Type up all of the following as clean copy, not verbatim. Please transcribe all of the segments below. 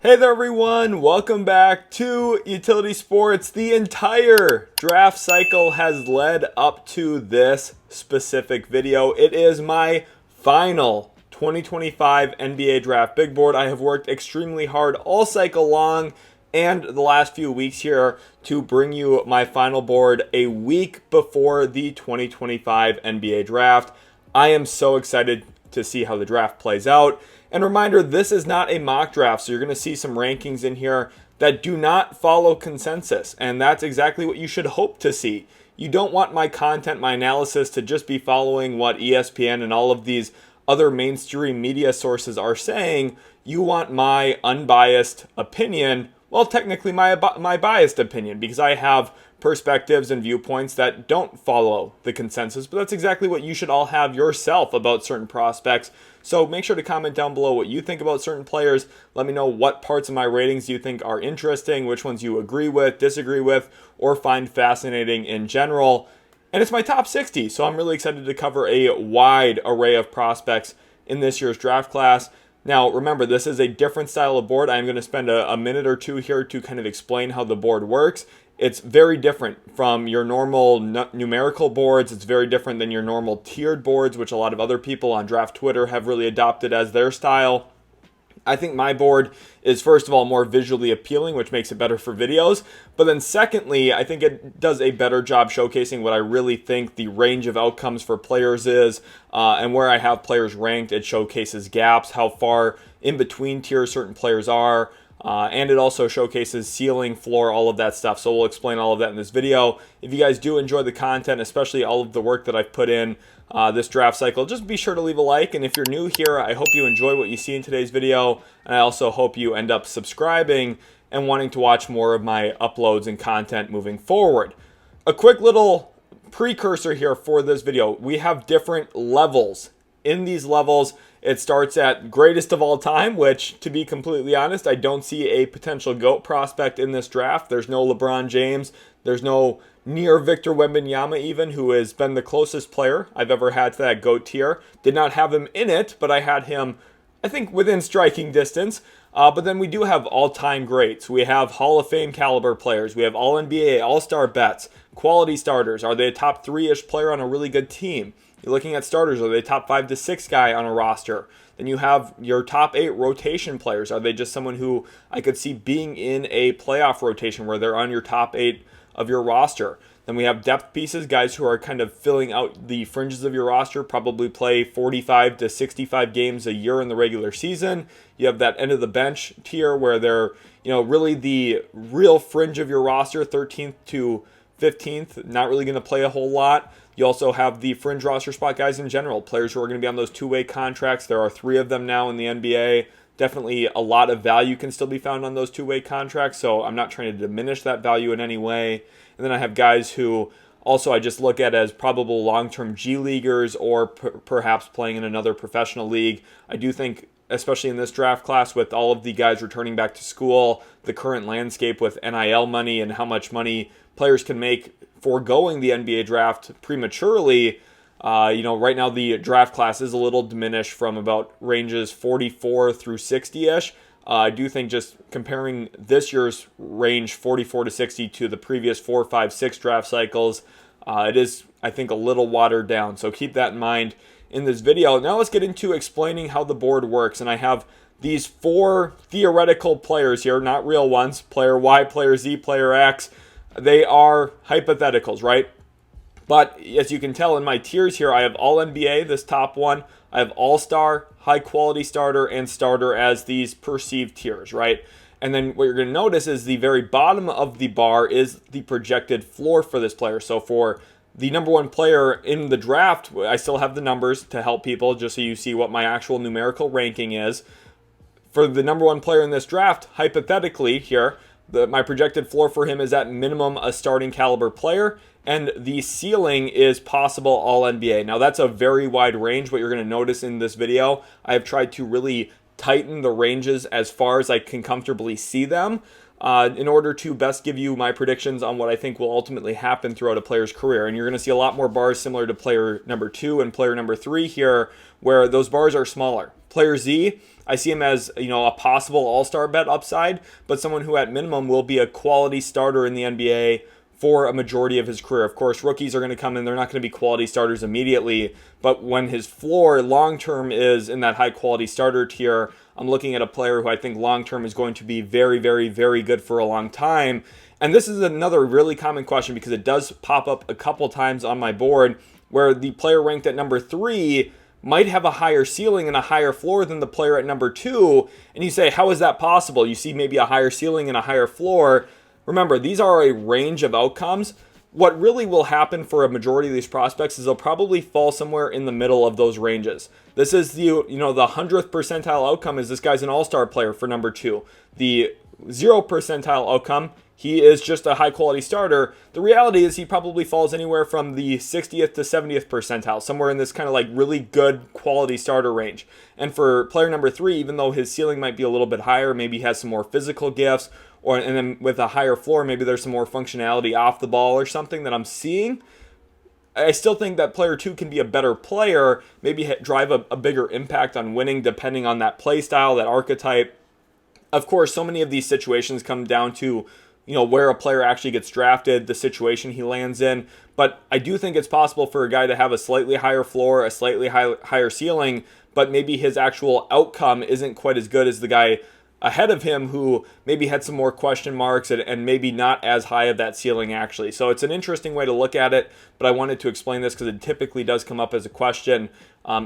Hey there everyone, welcome back to Utility Sports. The entire draft cycle has led up to this specific video. It is my final 2025 NBA Draft Big Board. I have worked extremely hard all cycle long and the last few weeks here to bring you my final board a week before the 2025 NBA Draft. I am so excited to see how the draft plays out. And reminder, this is not a mock draft, so you're going to see some rankings in here that do not follow consensus, and that's exactly what you should hope to see. You don't want my content, my analysis, to just be following what ESPN and all of these other mainstream media sources are saying. You want my unbiased opinion, well, technically my biased opinion, because I have perspectives and viewpoints that don't follow the consensus, but that's exactly what you should all have yourself about certain prospects. So make sure to comment down below what you think about certain players. Let me know what parts of my ratings you think are interesting, which ones you agree with, disagree with, or find fascinating in general. And it's my top 60, so I'm really excited to cover a wide array of prospects in this year's draft class. Now, remember, this is a different style of board. I'm going to spend a minute or two here to kind of explain how the board works. It's very different from your normal numerical boards. It's very different than your normal tiered boards, which a lot of other people on draft Twitter have really adopted as their style. I think my board is, first of all, more visually appealing, which makes it better for videos. But then secondly, I think it does a better job showcasing what I really think the range of outcomes for players is. And where I have players ranked, it showcases gaps, how far in between tiers certain players are. And it also showcases ceiling, floor, all of that stuff. So we'll explain all of that in this video. If you guys do enjoy the content, especially all of the work that I've put in this draft cycle, just be sure to leave a like. And if you're new here, I hope you enjoy what you see in today's video. And I also hope you end up subscribing and wanting to watch more of my uploads and content moving forward. A quick little precursor here for this video. We have different levels. In these levels, it starts at greatest of all time, which, to be completely honest, I don't see a potential GOAT prospect in this draft. There's no LeBron James. There's no near Victor Wembanyama even, who has been the closest player I've ever had to that GOAT tier. Did not have him in it, but I had him, I think, within striking distance. But then we do have all-time greats. We have Hall of Fame caliber players. We have All-NBA, All-Star bets, quality starters. Are they a top 3-ish player on a really good team? You're looking at starters. Are they top 5 to 6 guy on a roster? Then you have your top 8 rotation players. Are they just someone who I could see being in a playoff rotation where they're on your top 8 of your roster? Then we have depth pieces, guys who are kind of filling out the fringes of your roster, probably play 45 to 65 games a year in the regular season. You have that end of the bench tier where they're, really the real fringe of your roster, 13th to 15th, not really going to play a whole lot. You also have the fringe roster spot guys in general, players who are going to be on those two-way contracts. There are 3 of them now in the NBA. Definitely a lot of value can still be found on those two-way contracts, so I'm not trying to diminish that value in any way. And then I have guys who also I just look at as probable long-term G Leaguers or perhaps playing in another professional league. I do think, especially in this draft class with all of the guys returning back to school, the current landscape with NIL money and how much money players can make foregoing the NBA draft prematurely, right now the draft class is a little diminished from about ranges 44 through 60-ish. I do think just comparing this year's range 44 to 60 to the previous 4, 5, 6 draft cycles, it is, I think, a little watered down. So keep that in mind in this video. Now let's get into explaining how the board works. And I have these 4 theoretical players here, not real ones, player Y, player Z, player X. They are hypotheticals, right? But as you can tell in my tiers here, I have All-NBA, this top one. I have All-Star, high-quality starter, and starter as these perceived tiers, right? And then what you're going to notice is the very bottom of the bar is the projected floor for this player. So for the number 1 player in the draft, I still have the numbers to help people just so you see what my actual numerical ranking is. For the number 1 player in this draft, hypothetically here, my projected floor for him is at minimum a starting caliber player, and the ceiling is possible All-NBA. Now that's a very wide range. What you're going to notice in this video, I have tried to really tighten the ranges as far as I can comfortably see them. in order to best give you my predictions on what I think will ultimately happen throughout a player's career. And you're going to see a lot more bars similar to player number 2 and player number 3 here, where those bars are smaller. Player Z, I see him as, a possible all-star bet upside, but someone who at minimum will be a quality starter in the NBA for a majority of his career. Of course, rookies are going to come in, they're not going to be quality starters immediately, but when his floor long-term is in that high-quality starter tier, I'm looking at a player who I think long-term is going to be very, very, very good for a long time. And this is another really common question because it does pop up a couple times on my board where the player ranked at number 3 might have a higher ceiling and a higher floor than the player at number 2. And you say, how is that possible? You see maybe a higher ceiling and a higher floor. Remember, these are a range of outcomes. What really will happen for a majority of these prospects is they'll probably fall somewhere in the middle of those ranges. This is the 100th percentile outcome is this guy's an all-star player for number 2. The 0 percentile outcome, he is just a high-quality starter. The reality is he probably falls anywhere from the 60th to 70th percentile, somewhere in this kind of like really good quality starter range. And for player number 3, even though his ceiling might be a little bit higher, maybe he has some more physical gifts, and then with a higher floor, maybe there's some more functionality off the ball or something that I'm seeing. I still think that player 2 can be a better player, maybe drive a bigger impact on winning depending on that play style, that archetype. Of course, so many of these situations come down to where a player actually gets drafted, the situation he lands in. But I do think it's possible for a guy to have a slightly higher floor, a slightly higher ceiling, but maybe his actual outcome isn't quite as good as the guy ahead of him who maybe had some more question marks and maybe not as high of that ceiling actually. So it's an interesting way to look at it, but I wanted to explain this because it typically does come up as a question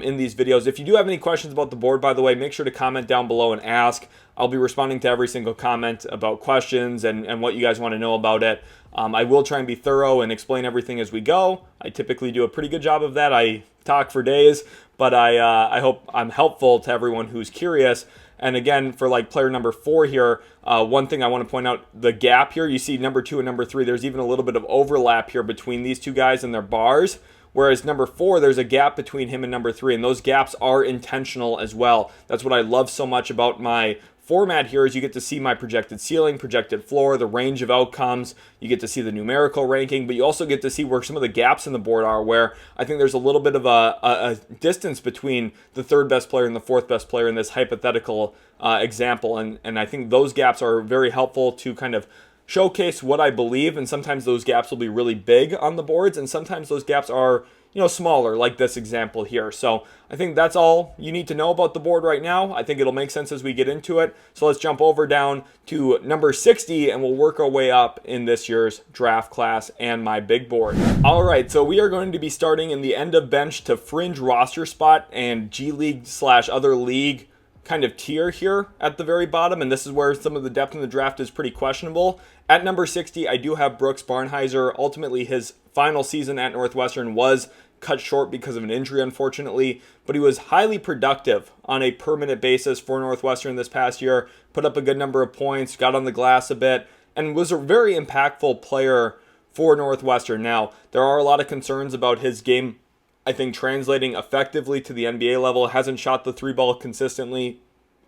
in these videos. If you do have any questions about the board, by the way, make sure to comment down below and ask. I'll be responding to every single comment about questions and what you guys want to know about it. I will try and be thorough and explain everything as we go. I typically do a pretty good job of that. I talk for days, but I hope I'm helpful to everyone who's curious. And again, for like player number 4 here, one thing I want to point out, the gap here, you see number 2 and number 3, there's even a little bit of overlap here between these two guys and their bars. Whereas number 4, there's a gap between him and number 3, and those gaps are intentional as well. That's what I love so much about my format here is you get to see my projected ceiling, projected floor, the range of outcomes. You get to see the numerical ranking, but you also get to see where some of the gaps in the board are, where I think there's a little bit of a distance between the 3rd best player and the 4th best player in this hypothetical example. And I think those gaps are very helpful to kind of showcase what I believe, and sometimes those gaps will be really big on the boards, and sometimes those gaps are smaller, like this example here. So I think that's all you need to know about the board right now. I think it'll make sense as we get into it. So let's jump over down to number 60, and we'll work our way up in this year's draft class and my big board. All right, so we are going to be starting in the end of bench to fringe roster spot and G League / other league kind of tier here at the very bottom, and this is where some of the depth in the draft is pretty questionable. At number 60, I do have Brooks Barnhizer. Ultimately, his final season at Northwestern was cut short because of an injury, unfortunately, but he was highly productive on a permanent basis for Northwestern this past year, put up a good number of points, got on the glass a bit, and was a very impactful player for Northwestern. Now, there are a lot of concerns about his game, I think, translating effectively to the NBA level. Hasn't shot the 3-ball consistently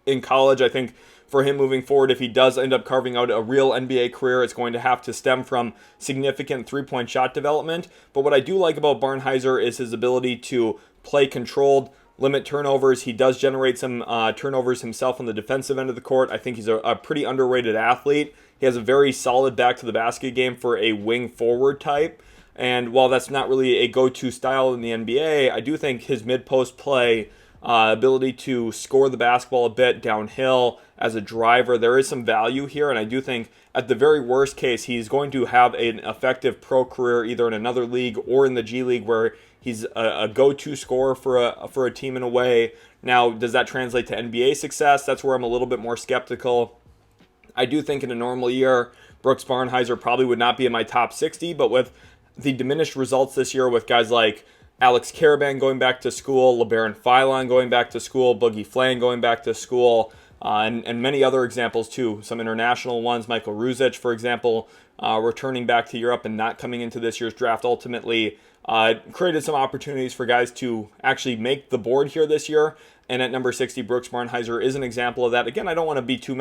in college. I think for him moving forward, if he does end up carving out a real NBA career, it's going to have to stem from significant 3-point shot development. But what I do like about Barnhizer is his ability to play controlled, limit turnovers. He does generate some turnovers himself on the defensive end of the court. I think he's a pretty underrated athlete. He has a very solid back to the basket game for a wing forward type. And while that's not really a go-to style in the NBA, I do think his mid-post play, ability to score the basketball a bit downhill as a driver, there is some value here. And I do think at the very worst case, he's going to have an effective pro career either in another league or in the G League where he's a go-to scorer for a team in a way. Now, does that translate to NBA success? That's where I'm a little bit more skeptical. I do think in a normal year, Brooks Barnhizer probably would not be in my top 60, but with the diminished results this year with guys like Alex Caravan going back to school, LeBaron Philon going back to school, Boogie Flang going back to school, and many other examples too. Some international ones, Michael Ruzic, for example, returning back to Europe and not coming into this year's draft ultimately. Created some opportunities for guys to actually make the board here this year. And at number 60, Brooks Barnhizer is an example of that. Again, I don't want to be too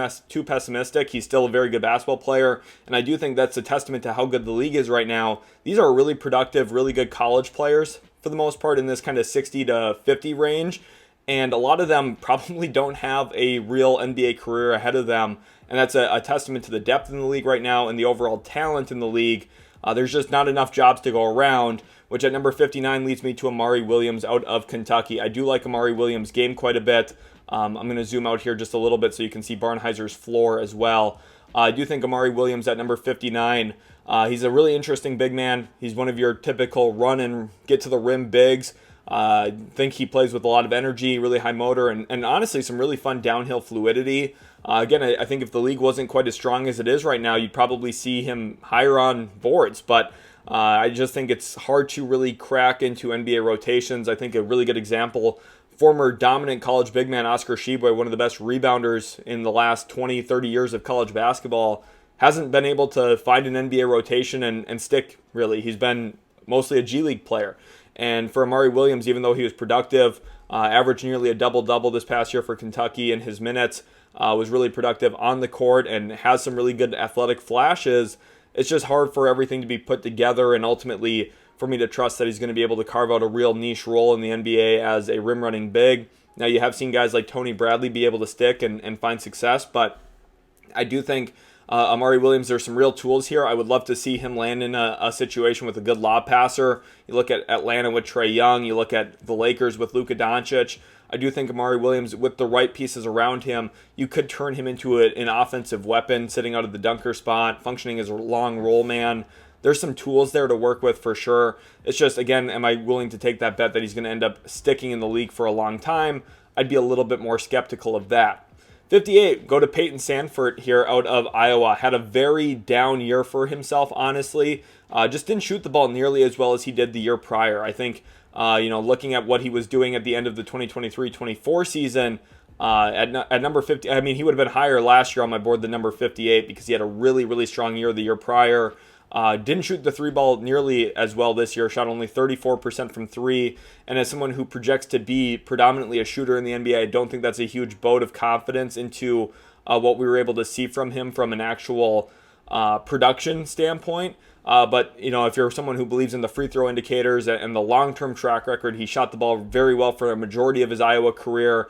pessimistic. He's still a very good basketball player, and I do think that's a testament to how good the league is right now. These are really productive, really good college players for the most part in this kind of 60 to 50 range, and a lot of them probably don't have a real NBA career ahead of them, and that's a testament to the depth in the league right now and the overall talent in the league. There's just not enough jobs to go around, which at number 59 leads me to Amari Williams out of Kentucky. I do like Amari Williams' game quite a bit. I'm going to zoom out here just a little bit so you can see Barnhizer's floor as well. I do think Amari Williams at number 59, he's a really interesting big man. He's one of your typical run and get to the rim bigs. I think he plays with a lot of energy, really high motor, and honestly some really fun downhill fluidity. Again, I think if the league wasn't quite as strong as it is right now, you'd probably see him higher on boards. But I just think it's hard to really crack into NBA rotations. I think a really good example, former dominant college big man Oscar Tshiebwe, one of the best rebounders in the last 20, 30 years of college basketball, hasn't been able to find an NBA rotation and stick, really. He's been mostly a G League player. And for Amari Williams, even though he was productive, averaged nearly a double-double this past year for Kentucky in his minutes, was really productive on the court and has some really good athletic flashes. It's just hard for everything to be put together and ultimately for me to trust that he's going to be able to carve out a real niche role in the NBA as a rim-running big. Now, you have seen guys like Tony Bradley be able to stick and find success, but I do think Amari Williams, there's some real tools here. I would love to see him land in a situation with a good lob passer. You look at Atlanta with Trae Young. You look at the Lakers with Luka Doncic. I do think Amari Williams, with the right pieces around him, you could turn him into an offensive weapon, sitting out of the dunker spot, functioning as a long roll man. There's some tools there to work with for sure. It's just, again, am I willing to take that bet that he's going to end up sticking in the league for a long time? I'd be a little bit more skeptical of that. 58, go to Payton Sandfort here out of Iowa. Had a very down year for himself, honestly. Just didn't shoot the ball nearly as well as he did the year prior. I think, looking at what he was doing at the end of the 2023-24 season, at number 50, I mean, he would have been higher last year on my board than number 58 because he had a really, really strong year the year prior. Didn't shoot the three ball nearly as well this year, shot only 34% from three. And as someone who projects to be predominantly a shooter in the NBA, I don't think that's a huge vote of confidence into what we were able to see from him from an actual production standpoint. But, if you're someone who believes in the free throw indicators and the long-term track record, he shot the ball very well for a majority of his Iowa career.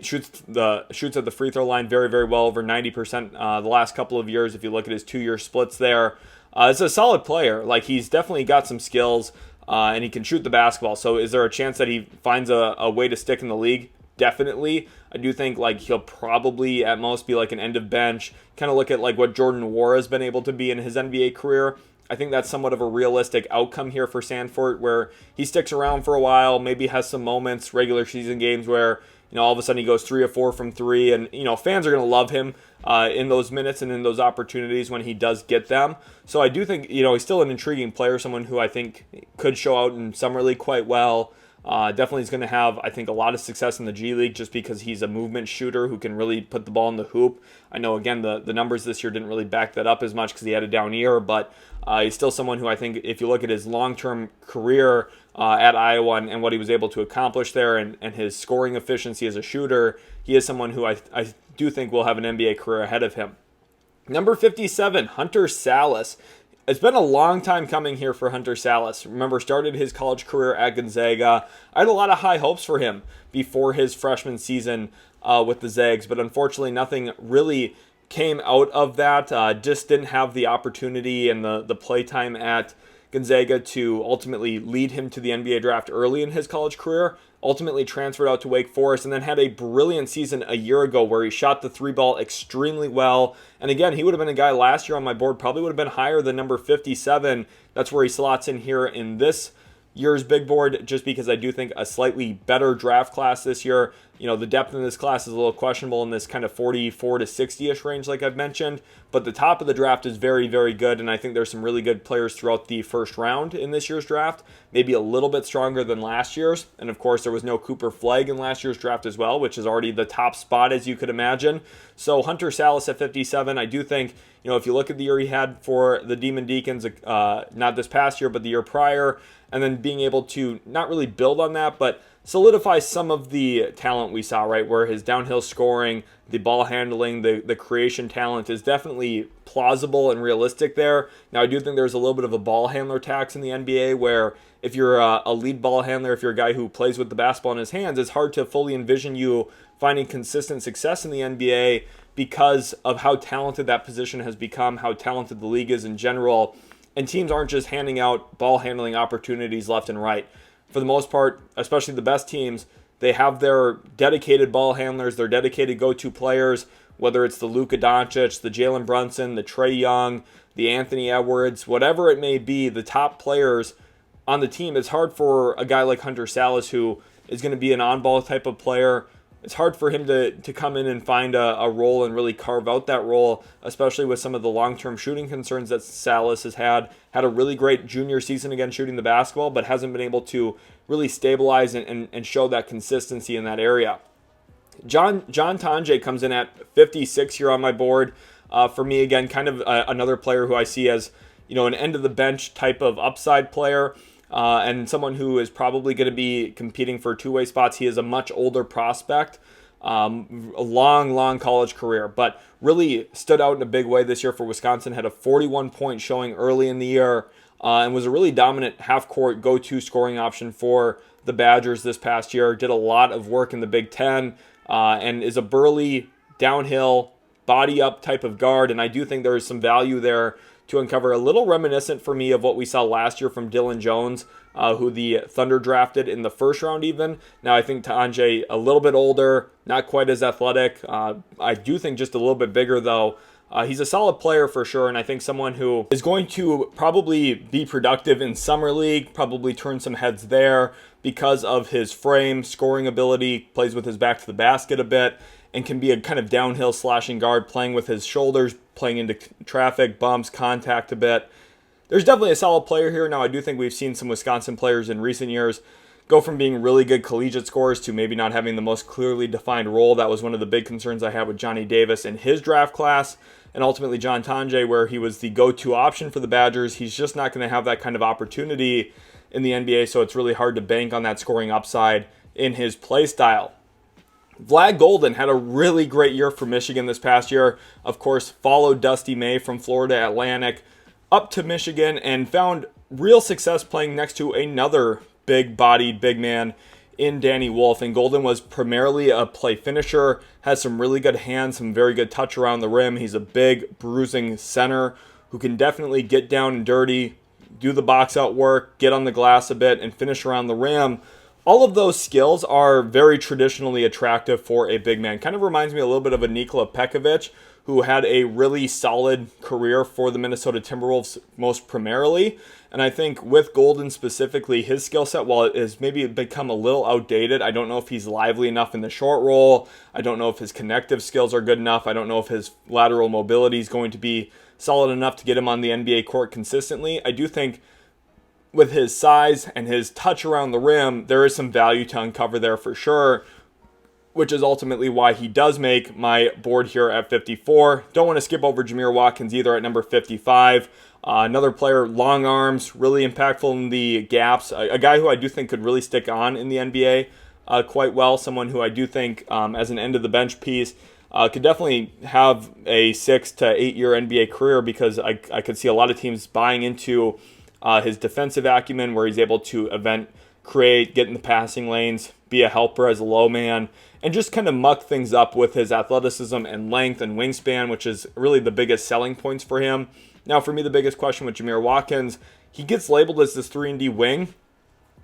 Shoots at the free throw line very, very well, over 90% the last couple of years if you look at his 2-year splits there. It's a solid player. Like, he's definitely got some skills, and he can shoot the basketball. So is there a chance that he finds a way to stick in the league? Definitely. I do think he'll probably at most be like an end of bench. Kind of look at what Jordan Nwora has been able to be in his NBA career. I think that's somewhat of a realistic outcome here for Sandfort, where he sticks around for a while, maybe has some moments, regular season games where all of a sudden he goes 3 or 4 from 3, and fans are going to love him in those minutes and in those opportunities when he does get them. So I do think he's still an intriguing player, someone who I think could show out in summer league quite well. Definitely is going to have, I think, a lot of success in the G League just because he's a movement shooter who can really put the ball in the hoop. I know, again, the numbers this year didn't really back that up as much because he had a down year, but he's still someone who I think if you look at his long-term career at Iowa and what he was able to accomplish there and his scoring efficiency as a shooter, he is someone who I do think will have an NBA career ahead of him. Number 57, Hunter Sallis. It's been a long time coming here for Hunter Sallis. Remember, started his college career at Gonzaga. I had a lot of high hopes for him before his freshman season with the Zags, but unfortunately nothing really came out of that. Just didn't have the opportunity and the play time at Gonzaga to ultimately lead him to the NBA draft early in his college career. Ultimately transferred out to Wake Forest and then had a brilliant season a year ago where he shot the 3-ball extremely well. And again, he would have been a guy last year on my board, probably would have been higher than number 57. That's where he slots in here in this year's big board, just because I do think a slightly better draft class this year The depth in this class is a little questionable in this kind of 44 to 60-ish range, like I've mentioned. But the top of the draft is very, very good, and I think there's some really good players throughout the first round in this year's draft, maybe a little bit stronger than last year's. And, of course, there was no Cooper Flagg in last year's draft as well, which is already the top spot, as you could imagine. So Hunter Sallis at 57, I do think, if you look at the year he had for the Demon Deacons, not this past year, but the year prior, and then being able to not really build on that, but solidify some of the talent we saw, right, where his downhill scoring, the ball handling, the creation talent is definitely plausible and realistic there. Now, I do think there's a little bit of a ball handler tax in the NBA where if you're a lead ball handler, if you're a guy who plays with the basketball in his hands, it's hard to fully envision you finding consistent success in the NBA because of how talented that position has become, how talented the league is in general, and teams aren't just handing out ball handling opportunities left and right. For the most part, especially the best teams, they have their dedicated ball handlers, their dedicated go-to players, whether it's the Luka Doncic, the Jalen Brunson, the Trae Young, the Anthony Edwards, whatever it may be, the top players on the team. It's hard for a guy like Hunter Sallis, who is going to be an on-ball type of player. It's hard for him to come in and find a role and really carve out that role, especially with some of the long-term shooting concerns that Sallis has had. Had a really great junior season again shooting the basketball, but hasn't been able to really stabilize and show that consistency in that area. John Tonje comes in at 56 here on my board. For me, again, kind of another player who I see as an end-of-the-bench type of upside player. And someone who is probably going to be competing for two-way spots. He is a much older prospect, a long college career, but really stood out in a big way this year for Wisconsin. Had a 41-point showing early in the year and was a really dominant half-court go-to scoring option for the Badgers this past year. Did a lot of work in the Big Ten and is a burly, downhill, body-up type of guard, and I do think there is some value there to uncover, a little reminiscent for me of what we saw last year from Dylan Jones, who the Thunder drafted in the first round even. Now, I think Tonje a little bit older, not quite as athletic. I do think just a little bit bigger, though. He's a solid player for sure, and I think someone who is going to probably be productive in Summer League, probably turn some heads there because of his frame, scoring ability, plays with his back to the basket a bit, and can be a kind of downhill slashing guard, playing with his shoulders, playing into traffic, bumps, contact a bit. There's definitely a solid player here. Now, I do think we've seen some Wisconsin players in recent years go from being really good collegiate scorers to maybe not having the most clearly defined role. That was one of the big concerns I had with Johnny Davis in his draft class, and ultimately John Tonje, where he was the go-to option for the Badgers. He's just not going to have that kind of opportunity in the NBA, so it's really hard to bank on that scoring upside in his play style. Vlad Goldin had a really great year for Michigan this past year. Of course, followed Dusty May from Florida Atlantic up to Michigan and found real success playing next to another big-bodied big man in Danny Wolf. And Goldin was primarily a play finisher, has some really good hands, some very good touch around the rim. He's a big, bruising center who can definitely get down and dirty, do the box-out work, get on the glass a bit, and finish around the rim. All of those skills are very traditionally attractive for a big man. Kind of reminds me a little bit of a Nikola Pekovic, who had a really solid career for the Minnesota Timberwolves most primarily. And I think with Goldin specifically, his skill set, while it has maybe become a little outdated, I don't know if he's lively enough in the short roll. I don't know if his connective skills are good enough. I don't know if his lateral mobility is going to be solid enough to get him on the NBA court consistently. I do think with his size and his touch around the rim, there is some value to uncover there for sure, which is ultimately why he does make my board here at 54. Don't want to skip over Jamir Watkins either at number 55. Another player, long arms, really impactful in the gaps. A guy who I do think could really stick on in the NBA quite well. Someone who I do think as an end-of-the-bench piece could definitely have a 6 to 8 year NBA career, because I could see a lot of teams buying into his defensive acumen, where he's able to create, get in the passing lanes, be a helper as a low man, and just kind of muck things up with his athleticism and length and wingspan, which is really the biggest selling points for him. Now, for me, the biggest question with Jamir Watkins, he gets labeled as this 3-and-D wing.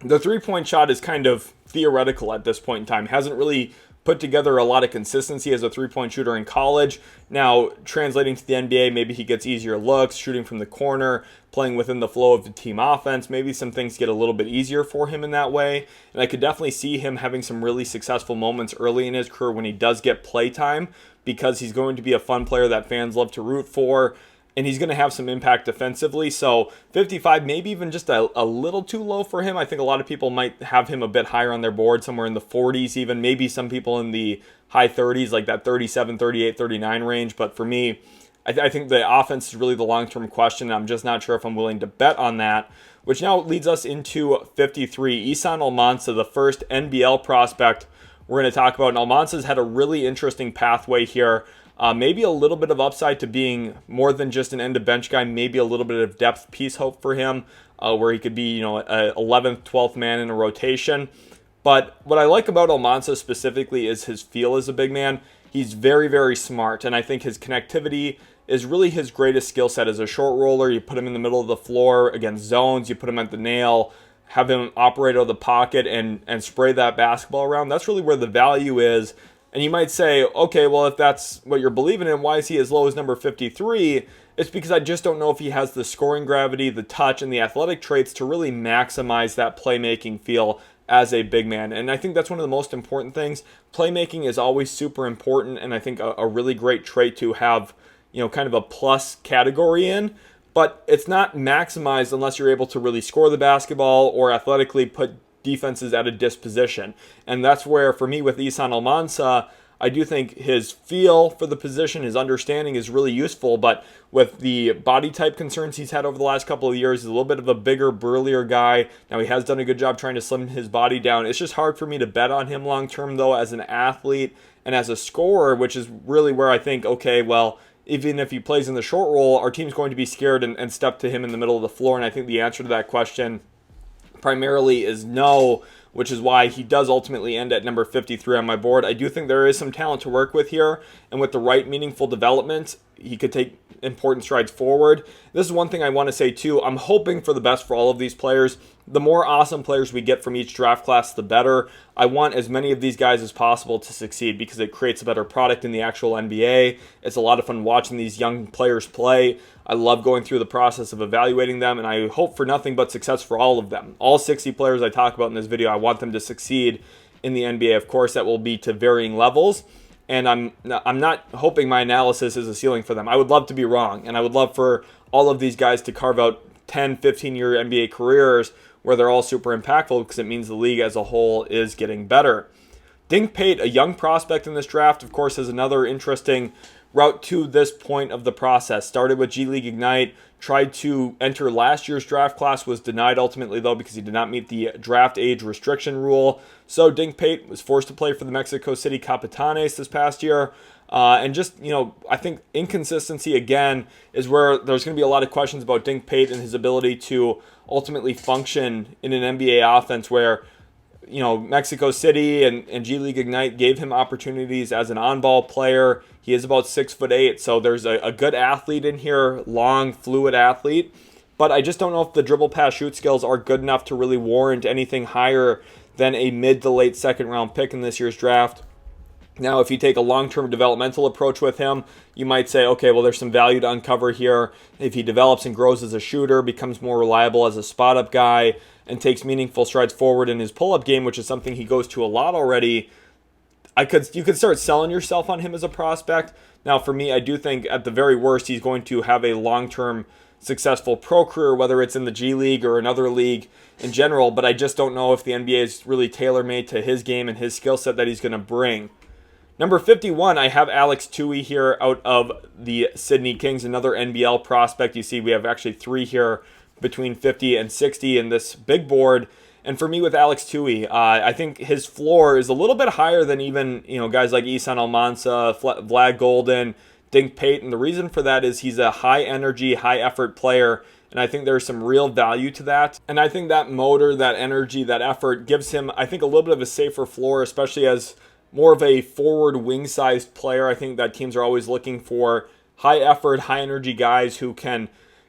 The three-point shot is kind of theoretical at this point in time. Hasn't really put together a lot of consistency as a three-point shooter in college. Now, translating to the NBA, maybe he gets easier looks, shooting from the corner, playing within the flow of the team offense. Maybe some things get a little bit easier for him in that way. And I could definitely see him having some really successful moments early in his career when he does get play time, because he's going to be a fun player that fans love to root for. And he's going to have some impact defensively. So 55, maybe even just a little too low for him. I think a lot of people might have him a bit higher on their board, somewhere in the 40s even. Maybe some people in the high 30s, like that 37, 38, 39 range. But for me, I think the offense is really the long-term question. I'm just not sure if I'm willing to bet on that. Which now leads us into 53. Izan Almansa, the first NBL prospect we're going to talk about. And Almansa's had a really interesting pathway here. Maybe a little bit of upside to being more than just an end-of-bench guy, maybe a little bit of depth piece hope for him, where he could be, a 11th, 12th man in a rotation. But what I like about Almansa specifically is his feel as a big man. He's very, very smart, and I think his connectivity is really his greatest skill set. As a short roller, you put him in the middle of the floor against zones, you put him at the nail, have him operate out of the pocket and spray that basketball around. That's really where the value is. And you might say, okay, well, if that's what you're believing in, why is he as low as number 53? It's because I just don't know if he has the scoring gravity, the touch, and the athletic traits to really maximize that playmaking feel as a big man. And I think that's one of the most important things. Playmaking is always super important, and I think a really great trait to have, kind of a plus category in. But it's not maximized unless you're able to really score the basketball or athletically put defenses at a disposition. And that's where, for me, with Izan Almansa, I do think his feel for the position, his understanding is really useful. But with the body type concerns he's had over the last couple of years, he's a little bit of a bigger, burlier guy. Now, he has done a good job trying to slim his body down. It's just hard for me to bet on him long term, though, as an athlete and as a scorer, which is really where I think, okay, well, even if he plays in the short role, our team's going to be scared and step to him in the middle of the floor. And I think the answer to that question primarily is no, which is why he does ultimately end at number 53 on my board. I do think there is some talent to work with here, and with the right meaningful development, he could take important strides forward. This is one thing I want to say too. I'm hoping for the best for all of these players. The more awesome players we get from each draft class, the better. I want as many of these guys as possible to succeed because it creates a better product in the actual NBA. It's a lot of fun watching these young players play. I love going through the process of evaluating them, and I hope for nothing but success for all of them. All 60 players I talk about in this video, I want them to succeed in the NBA. Of course, that will be to varying levels, and I'm not hoping my analysis is a ceiling for them. I would love to be wrong, and I would love for all of these guys to carve out 10, 15-year NBA careers where they're all super impactful, because it means the league as a whole is getting better. Dink Pate, a young prospect in this draft, of course, is another interesting route to this point of the process. Started with G League Ignite, tried to enter last year's draft class, was denied ultimately though because he did not meet the draft age restriction rule. So Dink Pate was forced to play for the Mexico City Capitanes this past year. And just, I think inconsistency again is where there's going to be a lot of questions about Dink Pate and his ability to ultimately function in an NBA offense where, Mexico City and G League Ignite gave him opportunities as an on-ball player. He is about 6'8", so there's a good athlete in here, long, fluid athlete. But I just don't know if the dribble, pass, shoot skills are good enough to really warrant anything higher than a mid to late second round pick in this year's draft. Now, if you take a long-term developmental approach with him, you might say, okay, well, there's some value to uncover here. If he develops and grows as a shooter, becomes more reliable as a spot-up guy, and takes meaningful strides forward in his pull-up game, which is something he goes to a lot already, you could start selling yourself on him as a prospect. Now, for me, I do think at the very worst, he's going to have a long-term successful pro career, whether it's in the G League or another league in general, but I just don't know if the NBA is really tailor-made to his game and his skill set that he's going to bring. Number 51, I have Alex Toohey here out of the Sydney Kings, another NBL prospect. You see we have actually 3 here between 50 and 60 in this big board. And for me with Alex Toohey, I think his floor is a little bit higher than even guys like Izan Almansa, Vlad Goldin, Dink Pate. And the reason for that is he's a high-energy, high-effort player, and I think there's some real value to that. And I think that motor, that energy, that effort gives him, I think, a little bit of a safer floor, especially as more of a forward wing-sized player. I think that teams are always looking for high-effort, high-energy guys who can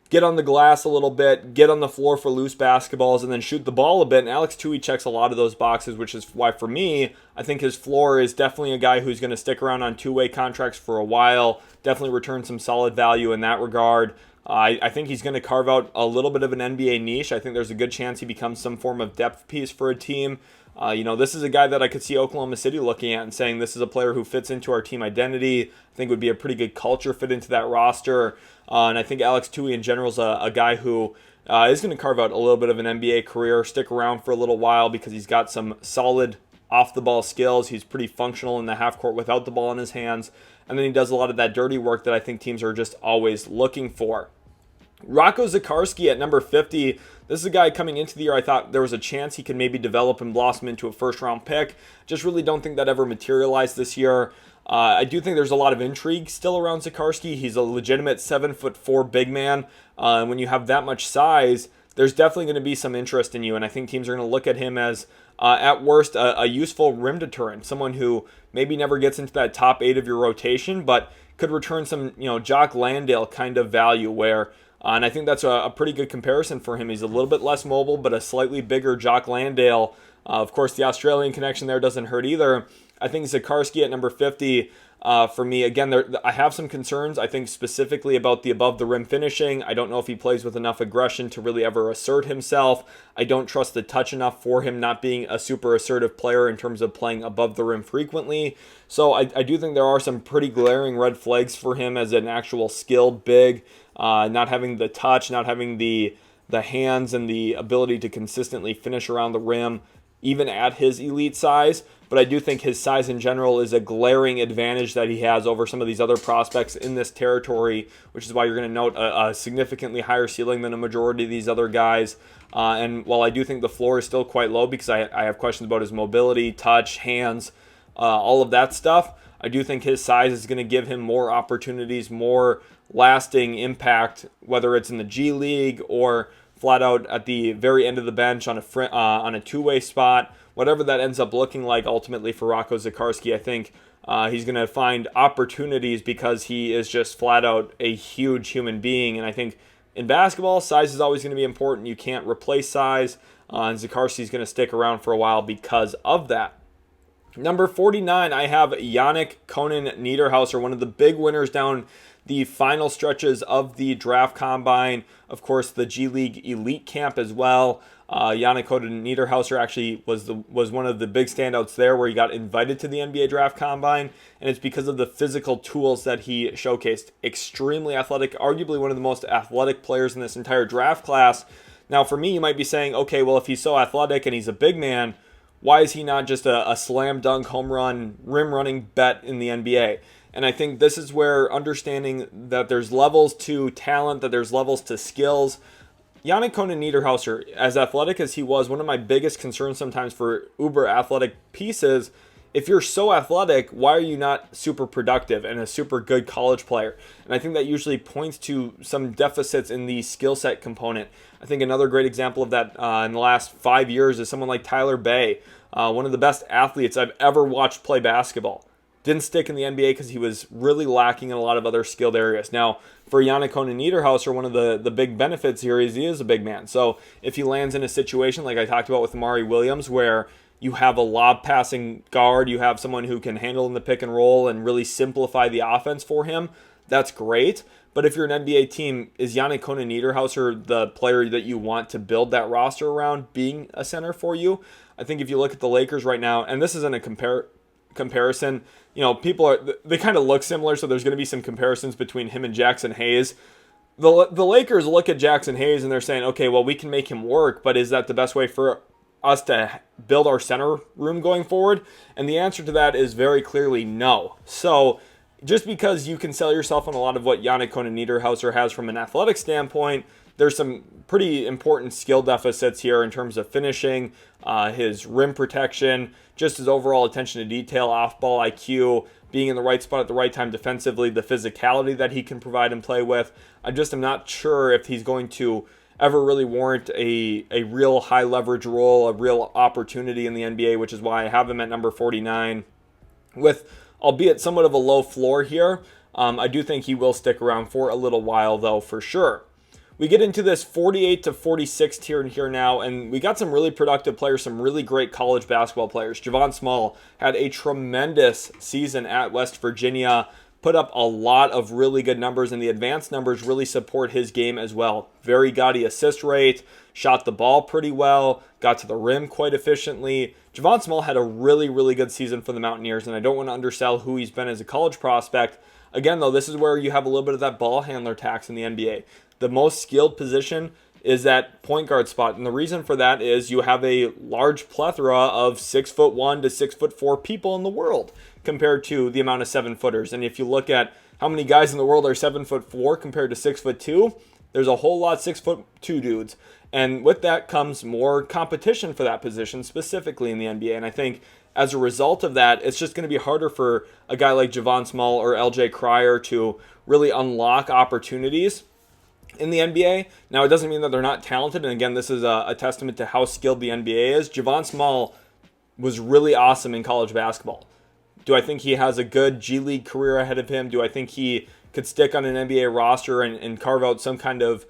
get on the glass a little bit, get on the floor for loose basketballs, and then shoot the ball a bit. And Alex Toohey checks a lot of those boxes, which is why, for me, I think his floor is definitely a guy who's going to stick around on two-way contracts for a while, definitely return some solid value in that regard. I think he's going to carve out a little bit of an NBA niche. I think there's a good chance he becomes some form of depth piece for a team. This is a guy that I could see Oklahoma City looking at and saying this is a player who fits into our team identity. I think would be a pretty good culture fit into that roster. And I think Alex Toohey in general is a guy who is going to carve out a little bit of an NBA career, stick around for a little while because he's got some solid off-the-ball skills. He's pretty functional in the half court without the ball in his hands. And then he does a lot of that dirty work that I think teams are just always looking for. Rocco Zikarsky at number 50. This is a guy coming into the year I thought there was a chance he could maybe develop and blossom into a first-round pick. Just really don't think that ever materialized this year. I do think there's a lot of intrigue still around Zikarsky. He's a legitimate 7'4" big man. And when you have that much size, there's definitely going to be some interest in you. And I think teams are going to look at him as, at worst, a useful rim deterrent. Someone who maybe never gets into that top 8 of your rotation, but could return some, Jock Landale kind of value where... and I think that's a pretty good comparison for him. He's a little bit less mobile, but a slightly bigger Jock Landale. Of course, the Australian connection there doesn't hurt either. I think Zikarsky at number 50, for me, again, I have some concerns. I think specifically about the above-the-rim finishing. I don't know if he plays with enough aggression to really ever assert himself. I don't trust the touch enough for him not being a super assertive player in terms of playing above the rim frequently. So I do think there are some pretty glaring red flags for him as an actual skilled big. Not having the touch, not having the hands and the ability to consistently finish around the rim, even at his elite size. But I do think his size in general is a glaring advantage that he has over some of these other prospects in this territory, which is why you're going to note a significantly higher ceiling than a majority of these other guys. And while I do think the floor is still quite low because I have questions about his mobility, touch, hands, all of that stuff, I do think his size is going to give him more opportunities, more lasting impact, whether it's in the G League or flat out at the very end of the bench on a two-way spot. Whatever that ends up looking like ultimately for Rocco Zikarsky, I think he's going to find opportunities because he is just flat out a huge human being. And I think in basketball, size is always going to be important. You can't replace size, and Zikarsky is going to stick around for a while because of that. Number 49, I have Yanic Konan Niederhauser, one of the big winners down the final stretches of the draft combine. Of course, the G League elite camp as well. Yanic Konan Niederhauser actually was one of the big standouts there where he got invited to the NBA draft combine, and it's because of the physical tools that he showcased. Extremely athletic, arguably one of the most athletic players in this entire draft class. Now, for me, you might be saying, okay, well, if he's so athletic and he's a big man, why is he not just a slam dunk, home run, rim running bet in the NBA? And I think this is where understanding that there's levels to talent, that there's levels to skills. Yanic Konan Niederhauser, as athletic as he was, one of my biggest concerns sometimes for uber athletic pieces, if you're so athletic, why are you not super productive and a super good college player? And I think that usually points to some deficits in the skill set component. I think another great example of that in the last 5 years is someone like Tyler Bay, one of the best athletes I've ever watched play basketball. Didn't stick in the NBA because he was really lacking in a lot of other skilled areas. Now, for Yanic Konan Niederhauser, one of the big benefits here is he is a big man. So if he lands in a situation like I talked about with Amari Williams, where you have a lob passing guard, you have someone who can handle in the pick and roll and really simplify the offense for him, that's great. But if you're an NBA team, is Yanic Konan Niederhauser the player that you want to build that roster around being a center for you? I think if you look at the Lakers right now, and this isn't a comparison, people they kind of look similar, so there's going to be some comparisons between him and Jackson Hayes. The Lakers look at Jackson Hayes and they're saying, okay, well, we can make him work, but is that the best way for us to build our center room going forward? And the answer to that is very clearly no. So just because you can sell yourself on a lot of what Yanic Konan Niederhauser has from an athletic standpoint, there's some pretty important skill deficits here in terms of finishing, his rim protection, just his overall attention to detail, off-ball IQ, being in the right spot at the right time defensively, the physicality that he can provide and play with. I just am not sure if he's going to ever really warrant a real high-leverage role, a real opportunity in the NBA, which is why I have him at number 49. With, albeit somewhat of a low floor here, I do think he will stick around for a little while, though, for sure. we get into this 48 to 46 tier in here now, and we got some really productive players, some really great college basketball players. Javon Small had a tremendous season at West Virginia, put up a lot of really good numbers, and the advanced numbers really support his game as well. Very gaudy assist rate, shot the ball pretty well, got to the rim quite efficiently. Javon Small had a really, really good season for the Mountaineers, and I don't want to undersell who he's been as a college prospect. Again, though, this is where you have a little bit of that ball handler tax in the NBA. The most skilled position is that point guard spot, and the reason for that is you have a large plethora of 6'1" to 6'4" people in the world compared to the amount of 7-footers. And if you look at how many guys in the world are 7'4" compared to 6'2", there's a whole lot 6'2" dudes. And with that comes more competition for that position, specifically in the NBA. And I think as a result of that, it's just going to be harder for a guy like Javon Small or LJ Cryer to really unlock opportunities in the NBA. Now, it doesn't mean that they're not talented. And again, this is a testament to how skilled the NBA is. Javon Small was really awesome in college basketball. Do I think he has a good G League career ahead of him? Do I think he could stick on an NBA roster and carve out some kind of,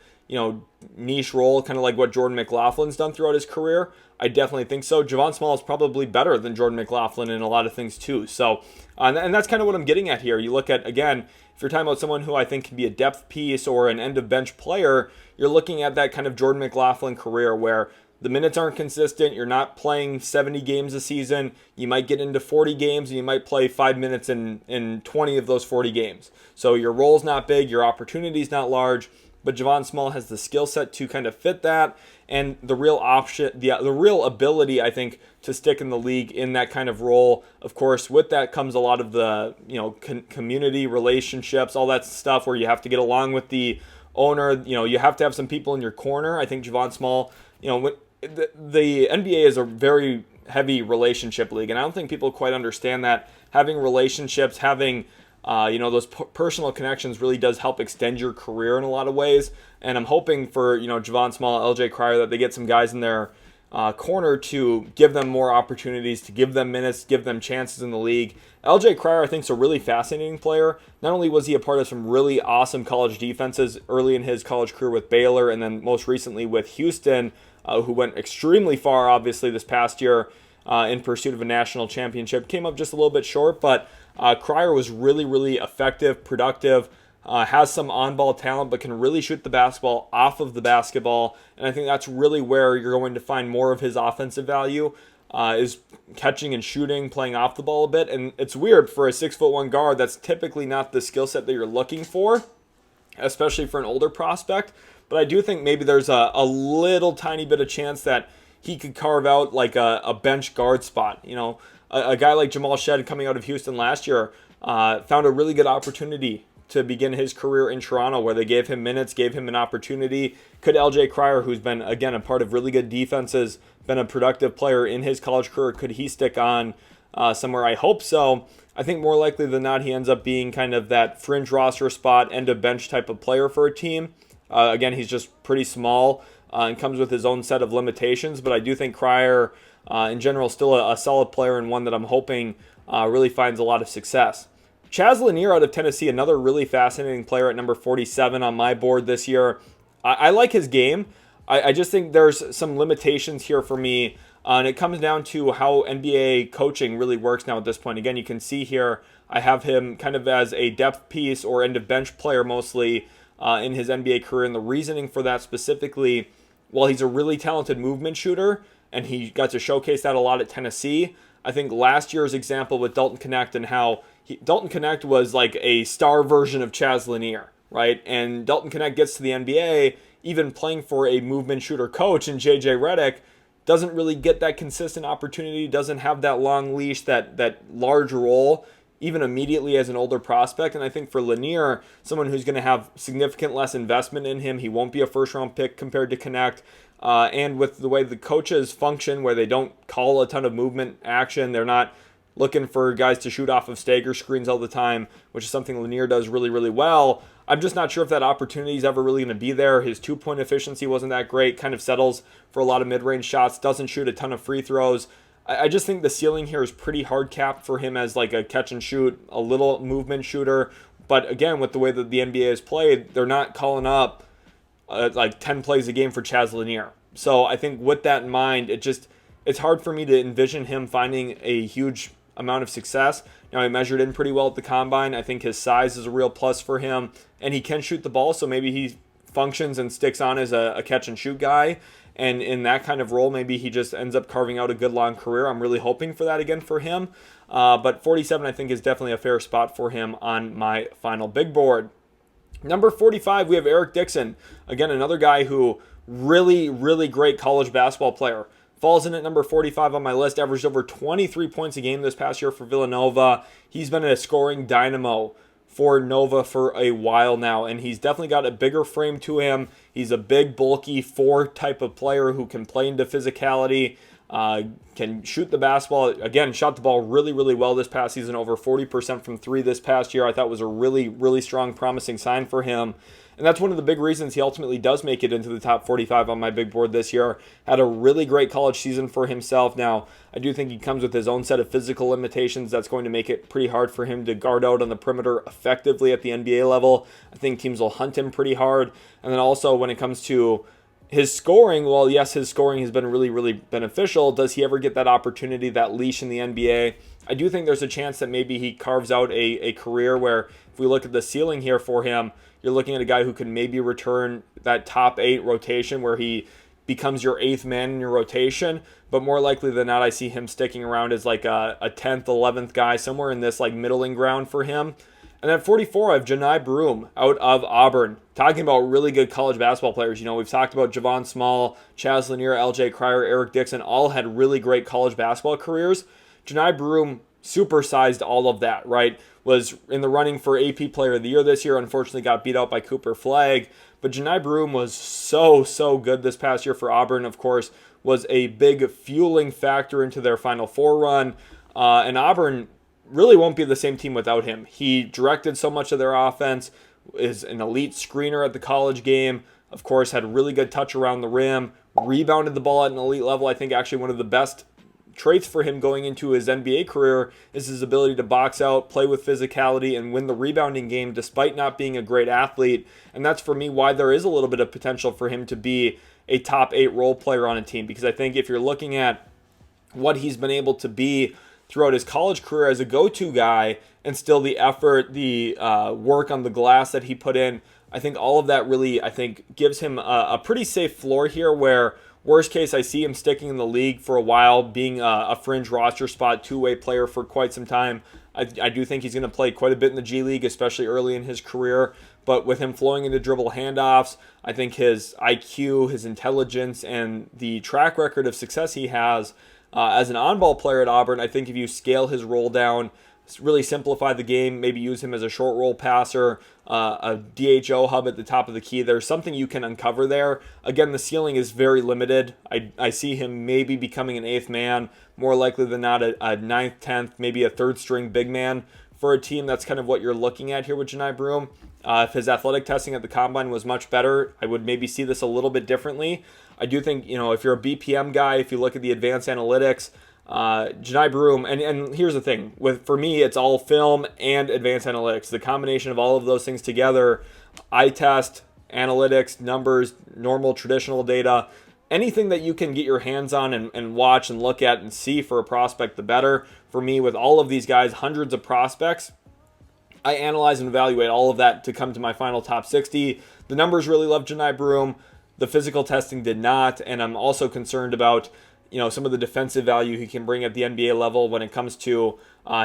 niche role, kind of like what Jordan McLaughlin's done throughout his career? I definitely think so. Javon Small is probably better than Jordan McLaughlin in a lot of things too. So, and that's kind of what I'm getting at here. You look at, again, if you're talking about someone who I think can be a depth piece or an end-of-bench player, you're looking at that kind of Jordan McLaughlin career where the minutes aren't consistent. You're not playing 70 games a season. You might get into 40 games, and you might play 5 minutes in 20 of those 40 games. So your role's not big, your opportunity's not large, but Javon Small has the skill set to kind of fit that, and the real option, the real ability, I think, to stick in the league in that kind of role. Of course, with that comes a lot of the community relationships, all that stuff where you have to get along with the owner. You have to have some people in your corner. I think Javon Small, the NBA is a very heavy relationship league, and I don't think people quite understand that. Having relationships, having those personal connections really does help extend your career in a lot of ways. And I'm hoping for Javon Small, LJ Cryer, that they get some guys in their corner to give them more opportunities, to give them minutes, give them chances in the league. LJ Cryer, I think, is a really fascinating player. Not only was he a part of some really awesome college defenses early in his college career with Baylor, and then most recently with Houston, who went extremely far, obviously, this past year in pursuit of a national championship. Came up just a little bit short, but Cryer was really, really effective, productive, has some on-ball talent, but can really shoot the basketball off of the basketball. And I think that's really where you're going to find more of his offensive value, is catching and shooting, playing off the ball a bit. And it's weird for a 6'1" guard. That's typically not the skill set that you're looking for, especially for an older prospect. But I do think maybe there's a little tiny bit of chance that he could carve out like a bench guard spot. A guy like Jamal Shead coming out of Houston last year found a really good opportunity to begin his career in Toronto, where they gave him minutes, gave him an opportunity. Could LJ Cryer, who's been, again, a part of really good defenses, been a productive player in his college career, could he stick on somewhere? I hope so. I think more likely than not, he ends up being kind of that fringe roster spot, end of bench type of player for a team. Again, he's just pretty small and comes with his own set of limitations, but I do think Cryer, in general, still a solid player, and one that I'm hoping really finds a lot of success. Chaz Lanier out of Tennessee, another really fascinating player at number 47 on my board this year. I like his game. I just think there's some limitations here for me, and it comes down to how NBA coaching really works now at this point. Again, you can see here I have him kind of as a depth piece or end-of-bench player mostly in his NBA career, and the reasoning for that specifically, while he's a really talented movement shooter, and he got to showcase that a lot at Tennessee, I think last year's example with Dalton Knecht and how Dalton Knecht was like a star version of Chaz Lanier, right? And Dalton Knecht gets to the NBA, even playing for a movement shooter coach in J.J. Redick, doesn't really get that consistent opportunity, doesn't have that long leash, that large role, even immediately as an older prospect. And I think for Lanier, someone who's going to have significant less investment in him, he won't be a first-round pick compared to Knecht. And with the way the coaches function, where they don't call a ton of movement action, they're not looking for guys to shoot off of stagger screens all the time, which is something Lanier does really, really well. I'm just not sure if that opportunity is ever really going to be there. His two-point efficiency wasn't that great, kind of settles for a lot of mid-range shots, doesn't shoot a ton of free throws. I just think the ceiling here is pretty hard capped for him as like a catch and shoot, a little movement shooter. But again, with the way that the NBA is played, they're not calling up like 10 plays a game for Chaz Lanier. So I think with that in mind, it's hard for me to envision him finding a huge amount of success. Now, he measured in pretty well at the combine. I think his size is a real plus for him, and he can shoot the ball, so maybe he functions and sticks on as a catch and shoot guy. And in that kind of role, maybe he just ends up carving out a good long career. I'm really hoping for that again for him. But 47, I think, is definitely a fair spot for him on my final big board. Number 45, we have Eric Dixon. Again, another guy who really, really great college basketball player. Falls in at number 45 on my list, averaged over 23 points a game this past year for Villanova. He's been a scoring dynamo for Nova for a while now, and he's definitely got a bigger frame to him. He's a big, bulky 4 type of player who can play into physicality, can shoot the basketball. Again, shot the ball really, really well this past season, over 40% from 3 this past year. I thought was a really, really strong, promising sign for him. And that's one of the big reasons he ultimately does make it into the top 45 on my big board this year. Had a really great college season for himself. Now, I do think he comes with his own set of physical limitations that's going to make it pretty hard for him to guard out on the perimeter effectively at the NBA level. I think teams will hunt him pretty hard. And then also when it comes to his scoring, well, yes, his scoring has been really, really beneficial. Does he ever get that opportunity, that leash in the NBA? I do think there's a chance that maybe he carves out a career where, if we look at the ceiling here for him, you're looking at a guy who can maybe return that top 8 rotation where he becomes your 8th man in your rotation. But more likely than not, I see him sticking around as like a 10th, 11th guy, somewhere in this like middling ground for him. And at 44, I have Johni Broome out of Auburn. Talking about really good college basketball players. You know, we've talked about Javon Small, Chaz Lanier, LJ Cryer, Eric Dixon, all had really great college basketball careers. Johni Broome supersized all of that, right? Was in the running for AP Player of the Year this year. Unfortunately got beat out by Cooper Flagg. But Johni Broome was so good this past year for Auburn. Of course, was a big fueling factor into their Final Four run. And Auburn really won't be the same team without him. He directed so much of their offense, is an elite screener at the college game. Of course, had really good touch around the rim, rebounded the ball at an elite level. I think actually one of the best traits for him going into his NBA career is his ability to box out, play with physicality, and win the rebounding game despite not being a great athlete. And that's for me why there is a little bit of potential for him to be a top 8 role player on a team. Because I think if you're looking at what he's been able to be throughout his college career as a go-to guy, and still the effort, the work on the glass that he put in, I think all of that really, I think, gives him a pretty safe floor here where, worst case, I see him sticking in the league for a while, being a fringe roster spot, 2-way player for quite some time. I do think he's going to play quite a bit in the G League, especially early in his career. But with him flowing into dribble handoffs, I think his IQ, his intelligence, and the track record of success he has as an on-ball player at Auburn, I think if you scale his roll down, really simplify the game, maybe use him as a short roll passer, a DHO hub at the top of the key, there's something you can uncover there. Again, the ceiling is very limited. I see him maybe becoming an 8th man, more likely than not a 9th, 10th, maybe a 3rd string big man for a team. That's kind of what you're looking at here with Johni Broome. If his athletic testing at the combine was much better, I would maybe see this a little bit differently. I do think, if you're a BPM guy, if you look at the advanced analytics, Johni Broome, and here's the thing, for me, it's all film and advanced analytics. The combination of all of those things together, eye test, analytics, numbers, normal traditional data, anything that you can get your hands on and watch and look at and see for a prospect, the better. For me, with all of these guys, hundreds of prospects, I analyze and evaluate all of that to come to my final top 60. The numbers really love Johni Broome. The physical testing did not, and I'm also concerned about some of the defensive value he can bring at the NBA level when it comes to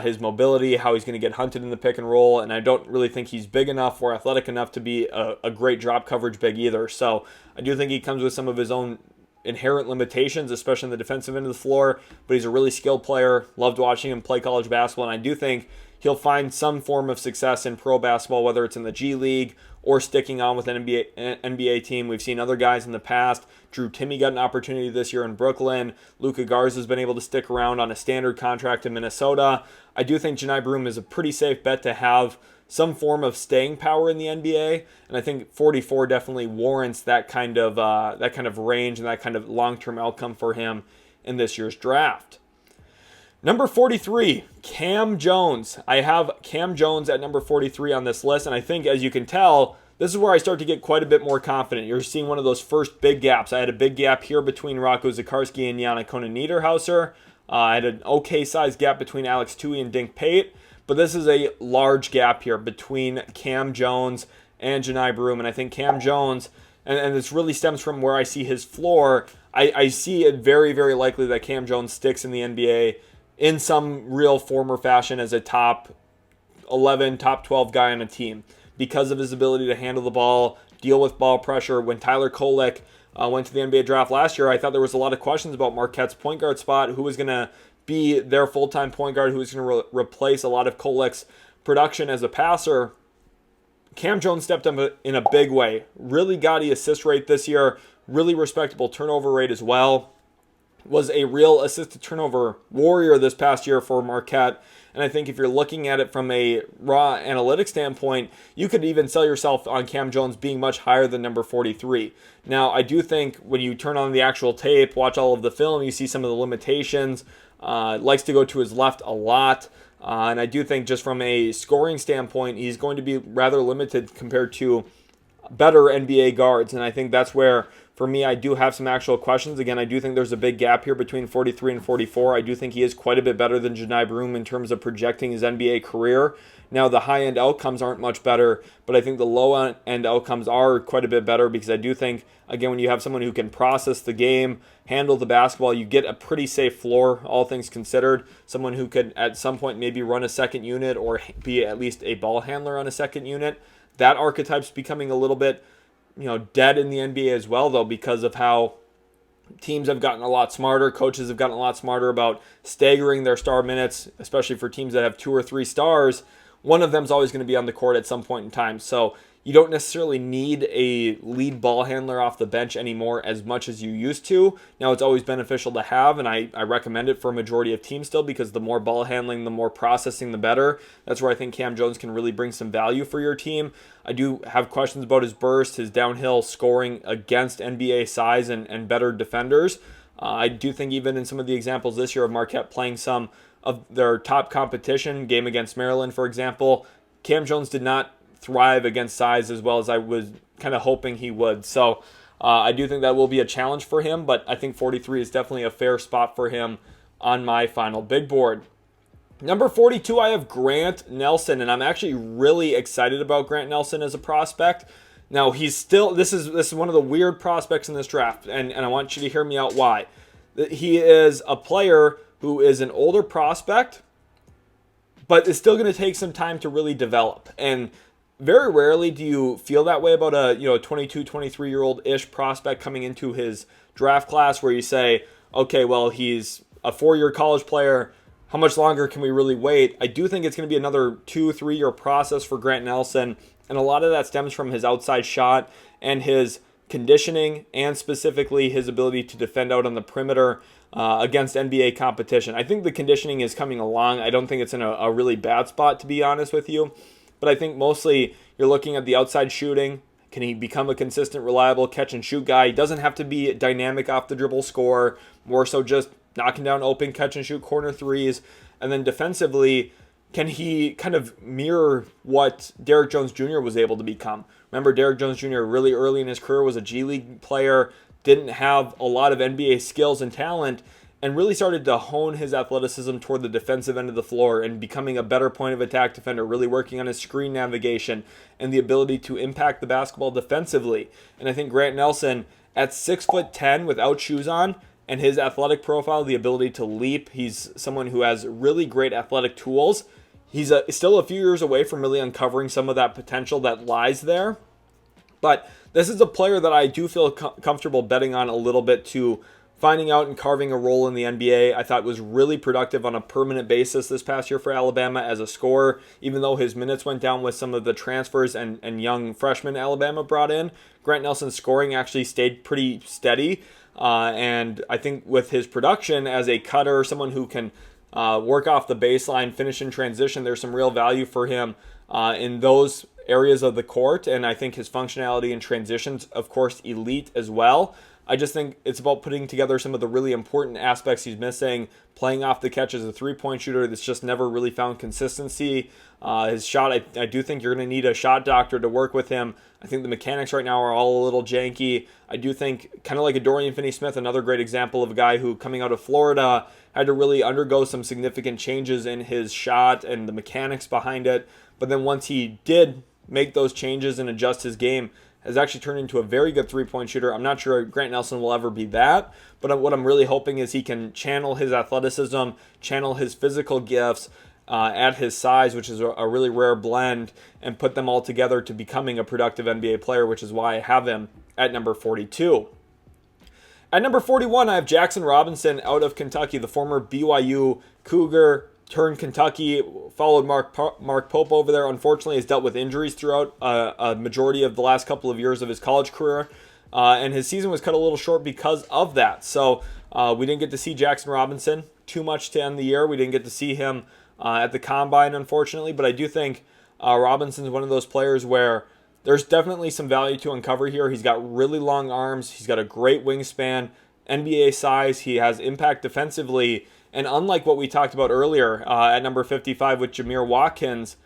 his mobility, how he's going to get hunted in the pick and roll, and I don't really think he's big enough or athletic enough to be a great drop coverage big either. So I do think he comes with some of his own inherent limitations, especially in the defensive end of the floor, but he's a really skilled player. Loved watching him play college basketball, and I do think he'll find some form of success in pro basketball, whether it's in the G League or sticking on with an NBA team. We've seen other guys in the past. Drew Timme got an opportunity this year in Brooklyn. Luka Garza's been able to stick around on a standard contract in Minnesota. I do think Johni Broome is a pretty safe bet to have some form of staying power in the NBA, and I think 44 definitely warrants that kind of range and that kind of long-term outcome for him in this year's draft. Number 43, Kam Jones. I have Kam Jones at number 43 on this list, and I think, as you can tell, this is where I start to get quite a bit more confident. You're seeing one of those first big gaps. I had a big gap here between Rocco, Zikarsky, and Yanic, Konan, Niederhauser. I had an okay-sized gap between Alex Toohey and Dink, Pate. But this is a large gap here between Kam Jones and Janai Broom. And I think Kam Jones, and this really stems from where I see his floor, I see it very, very likely that Kam Jones sticks in the NBA in some real form or fashion as a top 11, top 12 guy on a team because of his ability to handle the ball, deal with ball pressure. When Tyler Kolek went to the NBA draft last year, I thought there was a lot of questions about Marquette's point guard spot, who was going to be their full-time point guard, who was going to replace a lot of Kolek's production as a passer. Kam Jones stepped up in a big way. Really got the assist rate this year. Really respectable turnover rate as well. Was a real assist-to-turnover warrior this past year for Marquette. And I think if you're looking at it from a raw analytics standpoint, you could even sell yourself on Kam Jones being much higher than number 43. Now, I do think when you turn on the actual tape, watch all of the film, you see some of the limitations. Likes to go to his left a lot. And I do think just from a scoring standpoint, he's going to be rather limited compared to better NBA guards. And I think that's where, for me, I do have some actual questions. Again, I do think there's a big gap here between 43 and 44. I do think he is quite a bit better than Janai Broom in terms of projecting his NBA career. Now, the high-end outcomes aren't much better, but I think the low-end outcomes are quite a bit better because I do think, again, when you have someone who can process the game, handle the basketball, you get a pretty safe floor, all things considered. Someone who could, at some point, maybe run a second unit or be at least a ball handler on a second unit. That archetype's becoming a little bit, dead in the NBA as well, though, because of how teams have gotten a lot smarter. Coaches have gotten a lot smarter about staggering their star minutes, especially for teams that have 2 or 3 stars. One of them is always going to be on the court at some point in time. So you don't necessarily need a lead ball handler off the bench anymore as much as you used to. Now, it's always beneficial to have, and I recommend it for a majority of teams still because the more ball handling, the more processing, the better. That's where I think Kam Jones can really bring some value for your team. I do have questions about his burst, his downhill scoring against NBA size and better defenders. I do think even in some of the examples this year of Marquette playing some of their top competition, game against Maryland, for example, Kam Jones did not thrive against size as well as I was kind of hoping he would. So I do think that will be a challenge for him, but I think 43 is definitely a fair spot for him on my final big board. Number 42, I have Grant Nelson, and I'm actually really excited about Grant Nelson as a prospect. Now, he's still, this is one of the weird prospects in this draft, and I want you to hear me out why. He is a player who is an older prospect, but is still going to take some time to really develop. And very rarely do you feel that way about a 22, 23-year-old-ish prospect coming into his draft class where you say, okay, well, he's a 4-year college player. How much longer can we really wait? I do think it's going to be another 2-3 year process for Grant Nelson, and a lot of that stems from his outside shot and his conditioning and specifically his ability to defend out on the perimeter against NBA competition. I think the conditioning is coming along. I don't think it's in a really bad spot, to be honest with you. But I think mostly you're looking at the outside shooting. Can he become a consistent, reliable catch-and-shoot guy? He doesn't have to be a dynamic off-the-dribble scorer, more so just knocking down open catch-and-shoot corner threes. And then defensively, can he kind of mirror what Derrick Jones Jr. was able to become? Remember, Derrick Jones Jr. really early in his career was a G League player, didn't have a lot of NBA skills and talent, and really started to hone his athleticism toward the defensive end of the floor and becoming a better point of attack defender, really working on his screen navigation and the ability to impact the basketball defensively. And I think Grant Nelson, at 6'10" without shoes on, and his athletic profile, the ability to leap, he's someone who has really great athletic tools. He's still a few years away from really uncovering some of that potential that lies there. But this is a player that I do feel comfortable betting on a little bit to finding out and carving a role in the NBA. I thought was really productive on a permanent basis this past year for Alabama as a scorer, even though his minutes went down with some of the transfers and young freshmen Alabama brought in. Grant Nelson's scoring actually stayed pretty steady. And I think with his production as a cutter, someone who can work off the baseline, finish in transition, there's some real value for him in those areas of the court. And I think his functionality in transitions, of course, elite as well. I just think it's about putting together some of the really important aspects he's missing, playing off the catch as a three-point shooter that's just never really found consistency. His shot, I do think you're going to need a shot doctor to work with him. I think the mechanics right now are all a little janky. I do think, kind of like a Dorian Finney-Smith, another great example of a guy who, coming out of Florida, had to really undergo some significant changes in his shot and the mechanics behind it. But then once he did make those changes and adjust his game, has actually turned into a very good three-point shooter. I'm not sure Grant Nelson will ever be that, but what I'm really hoping is he can channel his athleticism, channel his physical gifts at his size, which is a really rare blend, and put them all together to becoming a productive NBA player, which is why I have him at number 42. At number 41, I have Jackson Robinson out of Kentucky, the former BYU Cougar turned Kentucky, followed Mark Pope over there. Unfortunately, has dealt with injuries throughout a majority of the last couple of years of his college career, and his season was cut a little short because of that. So we didn't get to see Jackson Robinson too much to end the year. We didn't get to see him at the Combine, unfortunately, but I do think Robinson's one of those players where there's definitely some value to uncover here. He's got really long arms. He's got a great wingspan, NBA size. He has impact defensively. And unlike what we talked about earlier at number 55 with Jamir Watkins,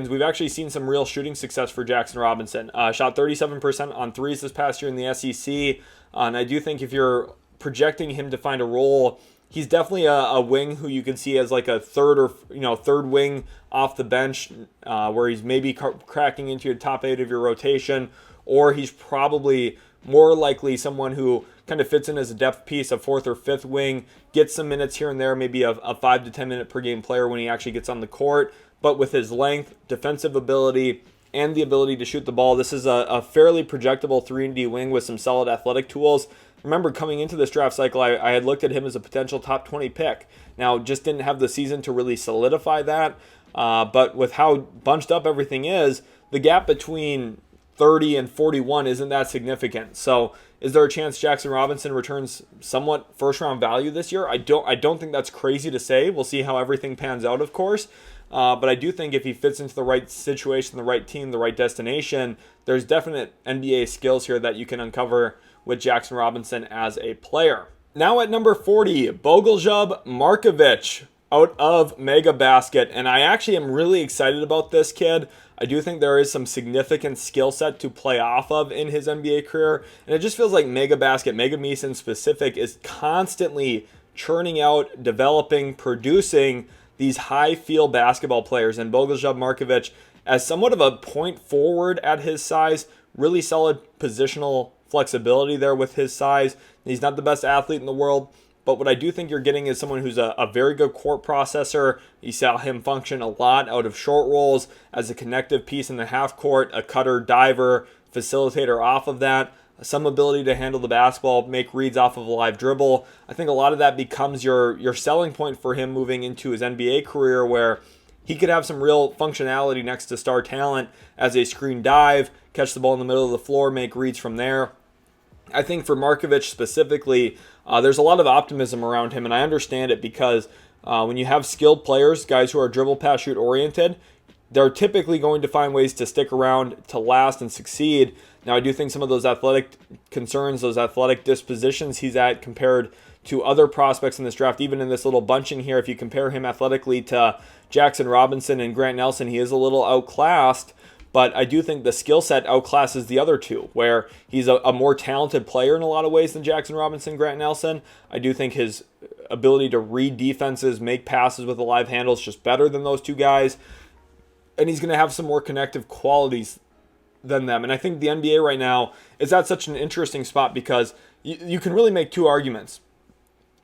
we've actually seen some real shooting success for Jackson Robinson. Shot 37% on threes this past year in the SEC. And I do think if you're projecting him to find a role, he's definitely a wing who you can see as like a third wing off the bench, where he's maybe cracking into your top 8 of your rotation, or he's probably more likely someone who kind of fits in as a depth piece, a 4th or 5th wing, gets some minutes here and there, maybe a 5 to 10 minute per game player when he actually gets on the court. But with his length, defensive ability, and the ability to shoot the ball, this is a fairly projectable 3-and-D wing with some solid athletic tools. Remember, coming into this draft cycle, I had looked at him as a potential top 20 pick. Now, just didn't have the season to really solidify that. But with how bunched up everything is, the gap between 30 and 41 isn't that significant. So is there a chance Jackson Robinson returns somewhat first-round value this year? I don't think that's crazy to say. We'll see how everything pans out, of course. But I do think if he fits into the right situation, the right team, the right destination, there's definite NBA skills here that you can uncover with Jackson Robinson as a player. Now at number 40, Bogoljub Markovic out of Mega Basket. And I actually am really excited about this kid. I do think there is some significant skill set to play off of in his NBA career. And it just feels like Mega Basket, Mega Meeson specific, is constantly churning out, developing, producing these high-feel basketball players. And Bogoljub Markovic, as somewhat of a point forward at his size, really solid positional flexibility there with his size. He's not the best athlete in the world, but what I do think you're getting is someone who's a very good court processor. You saw him function a lot out of short rolls as a connective piece in the half court, a cutter, diver, facilitator off of that, some ability to handle the basketball, make reads off of a live dribble. I think a lot of that becomes your selling point for him moving into his NBA career, where he could have some real functionality next to star talent as a screen dive, catch the ball in the middle of the floor, make reads from there. I think for Markovic specifically, there's a lot of optimism around him, and I understand it because when you have skilled players, guys who are dribble, pass, shoot oriented, they're typically going to find ways to stick around, to last, and succeed. Now, I do think some of those athletic concerns, those athletic dispositions he's at compared to other prospects in this draft, even in this little bunching here, if you compare him athletically to Jackson Robinson and Grant Nelson, he is a little outclassed. But I do think the skill set outclasses the other two, where he's a more talented player in a lot of ways than Jackson Robinson, Grant Nelson. I do think his ability to read defenses, make passes with a live handle is just better than those two guys. And he's going to have some more connective qualities than them. And I think the NBA right now is at such an interesting spot because you can really make two arguments.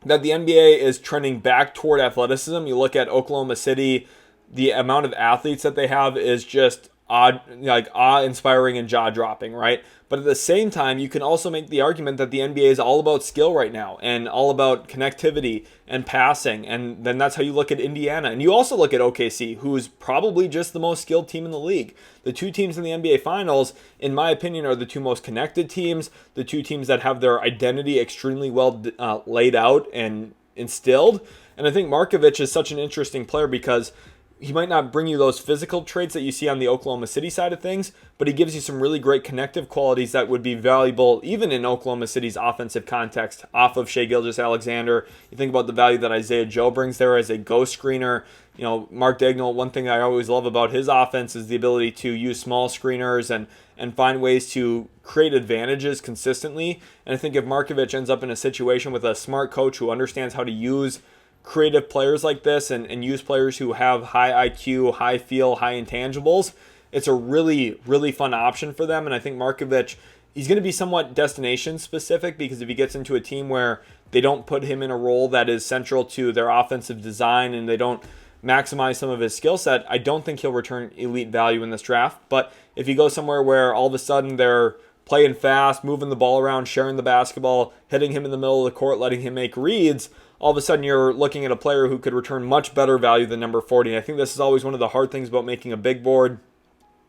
That the NBA is trending back toward athleticism. You look at Oklahoma City, the amount of athletes that they have is just awe-inspiring and jaw-dropping, right? But at the same time, you can also make the argument that the NBA is all about skill right now and all about connectivity and passing, and then that's how you look at Indiana. And you also look at OKC, who's probably just the most skilled team in the league. The two teams in the NBA Finals, in my opinion, are the two most connected teams, the two teams that have their identity extremely well laid out and instilled. And I think Markovic is such an interesting player because he might not bring you those physical traits that you see on the Oklahoma City side of things, but he gives you some really great connective qualities that would be valuable even in Oklahoma City's offensive context off of Shai Gilgeous-Alexander. You think about the value that Isaiah Joe brings there as a ghost screener. Mark Daigneault, one thing I always love about his offense is the ability to use small screeners and find ways to create advantages consistently. And I think if Markovic ends up in a situation with a smart coach who understands how to use creative players like this and use players who have high IQ, high feel, high intangibles, it's a really, really fun option for them. And I think Markovic, he's going to be somewhat destination specific, because if he gets into a team where they don't put him in a role that is central to their offensive design and they don't maximize some of his skill set, I don't think he'll return elite value in this draft. But if you go somewhere where all of a sudden they're playing fast, moving the ball around, sharing the basketball, hitting him in the middle of the court, letting him make reads, all of a sudden you're looking at a player who could return much better value than number 40. And I think this is always one of the hard things about making a big board.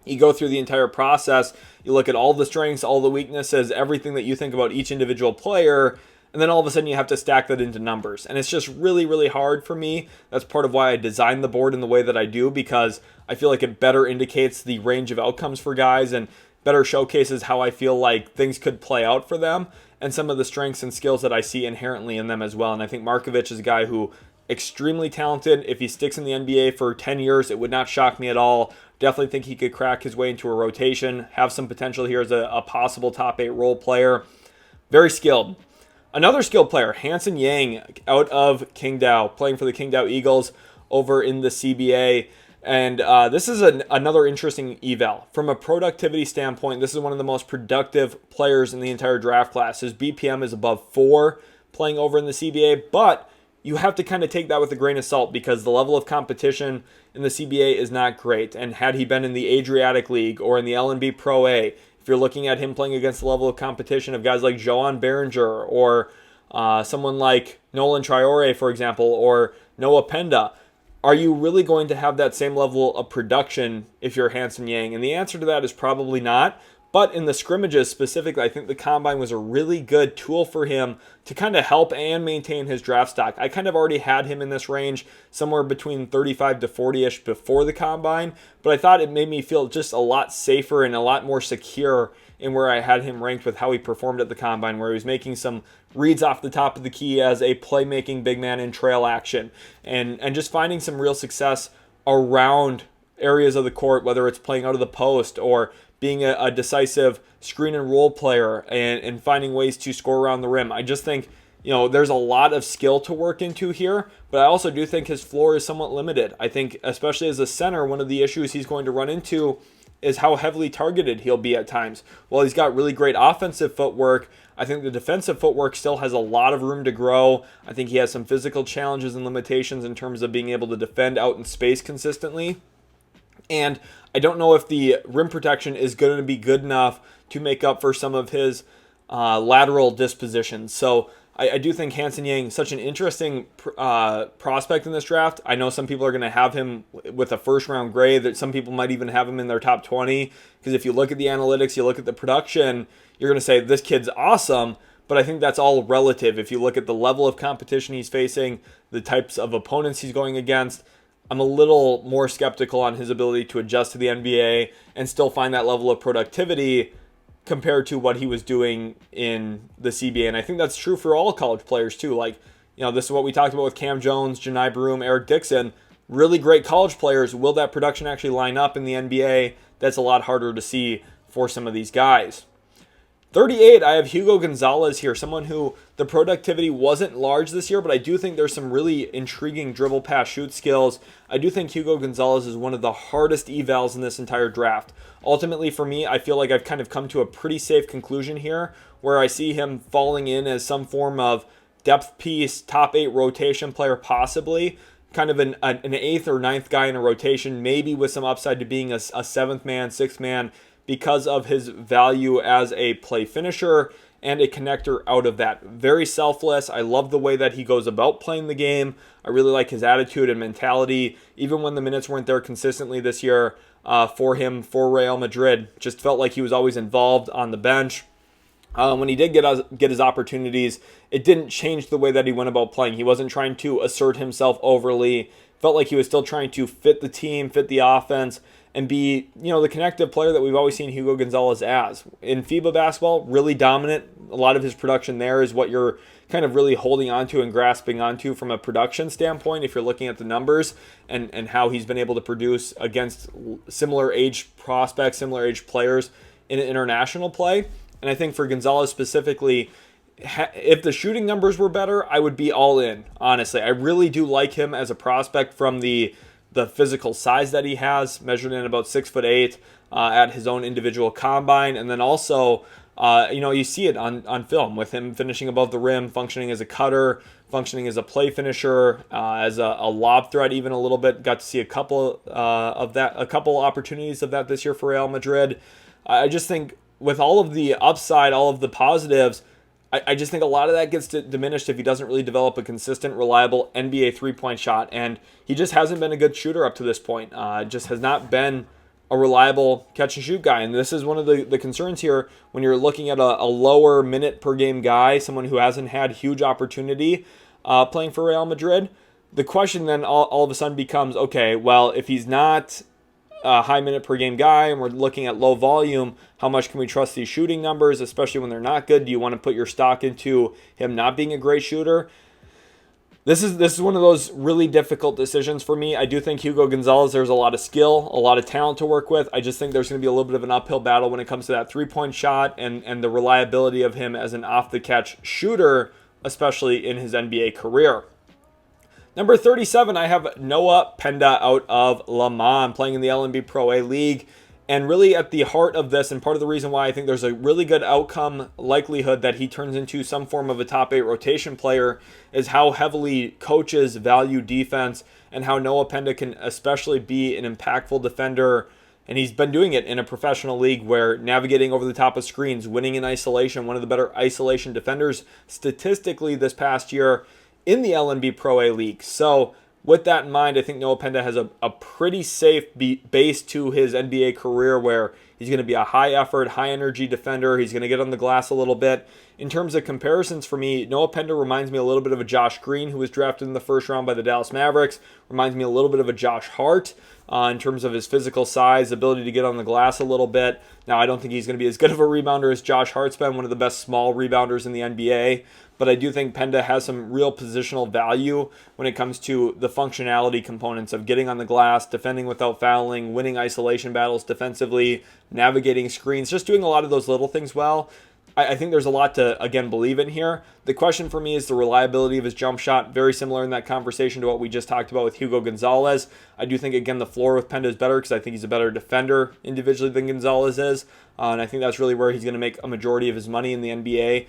You go through the entire process, you look at all the strengths, all the weaknesses, everything that you think about each individual player, and then all of a sudden you have to stack that into numbers. And it's just really, really hard for me. That's part of why I designed the board in the way that I do, because I feel like it better indicates the range of outcomes for guys and better showcases how I feel like things could play out for them and some of the strengths and skills that I see inherently in them as well. And I think Markovic is a guy who extremely talented. If he sticks in the NBA for 10 years, it would not shock me at all. Definitely think he could crack his way into a rotation, have some potential here as a possible top 8 role player. Very skilled. Another skilled player, Hansen Yang, out of Qingdao, playing for the Qingdao Eagles over in the CBA. And this is another interesting eval. From a productivity standpoint, this is one of the most productive players in the entire draft class. His BPM is above 4 playing over in the CBA, but you have to kind of take that with a grain of salt because the level of competition in the CBA is not great. And had he been in the Adriatic League or in the LNB Pro A, if you're looking at him playing against the level of competition of guys like Joan Behringer or someone like Nolan Traore, for example, or Noah Penda, are you really going to have that same level of production if you're Hansen Yang? And the answer to that is probably not. But in the scrimmages specifically, I think the Combine was a really good tool for him to kind of help and maintain his draft stock. I kind of already had him in this range, somewhere between 35 to 40-ish before the Combine, but I thought it made me feel just a lot safer and a lot more secure in where I had him ranked with how he performed at the Combine, where he was making some reads off the top of the key as a playmaking big man in trail action, and just finding some real success around areas of the court, whether it's playing out of the post or being a decisive screen and roll player and finding ways to score around the rim. I just think, there's a lot of skill to work into here, but I also do think his floor is somewhat limited. I think, especially as a center, one of the issues he's going to run into is how heavily targeted he'll be at times. While he's got really great offensive footwork, I think the defensive footwork still has a lot of room to grow. I think he has some physical challenges and limitations in terms of being able to defend out in space consistently. And I don't know if the rim protection is going to be good enough to make up for some of his lateral dispositions. So I do think Hansen Yang is such an interesting prospect in this draft. I know some people are going to have him with a first-round grade, that some people might even have him in their top 20, because if you look at the analytics, you look at the production, you're going to say, this kid's awesome, but I think that's all relative. If you look at the level of competition he's facing, the types of opponents he's going against, I'm a little more skeptical on his ability to adjust to the NBA and still find that level of productivity compared to what he was doing in the CBA. And I think that's true for all college players too. Like, this is what we talked about with Kam Jones, Janai Broom, Eric Dixon. Really great college players. Will that production actually line up in the NBA? That's a lot harder to see for some of these guys. 38, I have Hugo Gonzalez here, someone who the productivity wasn't large this year, but I do think there's some really intriguing dribble pass shoot skills. I do think Hugo Gonzalez is one of the hardest evals in this entire draft. Ultimately, for me, I feel like I've kind of come to a pretty safe conclusion here, where I see him falling in as some form of depth piece, top 8 rotation player possibly, kind of an 8th or 9th guy in a rotation, maybe with some upside to being a 7th man, 6th man, because of his value as a play finisher and a connector out of that. Very selfless. I love the way that he goes about playing the game. I really like his attitude and mentality. Even when the minutes weren't there consistently this year for him, for Real Madrid, just felt like he was always involved on the bench. When he did get his opportunities, it didn't change the way that he went about playing. He wasn't trying to assert himself overly, felt like he was still trying to fit the team, fit the offense, and be, the connective player that we've always seen Hugo Gonzalez as. In FIBA basketball, really dominant. A lot of his production there is what you're kind of really holding onto and grasping onto from a production standpoint if you're looking at the numbers and how he's been able to produce against similar age prospects, similar age players in international play. And I think for Gonzalez specifically, if the shooting numbers were better, I would be all in, honestly. I really do like him as a prospect from the physical size that he has, measured in about 6'8", at his own individual combine. And then also, you see it on film with him finishing above the rim, functioning as a cutter, functioning as a play finisher, as a lob threat even a little bit. Got to see a couple opportunities of that this year for Real Madrid. I just think with all of the upside, all of the positives, I just think a lot of that gets diminished if he doesn't really develop a consistent, reliable NBA three-point shot. And he just hasn't been a good shooter up to this point. Just has not been a reliable catch-and-shoot guy. And this is one of the concerns here when you're looking at a lower minute-per-game guy, someone who hasn't had huge opportunity playing for Real Madrid. The question then all of a sudden becomes, okay, well, if he's not a high minute per game guy and we're looking at low volume, how much can we trust these shooting numbers, especially when they're not good? Do you want to put your stock into him not being a great shooter? This is one of those really difficult decisions for me. I do think Hugo Gonzalez, there's a lot of skill, a lot of talent to work with. I just think there's going to be a little bit of an uphill battle when it comes to that three-point shot and the reliability of him as an off-the-catch shooter, especially in his NBA career. Number 37, I have Noah Penda out of Le Mans, playing in the LNB Pro A League. And really at the heart of this, and part of the reason why I think there's a really good outcome likelihood that he turns into some form of a top 8 rotation player, is how heavily coaches value defense and how Noah Penda can especially be an impactful defender. And he's been doing it in a professional league where navigating over the top of screens, winning in isolation, one of the better isolation defenders statistically this past year in the LNB Pro A League. So with that in mind, I think Noah Penda has a pretty safe base to his NBA career where he's going to be a high effort, high energy defender. He's going to get on the glass a little bit. In terms of comparisons for me, Noah Penda reminds me a little bit of a Josh Green, who was drafted in the first round by the Dallas Mavericks. Reminds me a little bit of a Josh Hart in terms of his physical size, ability to get on the glass a little bit. Now, I don't think he's going to be as good of a rebounder as Josh Hart's been, one of the best small rebounders in the NBA. But I do think Penda has some real positional value when it comes to the functionality components of getting on the glass, defending without fouling, winning isolation battles defensively, navigating screens, just doing a lot of those little things well. I think there's a lot to, again, believe in here. The question for me is the reliability of his jump shot. Very similar in that conversation to what we just talked about with Hugo Gonzalez. I do think, again, the floor with Penda is better because I think he's a better defender individually than Gonzalez is. And I think that's really where he's going to make a majority of his money in the NBA,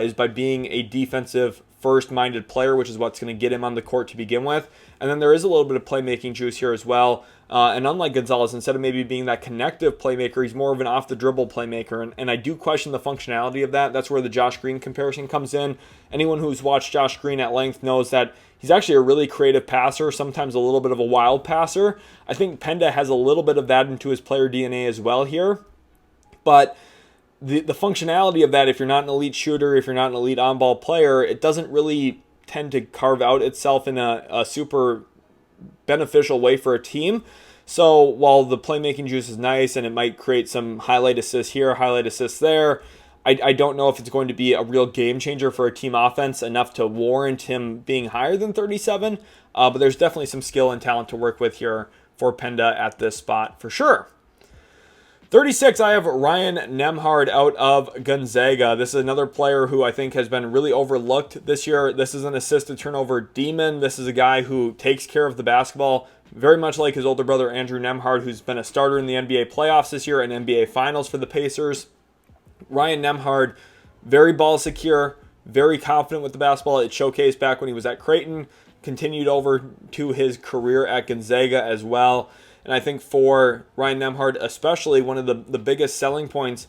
is by being a defensive first-minded player, which is what's going to get him on the court to begin with. And then there is a little bit of playmaking juice here as well. And unlike Gonzalez, instead of maybe being that connective playmaker, he's more of an off-the-dribble playmaker. And I do question the functionality of that. That's where the Josh Green comparison comes in. Anyone who's watched Josh Green at length knows that he's actually a really creative passer, sometimes a little bit of a wild passer. I think Penda has a little bit of that into his player DNA as well here. But the functionality of that, if you're not an elite shooter, if you're not an elite on-ball player, it doesn't really tend to carve out itself in a super beneficial way for a team. So while the playmaking juice is nice and it might create some highlight assists here, highlight assists there, I don't know if it's going to be a real game changer for a team offense enough to warrant him being higher than 37. But there's definitely some skill and talent to work with here for Penda at this spot for sure. 36, I have Ryan Nembhard out of Gonzaga. This is another player who I think has been really overlooked this year. This is an assist-to-turnover demon. This is a guy who takes care of the basketball, very much like his older brother Andrew Nembhard, who's been a starter in the NBA playoffs this year and NBA Finals for the Pacers. Ryan Nembhard, very ball secure, very confident with the basketball. It showcased back when he was at Creighton, continued over to his career at Gonzaga as well. And I think for Ryan Nembhard especially, one of the biggest selling points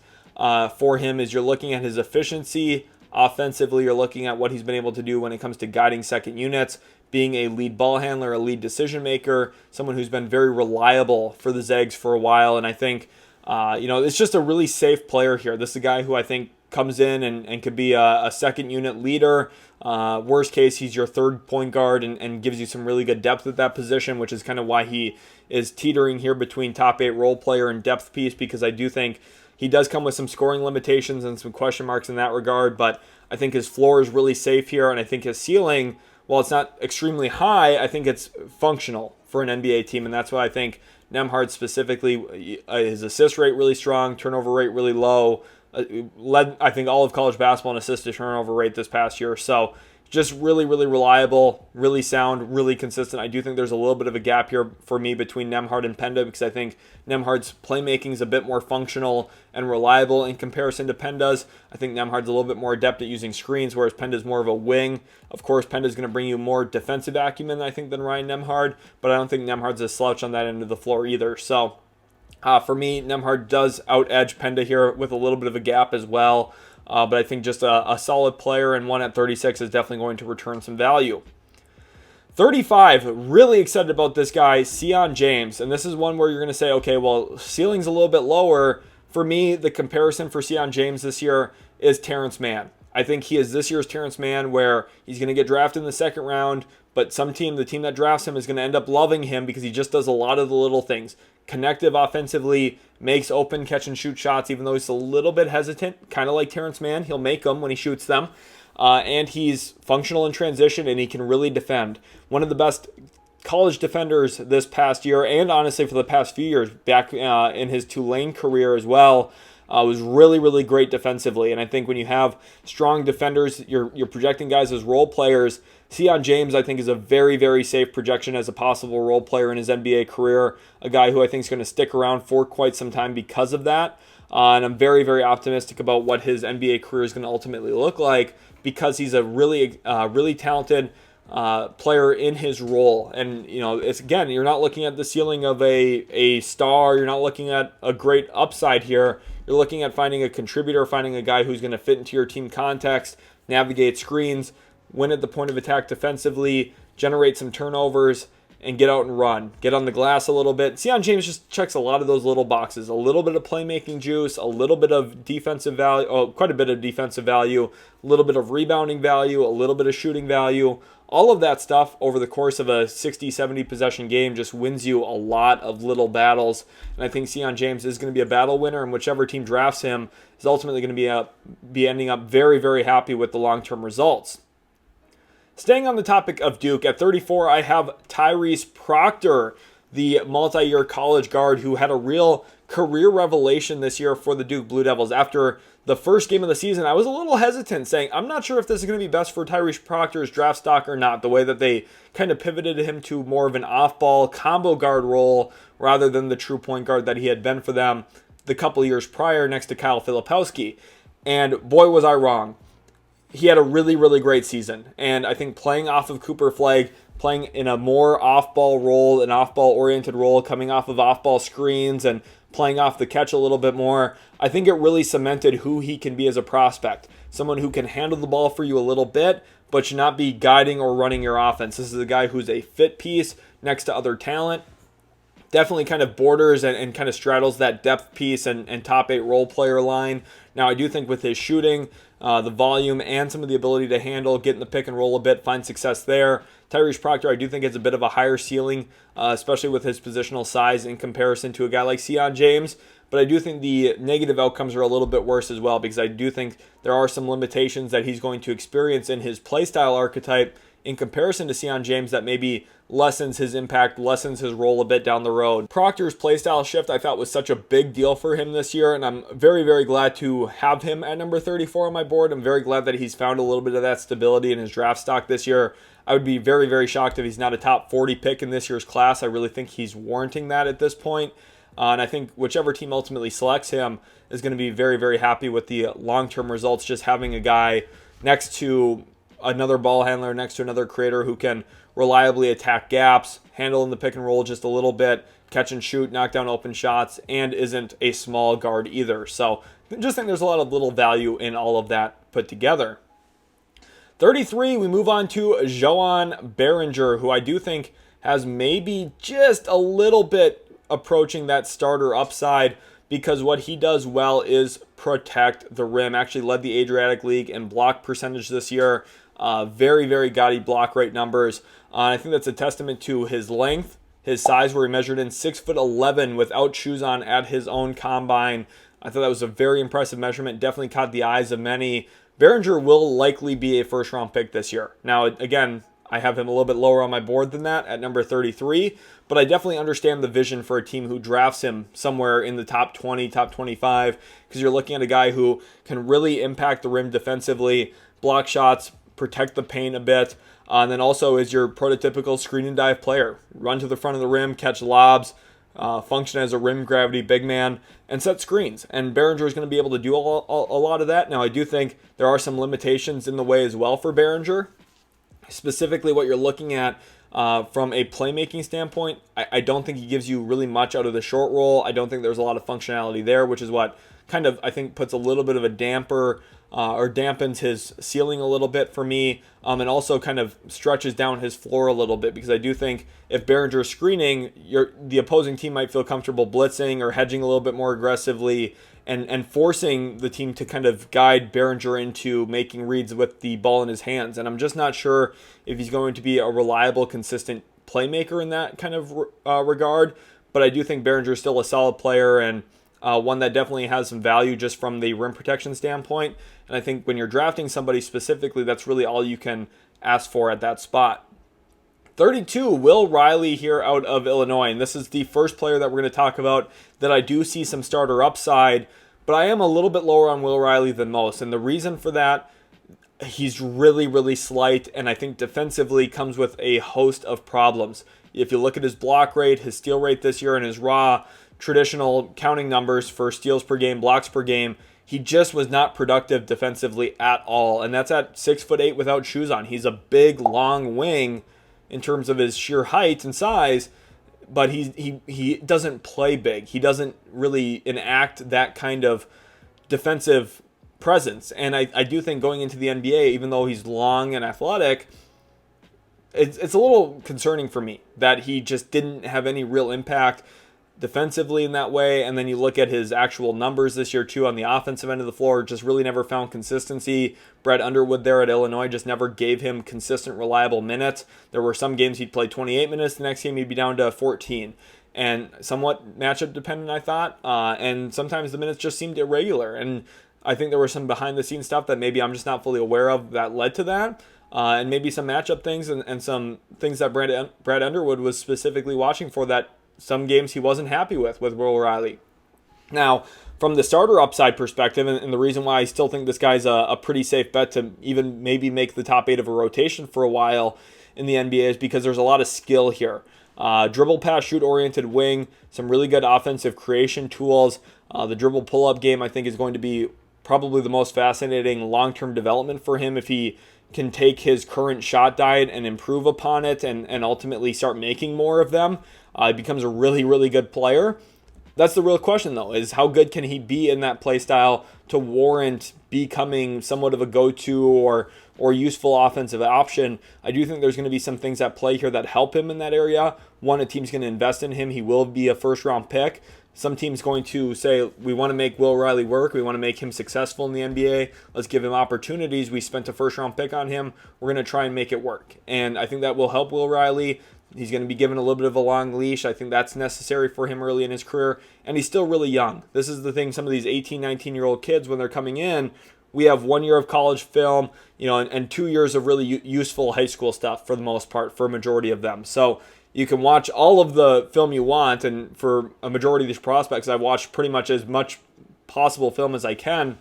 for him is you're looking at his efficiency. Offensively, you're looking at what he's been able to do when it comes to guiding second units, being a lead ball handler, a lead decision maker, someone who's been very reliable for the Zags for a while. And I think, it's just a really safe player here. This is a guy who I think comes in and could be a second unit leader. Worst case, he's your third point guard and gives you some really good depth at that position, which is kind of why he is teetering here between top 8 role player and depth piece, because I do think he does come with some scoring limitations and some question marks in that regard, but I think his floor is really safe here, and I think his ceiling, while it's not extremely high, I think it's functional for an NBA team, and that's why I think Nembhard specifically, his assist rate really strong, turnover rate really low, led, I think, all of college basketball in assist to turnover rate this past year. So just really, really reliable, really sound, really consistent. I do think there's a little bit of a gap here for me between Nembhard and Penda, because I think Nembhard's playmaking is a bit more functional and reliable in comparison to Penda's. I think Nembhard's a little bit more adept at using screens, whereas Penda's more of a wing. Of course, Penda's going to bring you more defensive acumen, I think, than Ryan Nembhard, but I don't think Nembhard's a slouch on that end of the floor either. So for me, Nembhard does out-edge Penda here with a little bit of a gap as well. But I think just a solid player, and one at 36 is definitely going to return some value. 35, really excited about this guy, Sion James. And this is one where you're going to say, okay, well, ceiling's a little bit lower. For me, the comparison for Sion James this year is Terrence Mann. I think he is this year's Terrence Mann, where he's going to get drafted in the second round, but the team that drafts him is going to end up loving him because he just does a lot of the little things. Connective offensively, makes open catch and shoot shots, even though he's a little bit hesitant, kind of like Terrence Mann. He'll make them when he shoots them. And he's functional in transition, and he can really defend. One of the best college defenders this past year, and honestly for the past few years, back in his Tulane career as well, was really, really great defensively. And I think when you have strong defenders, you're projecting guys as role players. Sion James, I think, is a very, very safe projection as a possible role player in his NBA career, a guy who I think is going to stick around for quite some time because of that. And I'm very, very optimistic about what his NBA career is going to ultimately look like, because he's a really, really talented player in his role. And, it's, again, you're not looking at the ceiling of a star. You're not looking at a great upside here. You're looking at finding a contributor, finding a guy who's going to fit into your team context, navigate screens, win at the point of attack defensively, generate some turnovers, and get out and run. Get on the glass a little bit. Sion James just checks a lot of those little boxes. A little bit of playmaking juice, a little bit of defensive value, quite a bit of defensive value, a little bit of rebounding value, a little bit of shooting value. All of that stuff over the course of a 60, 70 possession game just wins you a lot of little battles. And I think Sion James is going to be a battle winner, and whichever team drafts him is ultimately going to be ending up very, very happy with the long-term results. Staying on the topic of Duke, at 34, I have Tyrese Proctor, the multi-year college guard who had a real career revelation this year for the Duke Blue Devils. After the first game of the season, I was a little hesitant, saying, I'm not sure if this is going to be best for Tyrese Proctor's draft stock or not, the way that they kind of pivoted him to more of an off-ball combo guard role rather than the true point guard that he had been for them the couple years prior next to Kyle Filipowski. And boy, was I wrong. He had a really, really great season. And I think playing off of Cooper Flagg, playing in a more off-ball role, an off-ball oriented role, coming off of off-ball screens and playing off the catch a little bit more, I think it really cemented who he can be as a prospect. Someone who can handle the ball for you a little bit, but should not be guiding or running your offense. This is a guy who's a fit piece next to other talent. Definitely kind of borders and kind of straddles that depth piece and top 8 role player line. Now, I do think with his shooting, the volume, and some of the ability to handle, get in the pick and roll a bit, find success there, Tyrese Proctor, I do think, has a bit of a higher ceiling, especially with his positional size in comparison to a guy like Sion James. But I do think the negative outcomes are a little bit worse as well, because I do think there are some limitations that he's going to experience in his playstyle archetype in comparison to Sion James that maybe lessens his impact, lessens his role a bit down the road. Proctor's playstyle shift I thought was such a big deal for him this year, and I'm very, very glad to have him at number 34 on my board. I'm very glad that he's found a little bit of that stability in his draft stock this year. I would be very, very shocked if he's not a top 40 pick in this year's class. I really think he's warranting that at this point. And I think whichever team ultimately selects him is going to be very, very happy with the long-term results, just having a guy next to another ball handler, next to another creator who can reliably attack gaps, handle in the pick and roll just a little bit, catch and shoot, knock down open shots, and isn't a small guard either. So I just think there's a lot of little value in all of that put together. 33, we move on to Joan Behringer, who I do think has maybe just a little bit approaching that starter upside, because what he does well is protect the rim. Actually led the Adriatic League in block percentage this year. Very, very gaudy block rate numbers. I think that's a testament to his length, his size, where he measured in 6'11" without shoes on at his own combine. I thought that was a very impressive measurement. Definitely caught the eyes of many. Behringer will likely be a first-round pick this year. Now, again, I have him a little bit lower on my board than that at number 33, but I definitely understand the vision for a team who drafts him somewhere in the top 20, top 25, because you're looking at a guy who can really impact the rim defensively, block shots, protect the paint a bit, and then also is your prototypical screen and dive player. Run to the front of the rim, catch lobs, function as a rim gravity big man, and set screens. And Behringer is going to be able to do a lot of that. Now, I do think there are some limitations in the way as well for Behringer. Specifically, what you're looking at from a playmaking standpoint, I don't think he gives you really much out of the short roll. I don't think there's a lot of functionality there, which is what kind of, I think, puts a little bit of a damper or dampens his ceiling a little bit for me, and also kind of stretches down his floor a little bit, because I do think if Behringer's screening, the opposing team might feel comfortable blitzing or hedging a little bit more aggressively, and forcing the team to kind of guide Behringer into making reads with the ball in his hands. And I'm just not sure if he's going to be a reliable, consistent playmaker in that kind of regard. But I do think Behringer is still a solid player, and one that definitely has some value just from the rim protection standpoint. And I think when you're drafting somebody specifically, that's really all you can ask for at that spot. 32, Will Riley here out of Illinois. And this is the first player that we're going to talk about that I do see some starter upside, but I am a little bit lower on Will Riley than most. And the reason for that, he's really, really slight, and I think defensively comes with a host of problems. If you look at his block rate, his steal rate this year, and his raw traditional counting numbers for steals per game, blocks per game, he just was not productive defensively at all. And that's at 6'8" without shoes on. He's a big, long wing in terms of his sheer height and size, but he doesn't play big. He doesn't really enact that kind of defensive presence. And I do think going into the NBA, even though he's long and athletic, it's a little concerning for me that he just didn't have any real impact defensively in that way. And then you look at his actual numbers this year too on the offensive end of the floor, just really never found consistency. Brett Underwood there at Illinois just never gave him consistent, reliable minutes. There were some games he'd play 28 minutes, the next game he'd be down to 14. And somewhat matchup dependent, I thought. And sometimes the minutes just seemed irregular. And I think there was some behind the scenes stuff that maybe I'm just not fully aware of that led to that. And maybe some matchup things and some things that Brett Underwood was specifically watching for that some games he wasn't happy with Will Riley. Now, from the starter upside perspective, and the reason why I still think this guy's a pretty safe bet to even maybe make the top 8 of a rotation for a while in the NBA, is because there's a lot of skill here. Dribble, pass, shoot-oriented wing, some really good offensive creation tools. The dribble pull-up game, I think, is going to be probably the most fascinating long-term development for him if he can take his current shot diet and improve upon it and ultimately start making more of them. He becomes a really, really good player. That's the real question, though, is how good can he be in that play style to warrant becoming somewhat of a go-to or useful offensive option. I do think there's going to be some things at play here that help him in that area. One, a team's going to invest in him. He will be a first-round pick. Some team's going to say, we want to make Will Riley work. We want to make him successful in the NBA. Let's give him opportunities. We spent a first-round pick on him. We're going to try and make it work. And I think that will help Will Riley. He's going to be given a little bit of a long leash. I think that's necessary for him early in his career. And he's still really young. This is the thing, some of these 18, 19-year-old kids, when they're coming in, we have 1 year of college film, and 2 years of really useful high school stuff for the most part, for a majority of them. So you can watch all of the film you want, and for a majority of these prospects, I've watched pretty much as much possible film as I can.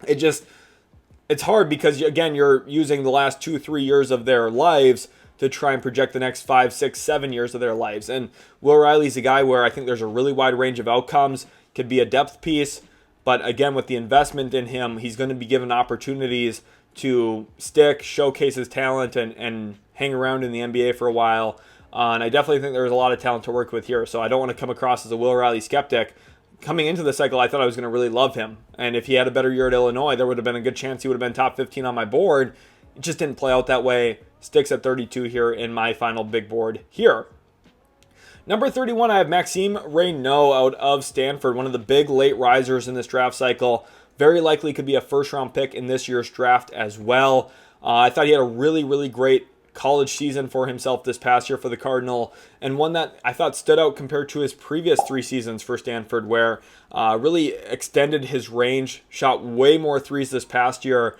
It's hard because, again, you're using the last 2-3 years of their lives to try and project the next 5, 6, 7 years of their lives. And Will Riley's a guy where I think there's a really wide range of outcomes. Could be a depth piece, but again, with the investment in him, he's going to be given opportunities to stick, showcase his talent, and hang around in the NBA for a while. And I definitely think there's a lot of talent to work with here. So I don't want to come across as a Will Riley skeptic. Coming into the cycle, I thought I was going to really love him. And if he had a better year at Illinois, there would have been a good chance he would have been top 15 on my board. It just didn't play out that way. Sticks at 32 here in my final big board here. Number 31, I have Maxime Reynaud out of Stanford, one of the big late risers in this draft cycle. Very likely could be a first-round pick in this year's draft as well. I thought he had a really, really great college season for himself this past year for the Cardinal, and one that I thought stood out compared to his previous 3 seasons for Stanford, where really extended his range, shot way more threes this past year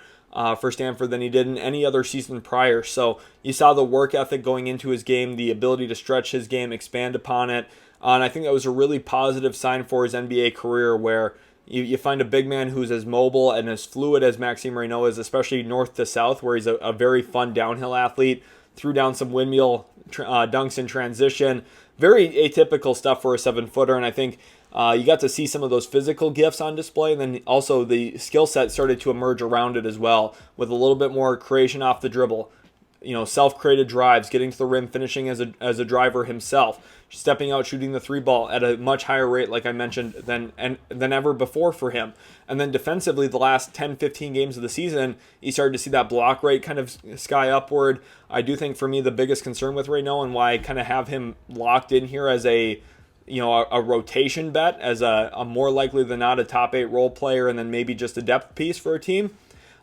for Stanford than he did in any other season prior. So you saw the work ethic going into his game, the ability to stretch his game, expand upon it, and I think that was a really positive sign for his NBA career, where you find a big man who's as mobile and as fluid as Maxime Reynaud is, especially north to south, where he's a very fun downhill athlete, threw down some windmill dunks in transition. Very atypical stuff for a 7-footer, and I think you got to see some of those physical gifts on display, and then also the skill set started to emerge around it as well, with a little bit more creation off the dribble. Self-created drives, getting to the rim, finishing as a driver himself, stepping out, shooting the 3-ball at a much higher rate, like I mentioned, than ever before for him. And then defensively, the last 10, 15 games of the season, you started to see that block rate kind of sky upward. I do think for me the biggest concern with Reynaud, and why I kind of have him locked in here as a rotation bet, as a more likely than not a top 8 role player, and then maybe just a depth piece for a team,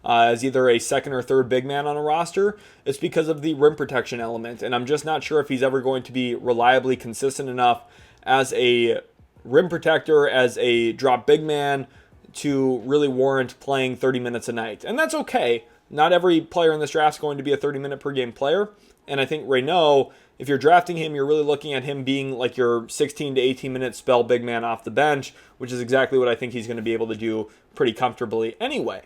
as either a second or third big man on a roster, it's because of the rim protection element. And I'm just not sure if he's ever going to be reliably consistent enough as a rim protector, as a drop big man, to really warrant playing 30 minutes a night. And that's okay. Not every player in this draft is going to be a 30-minute per game player. And I think Reynaud, if you're drafting him, you're really looking at him being like your 16 to 18-minute spell big man off the bench, which is exactly what I think he's going to be able to do pretty comfortably anyway.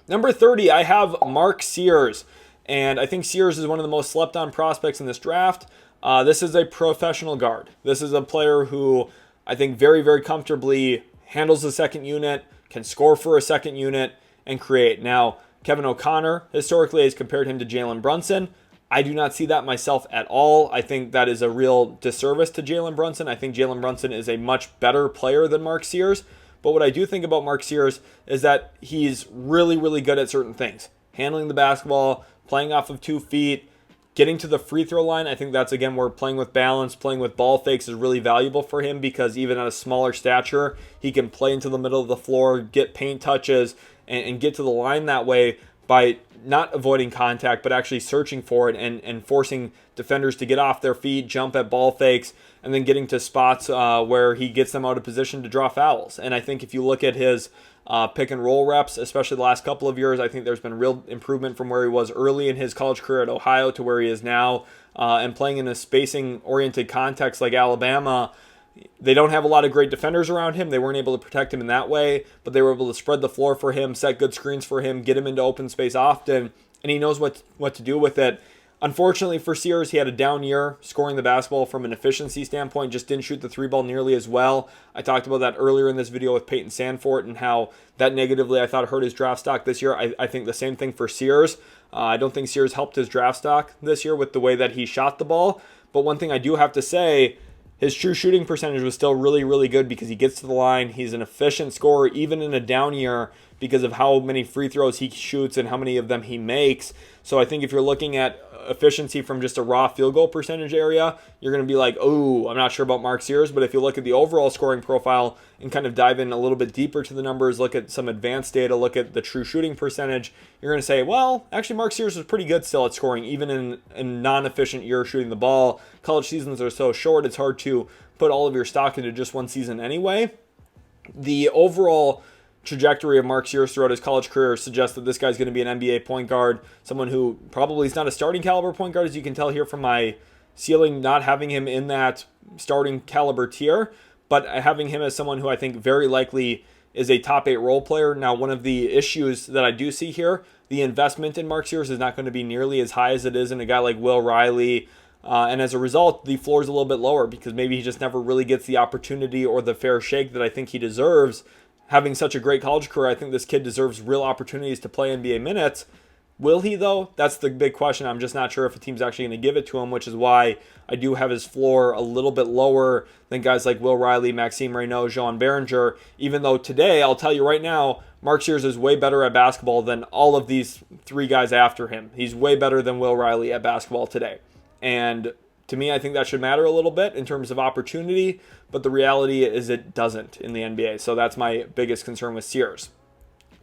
Number 30, I have Mark Sears, and I think Sears is one of the most slept-on prospects in this draft. This is a professional guard. This is a player who I think very, very comfortably handles the second unit, can score for a second unit, and create. Now, Kevin O'Connor historically has compared him to Jalen Brunson. I do not see that myself at all. I think that is a real disservice to Jalen Brunson. I think Jalen Brunson is a much better player than Mark Sears. But what I do think about Mark Sears is that he's really, really good at certain things. Handling the basketball, playing off of 2 feet, getting to the free throw line. I think that's, again, where playing with balance, playing with ball fakes is really valuable for him, because even at a smaller stature, he can play into the middle of the floor, get paint touches, and get to the line that way by not avoiding contact, but actually searching for it and forcing defenders to get off their feet, jump at ball fakes, and then getting to spots where he gets them out of position to draw fouls. And I think if you look at his pick and roll reps, especially the last couple of years, I think there's been real improvement from where he was early in his college career at Ohio to where he is now. And playing in a spacing-oriented context like Alabama, they don't have a lot of great defenders around him. They weren't able to protect him in that way, but they were able to spread the floor for him, set good screens for him, get him into open space often, and he knows what to do with it. Unfortunately for Sears, he had a down year scoring the basketball from an efficiency standpoint, just didn't shoot the 3-ball nearly as well. I talked about that earlier in this video with Payton Sandfort and how that negatively, I thought, hurt his draft stock this year. I think the same thing for Sears. I don't think Sears helped his draft stock this year with the way that he shot the ball. But one thing I do have to say, his true shooting percentage was still really, really good, because he gets to the line. He's an efficient scorer, even in a down year, because of how many free throws he shoots and how many of them he makes. So I think if you're looking at efficiency from just a raw field goal percentage area, you're going to be like, oh, I'm not sure about Mark Sears. But if you look at the overall scoring profile and kind of dive in a little bit deeper to the numbers, look at some advanced data, look at the true shooting percentage, you're going to say, well, actually Mark Sears was pretty good still at scoring, even in a non-efficient year shooting the ball. College seasons are so short, it's hard to put all of your stock into just one season anyway. The overall trajectory of Mark Sears throughout his college career suggests that this guy's going to be an NBA point guard, someone who probably is not a starting caliber point guard, as you can tell here from my ceiling, not having him in that starting caliber tier, but having him as someone who I think very likely is a top 8 role player. Now, one of the issues that I do see here, the investment in Mark Sears is not going to be nearly as high as it is in a guy like Will Riley, and as a result, the floor is a little bit lower, because maybe he just never really gets the opportunity or the fair shake that I think he deserves. Having such a great college career, I think this kid deserves real opportunities to play NBA minutes. Will he, though? That's the big question. I'm just not sure if a team's actually going to give it to him, which is why I do have his floor a little bit lower than guys like Will Riley, Maxime Reynaud, Jean Behringer, even though today, I'll tell you right now, Mark Sears is way better at basketball than all of these 3 guys after him. He's way better than Will Riley at basketball today. And To me, I think that should matter a little bit in terms of opportunity, but the reality is it doesn't in the NBA. So that's my biggest concern with Sears.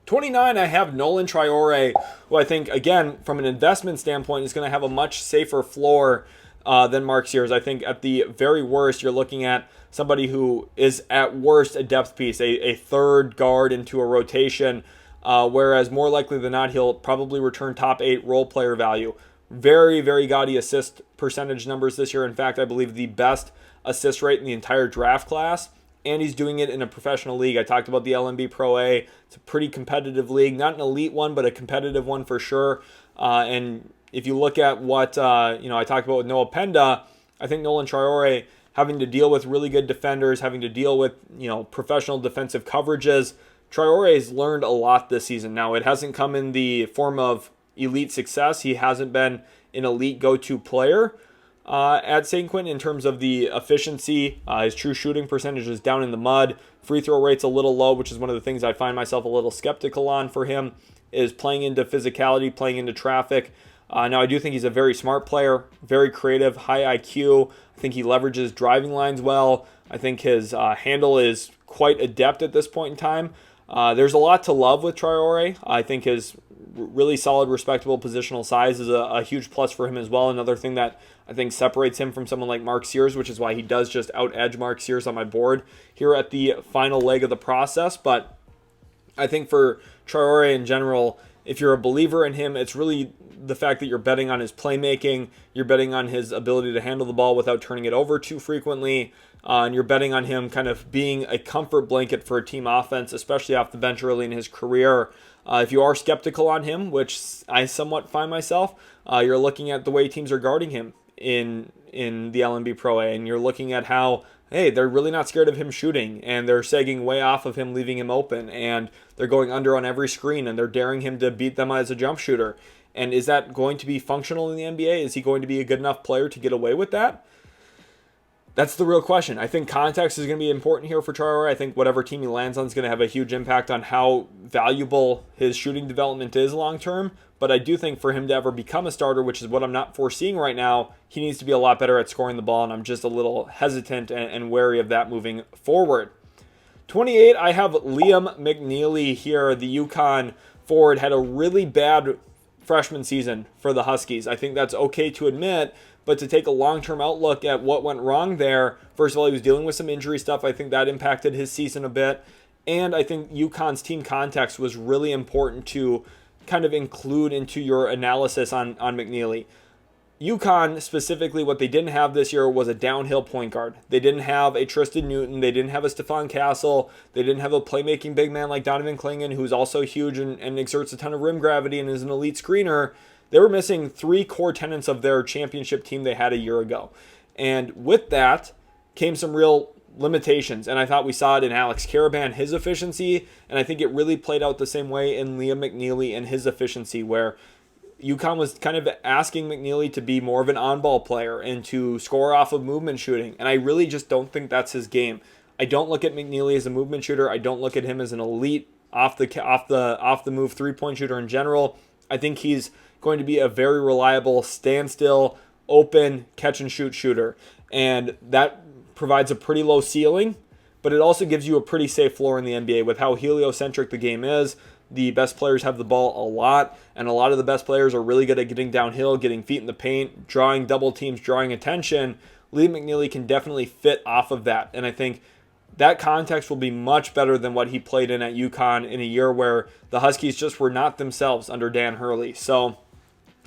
29, I have Nolan Traore, who I think, again, from an investment standpoint, is going to have a much safer floor than Mark Sears. I think at the very worst, you're looking at somebody who is at worst a depth piece, a third guard into a rotation, whereas more likely than not, he'll probably return top 8 role player value. Very, very gaudy assist percentage numbers this year. In fact, I believe the best assist rate in the entire draft class. And he's doing it in a professional league. I talked about the LNB Pro A. It's a pretty competitive league. Not an elite one, but a competitive one for sure. And if you look at what I talked about with Noah Penda, I think Nolan Traore having to deal with really good defenders, having to deal with professional defensive coverages. Traore has learned a lot this season. Now, it hasn't come in the form of elite success. He hasn't been an elite go-to player at St. Quentin in terms of the efficiency. His true shooting percentage is down in the mud. Free throw rate's a little low, which is one of the things I find myself a little skeptical on for him, is playing into physicality, playing into traffic. Now, I do think he's a very smart player, very creative, high IQ. I think he leverages driving lines well. I think his handle is quite adept at this point in time. There's a lot to love with Traore. I think his really solid, respectable positional size is a huge plus for him as well. Another thing that I think separates him from someone like Mark Sears, which is why he does just out-edge Mark Sears on my board here at the final leg of the process. But I think for Traore in general, if you're a believer in him, it's really the fact that you're betting on his playmaking, you're betting on his ability to handle the ball without turning it over too frequently, and you're betting on him kind of being a comfort blanket for a team offense, especially off the bench early in his career. If you are skeptical on him, which I somewhat find myself, you're looking at the way teams are guarding him in the LNB Pro A, and you're looking at how, hey, they're really not scared of him shooting, and they're sagging way off of him, leaving him open, and they're going under on every screen, and they're daring him to beat them as a jump shooter. And is that going to be functional in the NBA? Is he going to be a good enough player to get away with that? That's the real question. I think context is going to be important here for Traore. I think whatever team he lands on is going to have a huge impact on how valuable his shooting development is long term. But I do think for him to ever become a starter, which is what I'm not foreseeing right now, he needs to be a lot better at scoring the ball, and I'm just a little hesitant and wary of that moving forward. 28, I have Liam McNeely here. The UConn forward had a really bad freshman season for the Huskies. I think that's okay to admit, but to take a long-term outlook at what went wrong there, first of all, he was dealing with some injury stuff. I think that impacted his season a bit. And I think UConn's team context was really important to kind of include into your analysis on McNeely. UConn, specifically, what they didn't have this year was a downhill point guard. They didn't have a Tristan Newton. They didn't have a Stephon Castle. They didn't have a playmaking big man like Donovan Clingan, who's also huge and exerts a ton of rim gravity and is an elite screener. They were missing 3 core tenets of their championship team they had a year ago. And with that came some real limitations. And I thought we saw it in Alex Caravan, his efficiency. And I think it really played out the same way in Liam McNeely and his efficiency, where UConn was kind of asking McNeely to be more of an on-ball player and to score off of movement shooting. And I really just don't think that's his game. I don't look at McNeely as a movement shooter. I don't look at him as an elite off the move three-point shooter in general. I think he's going to be a very reliable standstill, open, catch-and-shoot shooter. And that provides a pretty low ceiling, but it also gives you a pretty safe floor in the NBA with how heliocentric the game is. The best players have the ball a lot, and a lot of the best players are really good at getting downhill, getting feet in the paint, drawing double teams, drawing attention. Liam McNeely can definitely fit off of that, and I think that context will be much better than what he played in at UConn in a year where the Huskies just were not themselves under Dan Hurley. So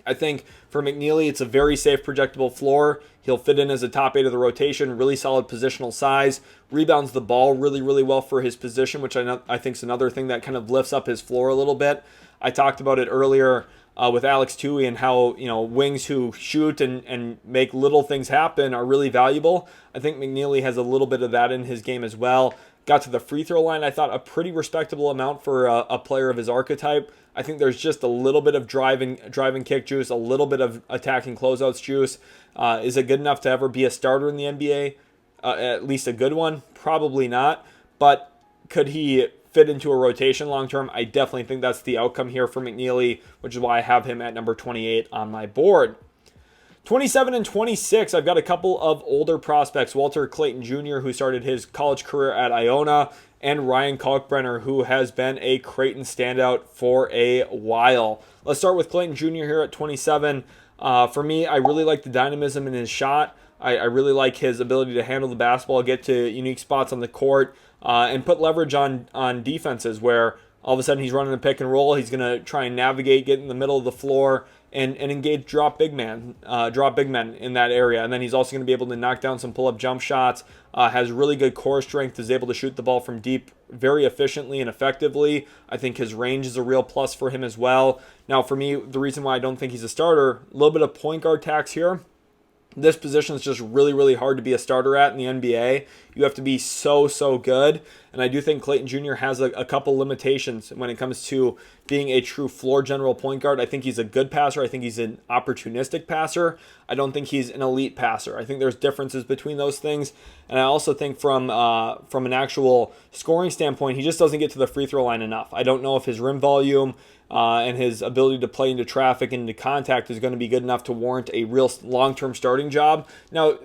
I think for McNeely, it's a very safe, projectable floor. He'll fit in as a top 8 of the rotation, really solid positional size, rebounds the ball really, really well for his position, which I think is another thing that kind of lifts up his floor a little bit. I talked about it earlier with Alex Toohey and how, wings who shoot and make little things happen are really valuable. I think McNeely has a little bit of that in his game as well. Got to the free throw line, I thought a pretty respectable amount for a player of his archetype. I think there's just a little bit of driving kick juice, a little bit of attacking closeouts juice. Is it good enough to ever be a starter in the NBA? At least a good one? Probably not. But could he fit into a rotation long term? I definitely think that's the outcome here for McNeely, which is why I have him at number 28 on my board. 27 and 26, I've got a couple of older prospects. Walter Clayton Jr., who started his college career at Iona, and Ryan Kalkbrenner, who has been a Creighton standout for a while. Let's start with Clayton Jr. here at 27. For me, I really like the dynamism in his shot. I really like his ability to handle the basketball, get to unique spots on the court, and put leverage on defenses where all of a sudden he's running a pick and roll. He's going to try and navigate, get in the middle of the floor, and engage drop big men in that area. And then he's also going to be able to knock down some pull-up jump shots, has really good core strength, is able to shoot the ball from deep very efficiently and effectively. I think his range is a real plus for him as well. Now, for me, the reason why I don't think he's a starter, a little bit of point guard tax here. This position is just really, really hard to be a starter at in the NBA. You have to be so good. And I do think Clayton Jr. has a couple limitations when it comes to being a true floor general point guard. I think he's a good passer. I think he's an opportunistic passer. I don't think he's an elite passer. I think there's differences between those things. And I also think from an actual scoring standpoint, he just doesn't get to the free throw line enough. I don't know if his rim volume and his ability to play into traffic and into contact is going to be good enough to warrant a real long-term starting job. Now,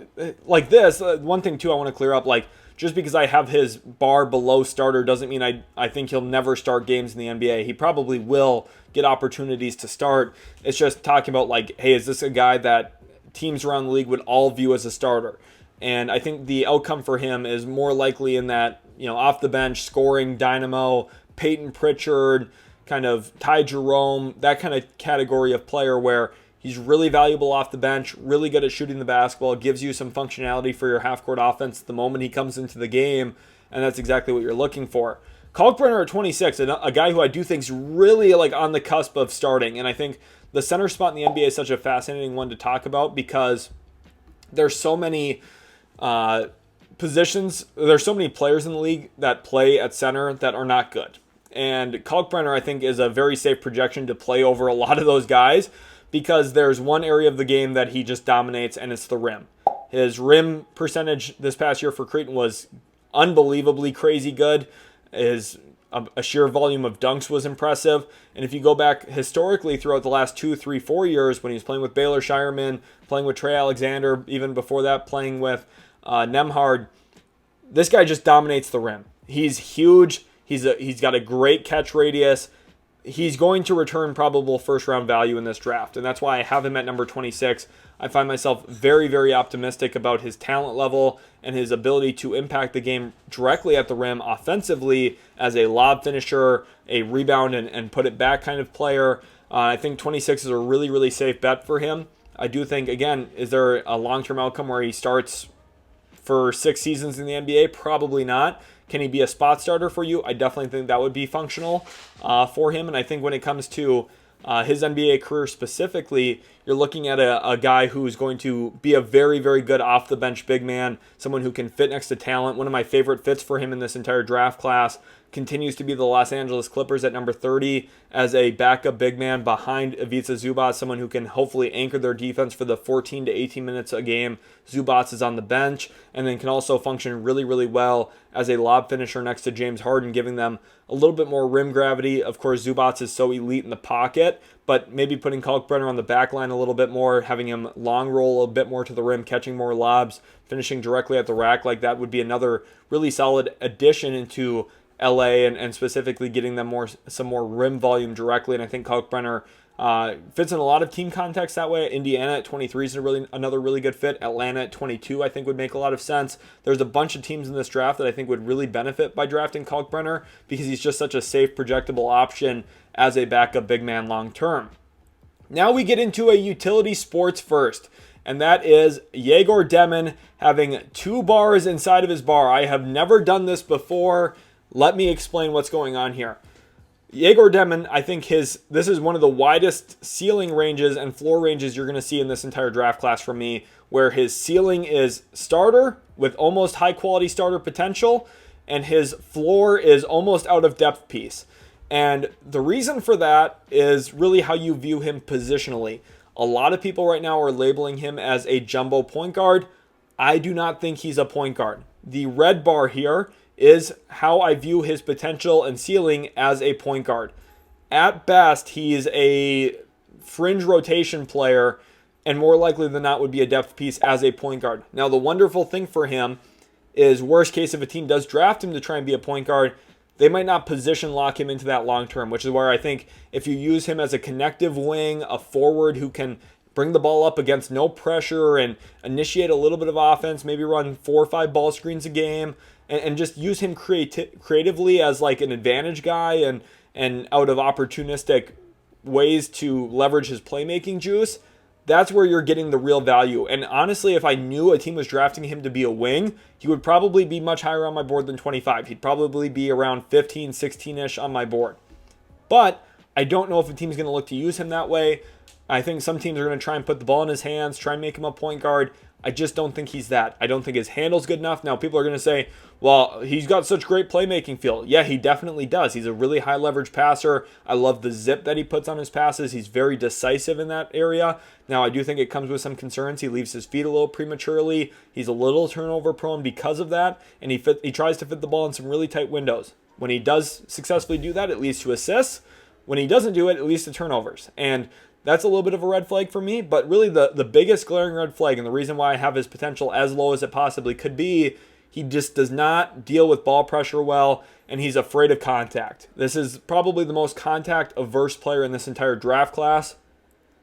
like this, one thing too I want to clear up, like just because I have his bar below starter doesn't mean I think he'll never start games in the NBA. He probably will get opportunities to start. It's just talking about like, hey, is this a guy that teams around the league would all view as a starter? And I think the outcome for him is more likely in that, off the bench, scoring dynamo, Payton Pritchard, kind of Ty Jerome, that kind of category of player where he's really valuable off the bench, really good at shooting the basketball, gives you some functionality for your half-court offense the moment he comes into the game, and that's exactly what you're looking for. Kalkbrenner at 26, a guy who I do think is really like on the cusp of starting, and I think the center spot in the NBA is such a fascinating one to talk about because there's so many positions, there's so many players in the league that play at center that are not good. And Kalkbrenner, I think, is a very safe projection to play over a lot of those guys because there's one area of the game that he just dominates, and it's the rim. His rim percentage this past year for Creighton was unbelievably crazy good. His a sheer volume of dunks was impressive. And if you go back historically throughout the last 2, 3, 4 years when he was playing with Baylor Shireman, playing with Trey Alexander, even before that playing with Nembhard, this guy just dominates the rim. He's huge. He's got a great catch radius. He's going to return probable first-round value in this draft, and that's why I have him at number 26. I find myself very, very optimistic about his talent level and his ability to impact the game directly at the rim offensively as a lob finisher, a rebound and put it back kind of player. I think 26 is a really, really safe bet for him. I do think, again, is there a long-term outcome where he starts for 6 seasons in the NBA? Probably not. Can he be a spot starter for you? I definitely think that would be functional for him. And I think when it comes to his NBA career specifically, you're looking at a guy who's going to be a very, very good off-the-bench big man, someone who can fit next to talent. One of my favorite fits for him in this entire draft class continues to be the Los Angeles Clippers at number 30 as a backup big man behind Ivica Zubac, someone who can hopefully anchor their defense for the 14 to 18 minutes a game. Zubac is on the bench and then can also function really, really well as a lob finisher next to James Harden, giving them a little bit more rim gravity. Of course, Zubac is so elite in the pocket, but maybe putting Kalkbrenner on the back line a little bit more, having him long roll a bit more to the rim, catching more lobs, finishing directly at the rack, like that would be another really solid addition into LA and specifically getting them some more rim volume directly. And I think Kalkbrenner fits in a lot of team contexts that way. Indiana at 23 is another really good fit. Atlanta at 22 I think would make a lot of sense. There's a bunch of teams in this draft that I think would really benefit by drafting Kalkbrenner because he's just such a safe, projectable option as a backup big man long term. Now we get into a utility sports first, and that is Yegor Demin having 2 bars inside of his bar. I have never done this before. Let me explain what's going on here. Yegor Demin, I think this is one of the widest ceiling ranges and floor ranges you're going to see in this entire draft class from me, where his ceiling is starter with almost high-quality starter potential, and his floor is almost out-of-depth piece. And the reason for that is really how you view him positionally. A lot of people right now are labeling him as a jumbo point guard. I do not think he's a point guard. The red bar here is how I view his potential and ceiling as a point guard. At best, he's a fringe rotation player, and more likely than not would be a depth piece as a point guard. Now, the wonderful thing for him is, worst case, if a team does draft him to try and be a point guard, they might not position lock him into that long term, which is where I think if you use him as a connective wing, a forward who can bring the ball up against no pressure and initiate a little bit of offense, maybe run 4 or 5 ball screens a game, and just use him creatively as like an advantage guy and out of opportunistic ways to leverage his playmaking juice, that's where you're getting the real value. And honestly, if I knew a team was drafting him to be a wing, he would probably be much higher on my board than 25. He'd probably be around 15, 16-ish on my board. But I don't know if a team's going to look to use him that way. I think some teams are going to try and put the ball in his hands, try and make him a point guard. I just don't think he's that. I don't think his handle's good enough. Now, people are going to say, well, he's got such great playmaking feel. Yeah, he definitely does. He's a really high leverage passer. I love the zip that he puts on his passes. He's very decisive in that area. Now, I do think it comes with some concerns. He leaves his feet a little prematurely. He's a little turnover prone because of that, and he tries to fit the ball in some really tight windows. When he does successfully do that, it leads to assists. When he doesn't do it, it leads to turnovers. And that's a little bit of a red flag for me, but really the biggest glaring red flag, and the reason why I have his potential as low as it possibly could be, he just does not deal with ball pressure well, and he's afraid of contact. This is probably the most contact-averse player in this entire draft class.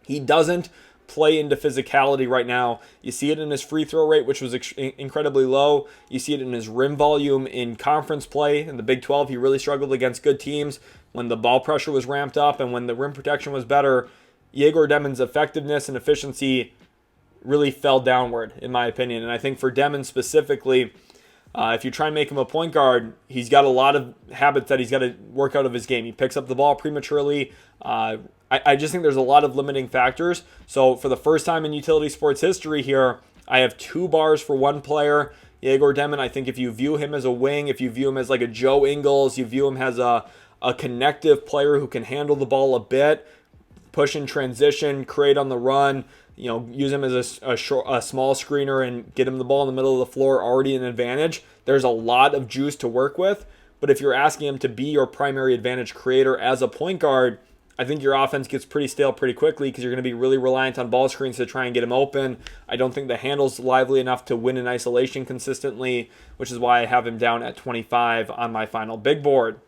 He doesn't play into physicality right now. You see it in his free throw rate, which was incredibly low. You see it in his rim volume in conference play. In the Big 12, he really struggled against good teams when the ball pressure was ramped up and when the rim protection was better. Yegor Demon's effectiveness and efficiency really fell downward, in my opinion. And I think for Demon specifically, if you try and make him a point guard, he's got a lot of habits that he's got to work out of his game. He picks up the ball prematurely. I just think there's a lot of limiting factors. So for the first time in utility sports history here, I have 2 bars for one player, Yegor Demon. I think if you view him as a wing, if you view him as like a Joe Ingles, you view him as a connective player who can handle the ball a bit, push in transition, create on the run, use him as a small screener and get him the ball in the middle of the floor, already an advantage. There's a lot of juice to work with. But if you're asking him to be your primary advantage creator as a point guard, I think your offense gets pretty stale pretty quickly because you're going to be really reliant on ball screens to try and get him open. I don't think the handle's lively enough to win in isolation consistently, which is why I have him down at 25 on my final big board.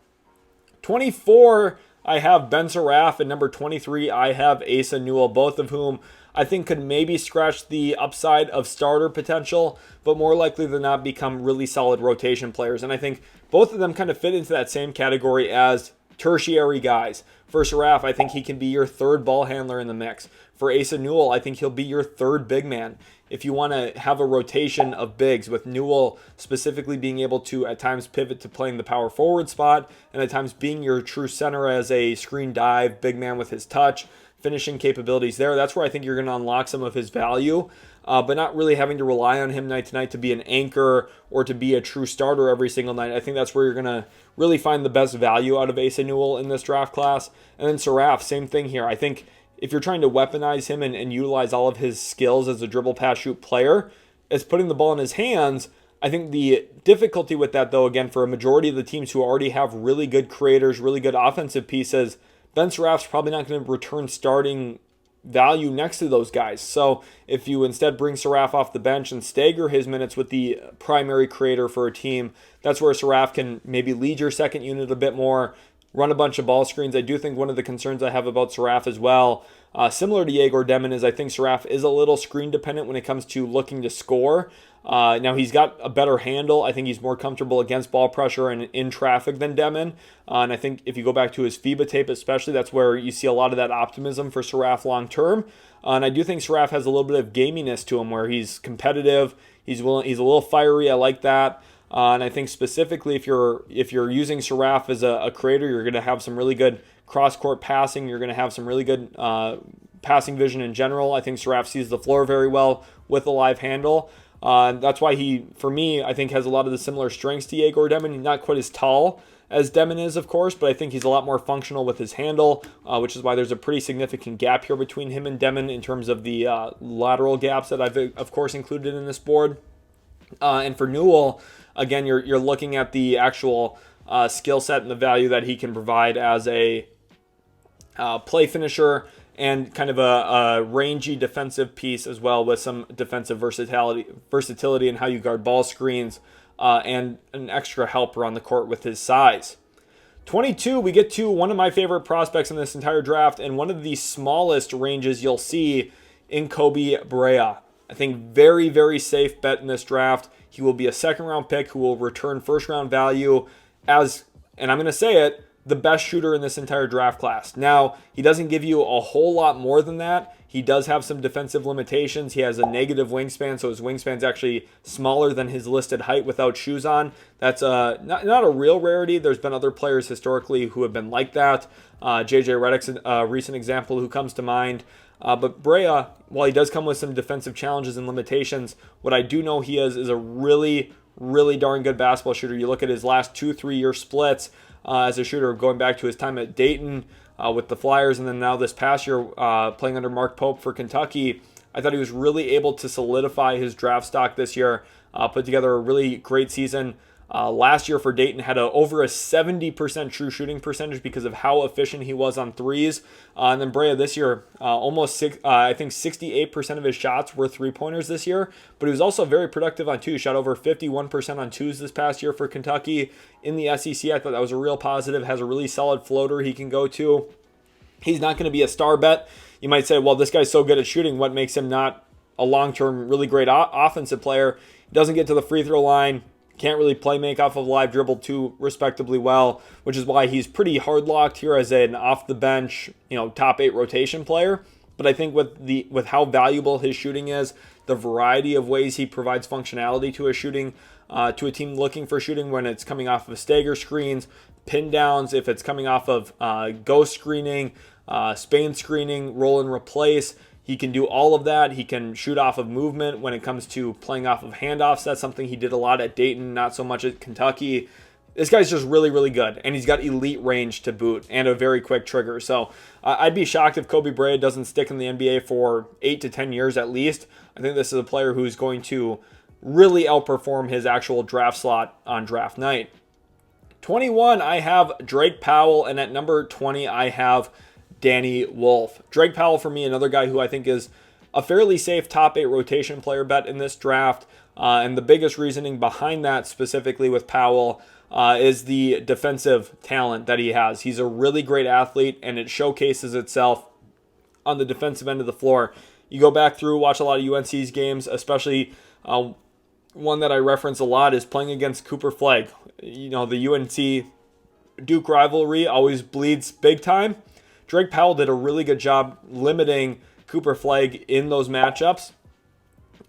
24, I have Ben Saraf, and number 23, I have Asa Newell, both of whom I think could maybe scratch the upside of starter potential, but more likely than not become really solid rotation players. And I think both of them kind of fit into that same category as tertiary guys. For Saraf, I think he can be your third ball handler in the mix. For Asa Newell, I think he'll be your third big man. If you want to have a rotation of bigs, with Newell specifically being able to at times pivot to playing the power forward spot and at times being your true center as a screen dive big man with his touch, finishing capabilities there, that's where I think you're going to unlock some of his value, but not really having to rely on him night to night to be an anchor or to be a true starter every single night. I think that's where you're going to really find the best value out of Asa Newell in this draft class. And then Saraf, same thing here. I think if you're trying to weaponize him and utilize all of his skills as a dribble, pass, shoot player, as putting the ball in his hands, I think the difficulty with that, though, again, for a majority of the teams who already have really good creators, really good offensive pieces, Ben Saraf's probably not going to return starting value next to those guys. So if you instead bring Saraf off the bench and stagger his minutes with the primary creator for a team, that's where Saraf can maybe lead your second unit a bit more, run a bunch of ball screens. I do think one of the concerns I have about Saraf as well, similar to Yegor Demon, is I think Saraf is a little screen dependent when it comes to looking to score. Now he's got a better handle. I think he's more comfortable against ball pressure and in traffic than Demon. And I think if you go back to his FIBA tape especially, that's where you see a lot of that optimism for Saraf long term. And I do think Saraf has a little bit of gaminess to him where he's competitive. He's a little fiery. I like that. And I think specifically if you're using Saraf as a creator, you're going to have some really good cross-court passing. You're going to have some really good passing vision in general. I think Saraf sees the floor very well with a live handle. That's why he, for me, I think has a lot of the similar strengths to Yegor Demon. He's not quite as tall as Demon is, of course, but I think he's a lot more functional with his handle, which is why there's a pretty significant gap here between him and Demon in terms of the lateral gaps that I've, of course, included in this board. And for Newell, again, you're looking at the actual skill set and the value that he can provide as a play finisher and kind of a rangy defensive piece as well, with some defensive versatility in how you guard ball screens, and an extra helper on the court with his size. 22, we get to one of my favorite prospects in this entire draft, and one of the smallest ranges you'll see in Kobe Brea. I think very, very safe bet in this draft. He will be a second-round pick who will return first-round value as, and I'm going to say it, the best shooter in this entire draft class. Now, he doesn't give you a whole lot more than that. He does have some defensive limitations. He has a negative wingspan, so his wingspan's actually smaller than his listed height without shoes on. That's not a real rarity. There's been other players historically who have been like that. J.J. Redick's a recent example who comes to mind. But Brea, while he does come with some defensive challenges and limitations, what I do know he is a really, really darn good basketball shooter. You look at his last 2-3 year splits as a shooter, going back to his time at Dayton with the Flyers, and then now this past year playing under Mark Pope for Kentucky. I thought he was really able to solidify his draft stock this year, put together a really great season. Last year for Dayton had over a 70% true shooting percentage because of how efficient he was on threes. And then Brea this year, I think 68% of his shots were three-pointers this year, but he was also very productive on twos. Shot over 51% on twos this past year for Kentucky in the SEC. I thought that was a real positive. Has a really solid floater he can go to. He's not going to be a star bet. You might say, well, this guy's so good at shooting. What makes him not a long-term really great offensive player? He doesn't get to the free throw line. Can't really play make off of live dribble too respectably well, which is why he's pretty hard locked here as an off the bench, top 8 rotation player. But I think with how valuable his shooting is, the variety of ways he provides functionality to his shooting, to a team looking for shooting when it's coming off of stagger screens, pin downs, if it's coming off of ghost screening, Spain screening, roll and replace. He can do all of that. He can shoot off of movement when it comes to playing off of handoffs. That's something he did a lot at Dayton, not so much at Kentucky. This guy's just really, really good, and he's got elite range to boot and a very quick trigger. So I'd be shocked if Kobe Brea doesn't stick in the NBA for 8 to 10 years at least. I think this is a player who's going to really outperform his actual draft slot on draft night. 21, I have Drake Powell, and at number 20, I have Danny Wolf. Drake Powell, for me, another guy who I think is a fairly safe top 8 rotation player bet in this draft. And the biggest reasoning behind that specifically with Powell is the defensive talent that he has. He's a really great athlete, and it showcases itself on the defensive end of the floor. You go back through, watch a lot of UNC's games, especially one that I reference a lot is playing against Cooper Flagg. The UNC Duke rivalry always bleeds big time. Drake Powell did a really good job limiting Cooper Flagg in those matchups,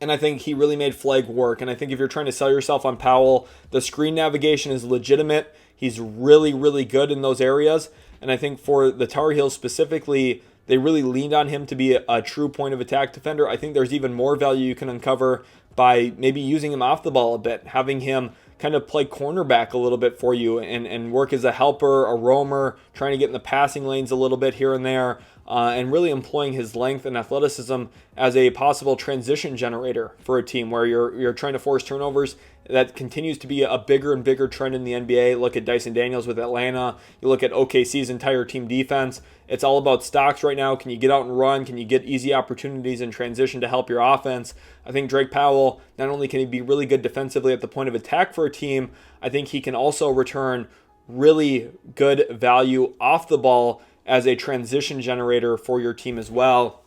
and I think he really made Flagg work. And I think if you're trying to sell yourself on Powell, the screen navigation is legitimate. He's really, really good in those areas, and I think for the Tar Heels specifically, they really leaned on him to be a true point of attack defender. I think there's even more value you can uncover by maybe using him off the ball a bit, having him kind of play cornerback a little bit for you and work as a helper, a roamer, trying to get in the passing lanes a little bit here and there, and really employing his length and athleticism as a possible transition generator for a team where you're trying to force turnovers. That continues to be a bigger and bigger trend in the NBA. Look at Dyson Daniels with Atlanta. You look at OKC's entire team defense. It's all about stocks right now. Can you get out and run? Can you get easy opportunities in transition to help your offense? I think Drake Powell, not only can he be really good defensively at the point of attack for a team, I think he can also return really good value off the ball as a transition generator for your team as well.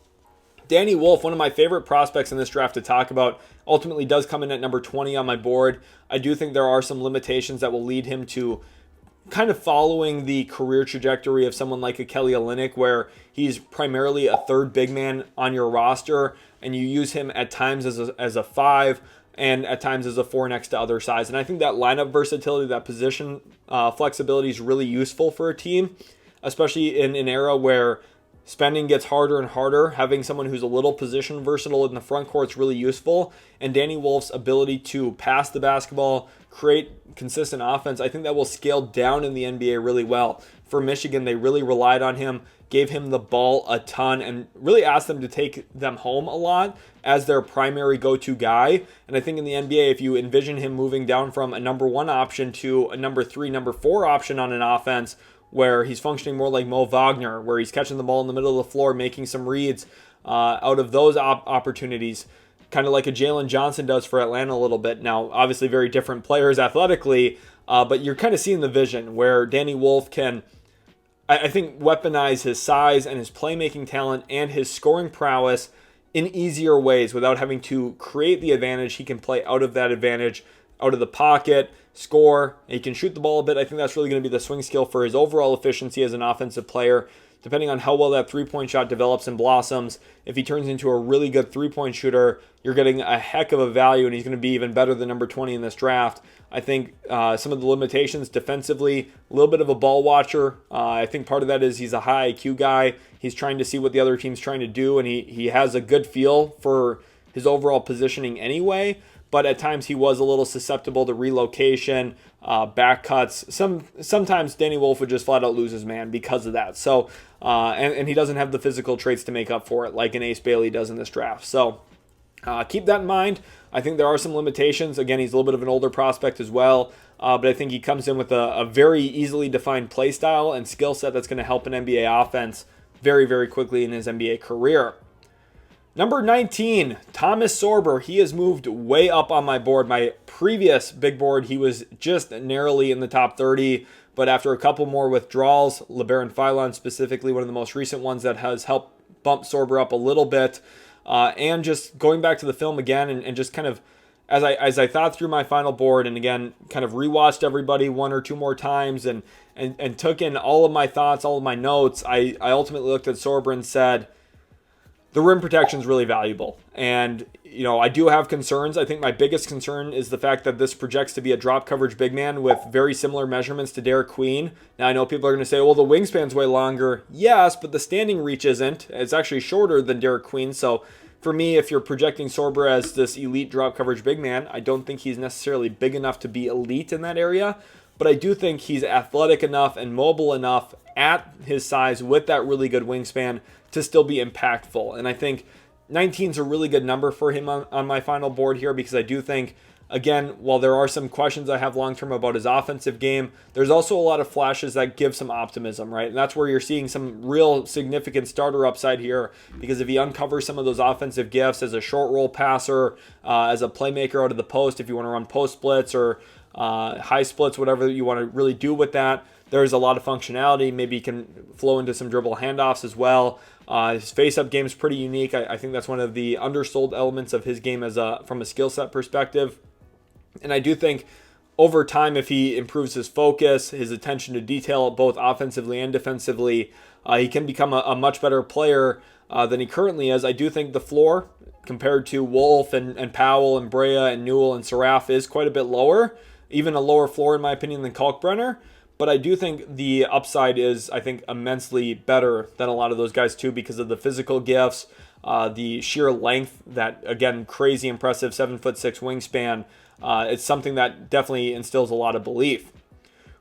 Danny Wolf, one of my favorite prospects in this draft to talk about, ultimately does come in at number 20 on my board. I do think there are some limitations that will lead him to kind of following the career trajectory of someone like a Kelly Olynyk, where he's primarily a third big man on your roster, and you use him at times as a 5 and at times as a 4 next to other size. And I think that lineup versatility, that position flexibility is really useful for a team, especially in an era where spending gets harder and harder. Having someone who's a little position versatile in the front court is really useful. And Danny Wolf's ability to pass the basketball, create consistent offense, I think that will scale down in the NBA really well. For Michigan, they really relied on him, gave him the ball a ton, and really asked them to take them home a lot as their primary go-to guy. And I think in the NBA, if you envision him moving down from a number 1 option to a number 3, number 4 option on an offense, where he's functioning more like Mo Wagner, where he's catching the ball in the middle of the floor, making some reads out of those opportunities, kind of like a Jalen Johnson does for Atlanta a little bit. Now, obviously very different players athletically, but you're kind of seeing the vision where Danny Wolf can, I think, weaponize his size and his playmaking talent and his scoring prowess in easier ways without having to create the advantage. He can play out of that advantage, out of the pocket, score. He can shoot the ball a bit. I think that's really going to be the swing skill for his overall efficiency as an offensive player. Depending on how well that three-point shot develops and blossoms, if he turns into a really good three-point shooter, you're getting a heck of a value, and he's going to be even better than number 20 in this draft. I think some of the limitations defensively, a little bit of a ball watcher. I think part of that is he's a high IQ guy. He's trying to see what the other team's trying to do, and he has a good feel for his overall positioning anyway. But at times he was a little susceptible to relocation, back cuts. Sometimes Danny Wolf would just flat out lose his man because of that. So, and he doesn't have the physical traits to make up for it like an Ace Bailey does in this draft. So keep that in mind. I think there are some limitations. Again, he's a little bit of an older prospect as well. But I think he comes in with a very easily defined play style and skill set that's going to help an NBA offense very, very quickly in his NBA career. Number 19, Thomas Sorber. He has moved way up on my board. My previous big board, he was just narrowly in the top 30. But after a couple more withdrawals, LeBaron Philon specifically, one of the most recent ones that has helped bump Sorber up a little bit. And just going back to the film again and just kind of, as I thought through my final board and again, kind of rewatched everybody one or two more times and took in all of my thoughts, all of my notes, I ultimately looked at Sorber and said, the rim protection is really valuable. And, you know, I do have concerns. I think my biggest concern is the fact that this projects to be a drop coverage big man with very similar measurements to Derek Queen. Now, I know people are going to say, well, the wingspan's way longer. Yes, but the standing reach isn't. It's actually shorter than Derek Queen. So for me, if you're projecting Sorber as this elite drop coverage big man, I don't think he's necessarily big enough to be elite in that area. But I do think he's athletic enough and mobile enough at his size with that really good wingspan to still be impactful. And I think 19 is a really good number for him on my final board here because I do think, again, while there are some questions I have long-term about his offensive game, there's also a lot of flashes that give some optimism, right? And that's where you're seeing some real significant starter upside here because if he uncovers some of those offensive gifts as a short roll passer, as a playmaker out of the post, if you want to run post splits or high splits, whatever you want to really do with that, there's a lot of functionality. Maybe he can flow into some dribble handoffs as well. His face-up game is pretty unique. I think that's one of the undersold elements of his game from a skill set perspective. And I do think over time, if he improves his focus, his attention to detail, both offensively and defensively, he can become a much better player than he currently is. I do think the floor, compared to Wolf and Powell and Brea and Newell and Seraph, is quite a bit lower. Even a lower floor, in my opinion, than Kalkbrenner. But I do think the upside is, I think, immensely better than a lot of those guys too because of the physical gifts, the sheer length, that, again, crazy impressive 7'6" wingspan. It's something that definitely instills a lot of belief.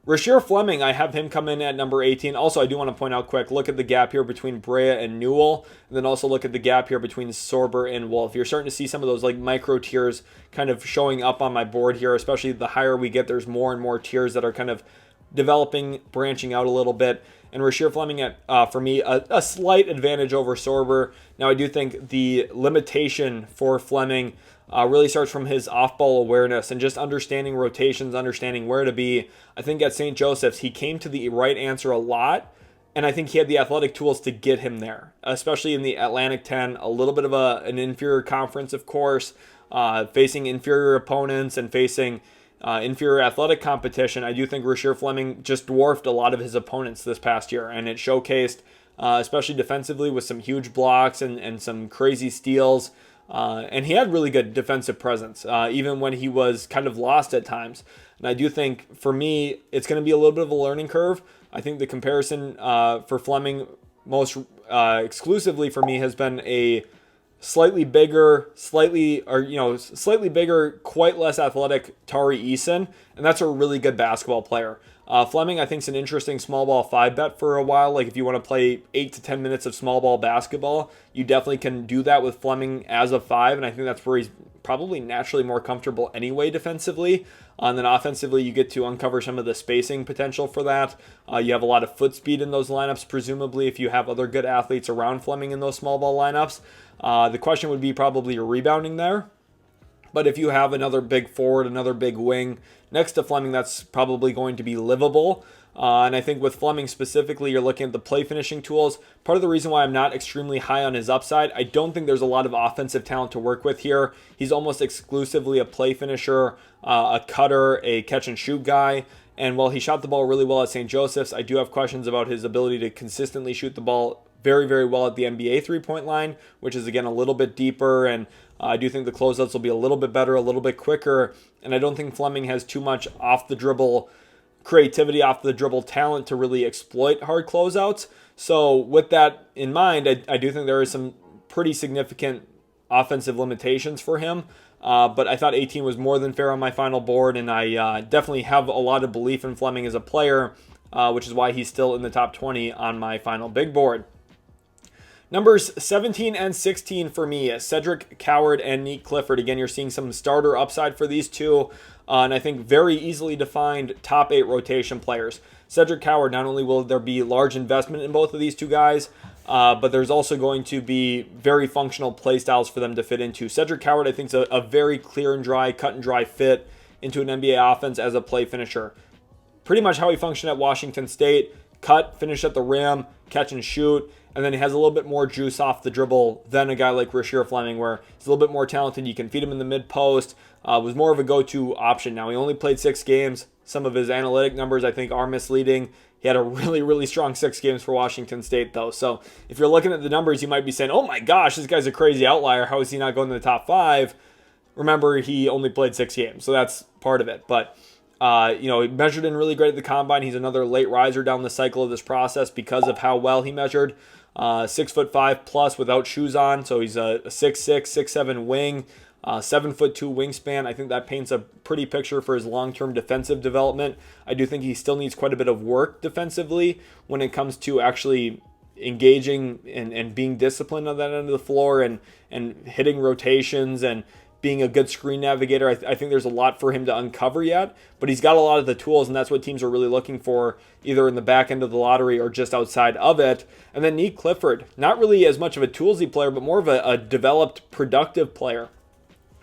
Rasheer Fleming, I have him come in at number 18. Also, I do want to point out quick, look at the gap here between Brea and Newell, and then also look at the gap here between Sorber and Wolf. You're starting to see some of those like micro tiers kind of showing up on my board here, especially the higher we get, there's more and more tiers that are kind of developing, branching out a little bit. And Rasheer Fleming at, for me, a slight advantage over Sorber. Now, I do think the limitation for Fleming really starts from his off-ball awareness and just understanding rotations, understanding where to be. I think at St. Joseph's, he came to the right answer a lot, and I think he had the athletic tools to get him there, especially in the Atlantic 10, a little bit of an inferior conference, of course, facing inferior opponents and facing inferior athletic competition. I do think Rasheer Fleming just dwarfed a lot of his opponents this past year, and it showcased, especially defensively, with some huge blocks and some crazy steals. And he had really good defensive presence, even when he was kind of lost at times. And I do think, for me, it's going to be a little bit of a learning curve. I think the comparison for Fleming most exclusively for me has been a slightly bigger, quite less athletic Tari Eason, and that's a really good basketball player. Fleming, I think, is an interesting small ball 5 bet for a while. Like if you want to play 8 to 10 minutes of small ball basketball, you definitely can do that with Fleming as a 5, and I think that's where he's probably naturally more comfortable anyway defensively. And then offensively, you get to uncover some of the spacing potential for that. You have a lot of foot speed in those lineups, presumably, if you have other good athletes around Fleming in those small ball lineups. The question would be probably your rebounding there. But if you have another big forward, another big wing next to Fleming, that's probably going to be livable. And I think with Fleming specifically, you're looking at the play finishing tools. Part of the reason why I'm not extremely high on his upside, I don't think there's a lot of offensive talent to work with here. He's almost exclusively a play finisher, a cutter, a catch and shoot guy. And while he shot the ball really well at St. Joseph's, I do have questions about his ability to consistently shoot the ball very, very well at the NBA three-point line, which is, again, a little bit deeper. And I do think the closeouts will be a little bit better, a little bit quicker. And I don't think Fleming has too much off-the-dribble creativity, off-the-dribble talent to really exploit hard closeouts. So with that in mind, I do think there is some pretty significant offensive limitations for him. But I thought 18 was more than fair on my final board, and I definitely have a lot of belief in Fleming as a player, which is why he's still in the top 20 on my final big board. Numbers 17 and 16 for me, Cedric Coward and Nick Clifford. Again, you're seeing some starter upside for these two, and I think very easily defined top 8 rotation players. Cedric Coward, not only will there be large investment in both of these two guys, but there's also going to be very functional play styles for them to fit into. Cedric Coward, I think, is a very clear and dry, cut and dry fit into an NBA offense as a play finisher. Pretty much how he functioned at Washington State: cut, finish at the rim, catch and shoot. And then he has a little bit more juice off the dribble than a guy like Rasheer Fleming, where he's a little bit more talented. You can feed him in the mid-post. Was more of a go-to option. Now, he only played 6 games. Some of his analytic numbers, I think, are misleading. He had a really, really strong 6 games for Washington State, though. So if you're looking at the numbers, you might be saying, oh my gosh, this guy's a crazy outlier. How is he not going to the top 5? Remember, he only played 6 games, so that's part of it. But he measured in really great at the combine. He's another late riser down the cycle of this process because of how well he measured. 6'5" plus without shoes on, so he's a 6'6", 6'7" wing, 7'2" wingspan. I think that paints a pretty picture for his long-term defensive development. I do think he still needs quite a bit of work defensively when it comes to actually engaging and being disciplined on that end of the floor and hitting rotations and being a good screen navigator. I think there's a lot for him to uncover yet, but he's got a lot of the tools, and that's what teams are really looking for, either in the back end of the lottery or just outside of it. And then Nick Clifford, not really as much of a toolsy player, but more of a developed, productive player.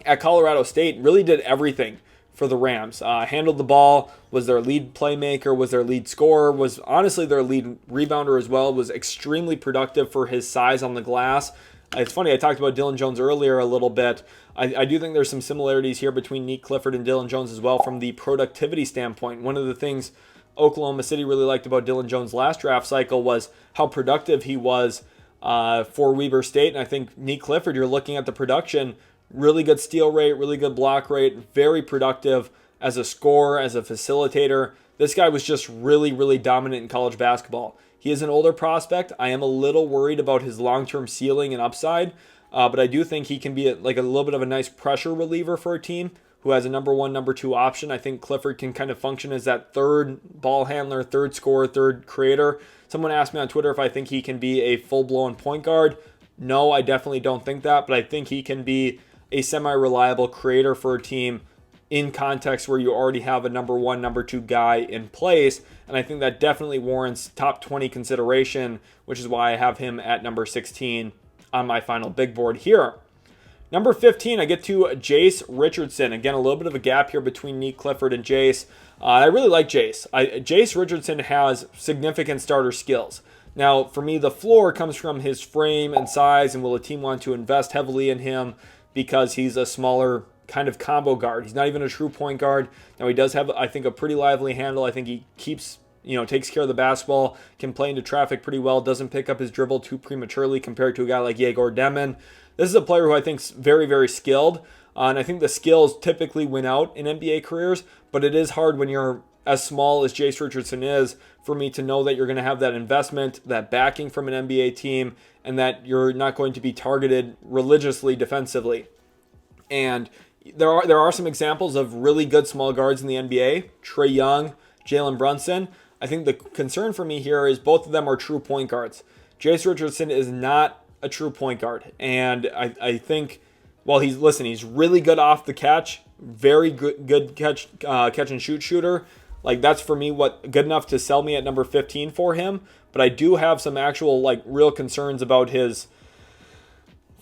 At Colorado State, really did everything for the Rams. Handled the ball, was their lead playmaker, was their lead scorer, was honestly their lead rebounder as well, was extremely productive for his size on the glass. It's funny, I talked about Dylan Jones earlier a little bit. I do think there's some similarities here between Nick Clifford and Dylan Jones as well from the productivity standpoint. One of the things Oklahoma City really liked about Dylan Jones' last draft cycle was how productive he was for Weber State. And I think Nick Clifford, you're looking at the production, really good steal rate, really good block rate, very productive as a scorer, as a facilitator. This guy was just really, really dominant in college basketball. He is an older prospect. I am a little worried about his long-term ceiling and upside, but I do think he can be like a little bit of a nice pressure reliever for a team who has a number 1, number 2 option. I think Clifford can kind of function as that third ball handler, third scorer, third creator. Someone asked me on Twitter if I think he can be a full-blown point guard. No, I definitely don't think that, but I think he can be a semi-reliable creator for a team in context where you already have a number 1, number 2 guy in place. And I think that definitely warrants top 20 consideration, which is why I have him at number 16 on my final big board here. Number 15, I get to Jace Richardson. Again, a little bit of a gap here between Nick Clifford and Jace. I really like Jace. Jace Richardson has significant starter skills. Now, for me, the floor comes from his frame and size, and will a team want to invest heavily in him because he's a smaller kind of combo guard. He's not even a true point guard. Now, he does have, I think, a pretty lively handle. I think he takes care of the basketball, can play into traffic pretty well, doesn't pick up his dribble too prematurely compared to a guy like Yegor Demin. This is a player who I think is very, very skilled, and I think the skills typically win out in NBA careers, but it is hard when you're as small as Jace Richardson is for me to know that you're going to have that investment, that backing from an NBA team, and that you're not going to be targeted religiously defensively. And there are some examples of really good small guards in the NBA, Trae Young, Jalen Brunson. I think the concern for me here is both of them are true point guards. Jace Richardson is not a true point guard, and I think while he's really good off the catch, very good catch and shoot shooter. Like, that's for me what good enough to sell me at number 15 for him. But I do have some actual like real concerns about his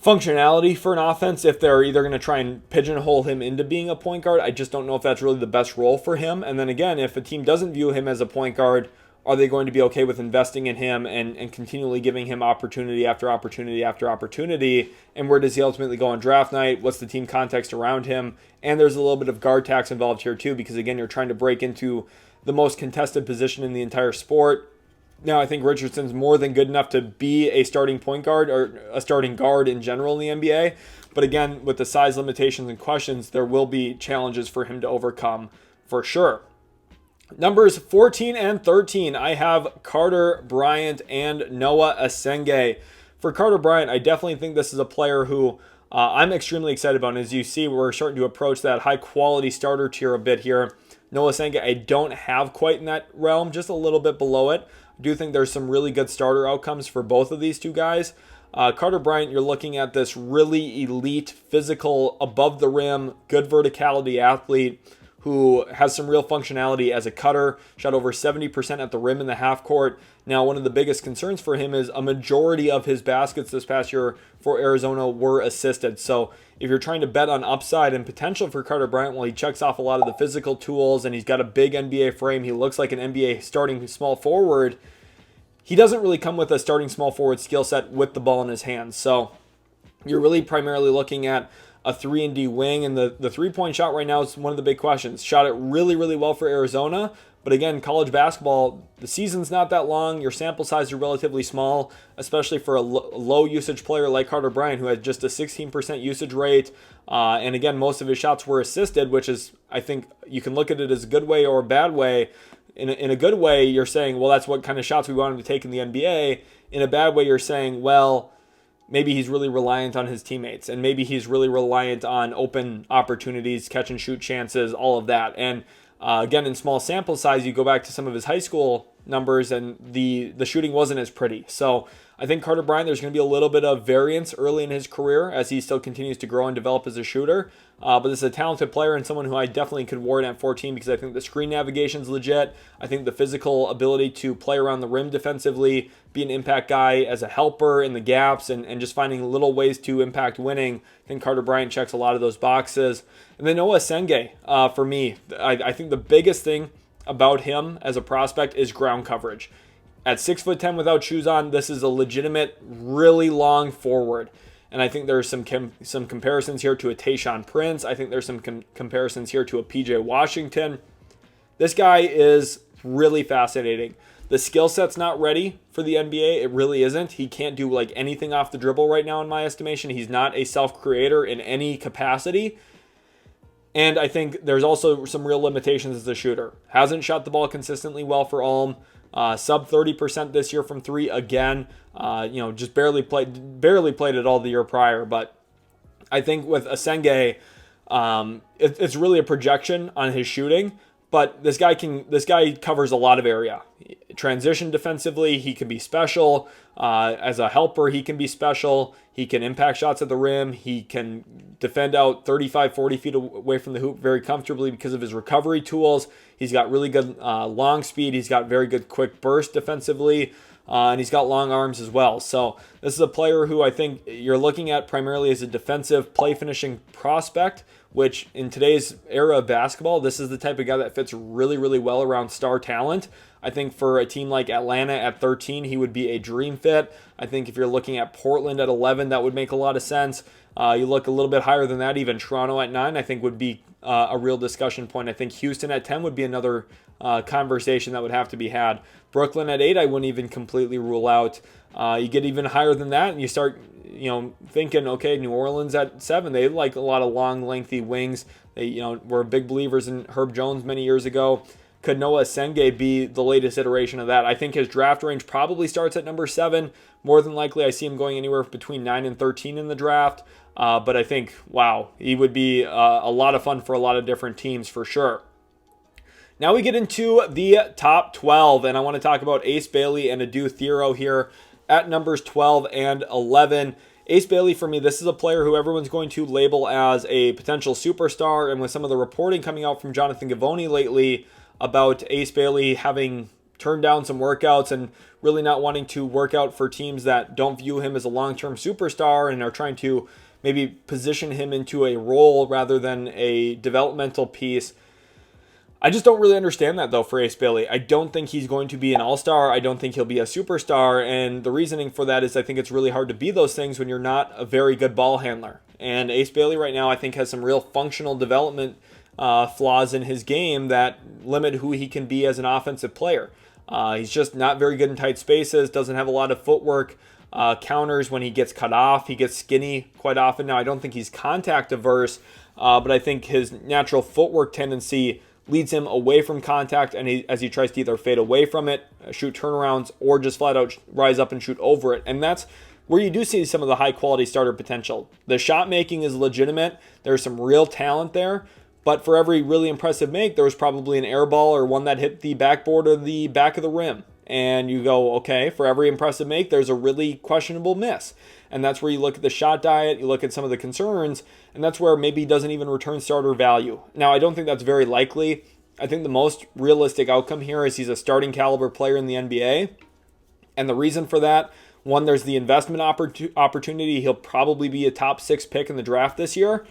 functionality for an offense if they're either going to try and pigeonhole him into being a point guard. I just don't know if that's really the best role for him. And then again, if a team doesn't view him as a point guard, are they going to be okay with investing in him and continually giving him opportunity after opportunity after opportunity? And where does he ultimately go on draft night? What's the team context around him? And there's a little bit of guard tax involved here too, because again, you're trying to break into the most contested position in the entire sport. Now, I think Richardson's more than good enough to be a starting point guard or a starting guard in general in the NBA. But again, with the size limitations and questions, there will be challenges for him to overcome for sure. Numbers 14 and 13, I have Carter Bryant and Noah Asenge. For Carter Bryant, I definitely think this is a player who I'm extremely excited about. And as you see, we're starting to approach that high-quality starter tier a bit here. Noah Asenge, I don't have quite in that realm, just a little bit below it. I do think there's some really good starter outcomes for both of these two guys. Carter Bryant, you're looking at this really elite, physical, above the rim, good verticality athlete who has some real functionality as a cutter, shot over 70% at the rim in the half court. Now, one of the biggest concerns for him is a majority of his baskets this past year for Arizona were assisted. So if you're trying to bet on upside and potential for Carter Bryant, well, he checks off a lot of the physical tools and he's got a big NBA frame. He looks like an NBA starting small forward. He doesn't really come with a starting small forward skill set with the ball in his hands. So you're really primarily looking at a 3-and-D wing, and the three-point shot right now is one of the big questions. Shot it really, really well for Arizona, but again, college basketball, the season's not that long. Your sample size are relatively small, especially for a low usage player like Carter Bryant, who had just a 16% usage rate. And again, most of his shots were assisted, which is, I think, you can look at it as a good way or a bad way. In a good way, you're saying, well, that's what kind of shots we want him to take in the NBA. In a bad way, you're saying, well, maybe he's really reliant on his teammates, and maybe he's really reliant on open opportunities, catch and shoot chances, all of that. And again, in small sample size, you go back to some of his high school numbers, and the shooting wasn't as pretty. So I think Carter Bryant, there's going to be a little bit of variance early in his career as he still continues to grow and develop as a shooter. But this is a talented player and someone who I definitely could warrant at 14 because I think the screen navigation is legit. I think the physical ability to play around the rim defensively, be an impact guy as a helper in the gaps, and just finding little ways to impact winning. I think Carter Bryant checks a lot of those boxes. And then Noah Asenge, for me, I think the biggest thing about him as a prospect is ground coverage. At 6'10" without shoes on, this is a legitimate, really long forward. And I think there's some comparisons here to a Tayshaun Prince. I think there's some comparisons here to a PJ Washington. This guy is really fascinating. The skill set's not ready for the NBA. It really isn't. He can't do like anything off the dribble right now in my estimation. He's not a self-creator in any capacity. And I think there's also some real limitations as a shooter. Hasn't shot the ball consistently well for Ulm. Sub 30% this year from three again. Just barely played it all the year prior. But I think with Asenge, it's really a projection on his shooting. But this guy covers a lot of area. Transition defensively, he can be special. As a helper, he can be special. He can impact shots at the rim. He can defend out 35, 40 feet away from the hoop very comfortably because of his recovery tools. He's got really good long speed. He's got very good quick burst defensively. And he's got long arms as well. So this is a player who I think you're looking at primarily as a defensive play finishing prospect, which in today's era of basketball, this is the type of guy that fits really, really well around star talent. I think for a team like Atlanta at 13, he would be a dream fit. I think if you're looking at Portland at 11, that would make a lot of sense. You look a little bit higher than that, even Toronto at 9, I think would be a real discussion point. I think Houston at 10 would be another conversation that would have to be had. Brooklyn at 8, I wouldn't even completely rule out. You get even higher than that, and you start, thinking, okay, New Orleans at 7. They like a lot of long, lengthy wings. They, were big believers in Herb Jones many years ago. Could Noah Asenge be the latest iteration of that? I think his draft range probably starts at number 7. More than likely, I see him going anywhere between 9 and 13 in the draft. But I think, wow, he would be a lot of fun for a lot of different teams for sure. Now we get into the top 12, and I want to talk about Ace Bailey and Adu Thero here at numbers 12 and 11. Ace Bailey, for me, this is a player who everyone's going to label as a potential superstar, and with some of the reporting coming out from Jonathan Givony lately about Ace Bailey having turned down some workouts and really not wanting to work out for teams that don't view him as a long-term superstar and are trying to maybe position him into a role rather than a developmental piece. I just don't really understand that, though, for Ace Bailey. I don't think he's going to be an all-star. I don't think he'll be a superstar. And the reasoning for that is I think it's really hard to be those things when you're not a very good ball handler. And Ace Bailey right now I think has some real functional development flaws in his game that limit who he can be as an offensive player. He's just not very good in tight spaces, doesn't have a lot of footwork, counters when he gets cut off. He gets skinny quite often. Now, I don't think he's contact averse, but I think his natural footwork tendency leads him away from contact, and as he tries to either fade away from it, shoot turnarounds, or just flat out rise up and shoot over it. And that's where you do see some of the high-quality starter potential. The shot making is legitimate. There's some real talent there. But for every really impressive make, there was probably an air ball or one that hit the backboard or the back of the rim. And you go, okay, for every impressive make, there's a really questionable miss. And that's where you look at the shot diet, you look at some of the concerns, and that's where maybe he doesn't even return starter value. Now, I don't think that's very likely. I think the most realistic outcome here is he's a starting caliber player in the NBA. And the reason for that, one, there's the investment opportunity. He'll probably be a top 6 pick in the draft this year.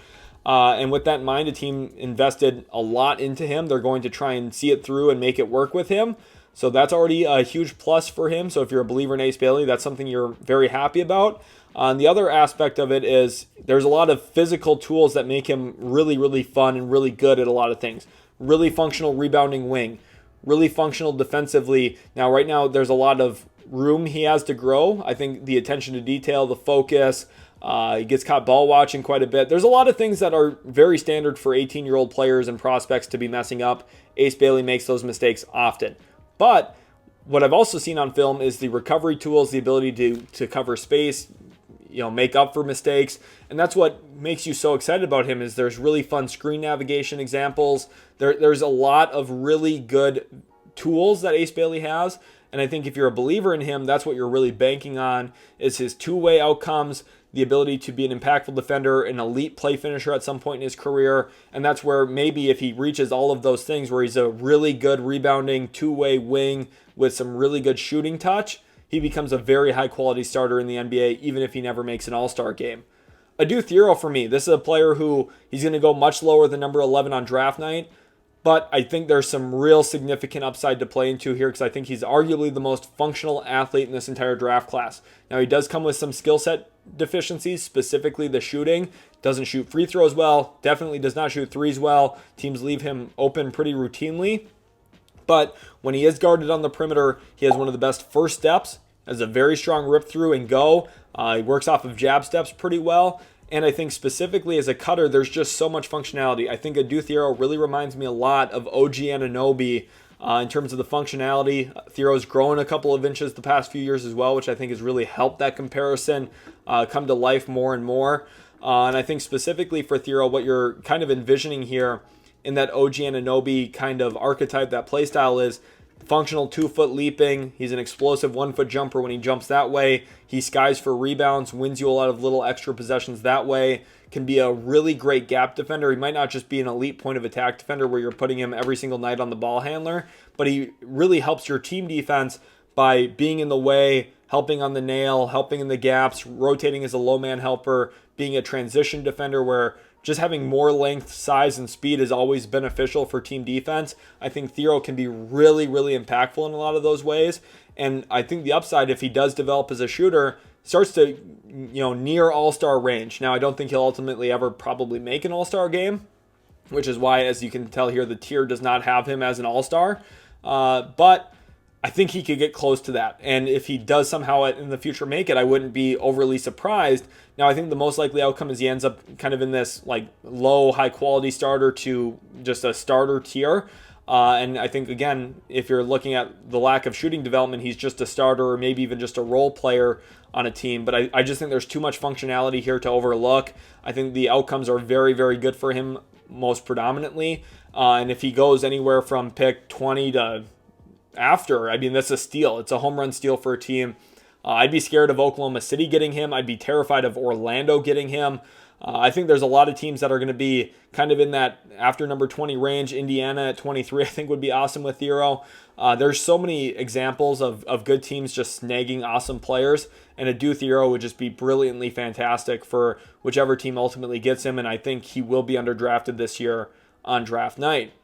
And with that in mind, a team invested a lot into him. They're going to try and see it through and make it work with him. So that's already a huge plus for him. So if you're a believer in Ace Bailey, that's something you're very happy about. And the other aspect of it is there's a lot of physical tools that make him really, really fun and really good at a lot of things. Really functional rebounding wing. Really functional defensively. Now, right now, there's a lot of room he has to grow. I think the attention to detail, the focus, he gets caught ball watching quite a bit. There's a lot of things that are very standard for 18-year-old players and prospects to be messing up. Ace Bailey makes those mistakes often. But what I've also seen on film is the recovery tools, the ability to cover space, make up for mistakes. And that's what makes you so excited about him is there's really fun screen navigation examples. There's a lot of really good tools that Ace Bailey has. And I think if you're a believer in him, that's what you're really banking on is his two-way outcomes, the ability to be an impactful defender, an elite play finisher at some point in his career. And that's where maybe if he reaches all of those things where he's a really good rebounding two-way wing with some really good shooting touch, he becomes a very high-quality starter in the NBA, even if he never makes an all-star game. Adou Thiero for me, this is a player who he's going to go much lower than number 11 on draft night. But I think there's some real significant upside to play into here because I think he's arguably the most functional athlete in this entire draft class. Now, he does come with some skill set deficiencies, specifically the shooting. Doesn't shoot free throws well, definitely does not shoot threes well. Teams leave him open pretty routinely. But when he is guarded on the perimeter, he has one of the best first steps, has a very strong rip through and go. He works off of jab steps pretty well. And I think specifically as a cutter, there's just so much functionality. I think Adou Thiero really reminds me a lot of OG Anunoby in terms of the functionality. Thiero's grown a couple of inches the past few years as well, which I think has really helped that comparison come to life more and more. And I think specifically for Thiero, what you're kind of envisioning here in that OG Anunoby kind of archetype, that play style is functional 2-foot leaping. He's an explosive 1-foot jumper when he jumps that way. He skies for rebounds, wins you a lot of little extra possessions that way. Can be a really great gap defender. He might not just be an elite point of attack defender where you're putting him every single night on the ball handler, but he really helps your team defense by being in the way, helping on the nail, helping in the gaps, rotating as a low man helper, being a transition defender where just having more length, size, and speed is always beneficial for team defense. I think Thiero can be really, really impactful in a lot of those ways. And I think the upside, if he does develop as a shooter, starts to, near all-star range. Now, I don't think he'll ultimately ever probably make an all-star game, which is why, as you can tell here, the tier does not have him as an all-star. But I think he could get close to that. And if he does somehow in the future make it, I wouldn't be overly surprised. Now, I think the most likely outcome is he ends up kind of in this low, high-quality starter to just a starter tier. And I think, again, if you're looking at the lack of shooting development, he's just a starter or maybe even just a role player on a team. But I just think there's too much functionality here to overlook. I think the outcomes are very, very good for him most predominantly. And if he goes anywhere from pick 20 to after, that's a steal. It's a home run steal for a team. I'd be scared of Oklahoma City getting him. I'd be terrified of Orlando getting him. I think there's a lot of teams that are going to be kind of in that after number 20 range. Indiana at 23, I think, would be awesome with Thiero. There's so many examples of good teams just snagging awesome players, and a Thiero would just be brilliantly fantastic for whichever team ultimately gets him, and I think he will be underdrafted this year on draft night.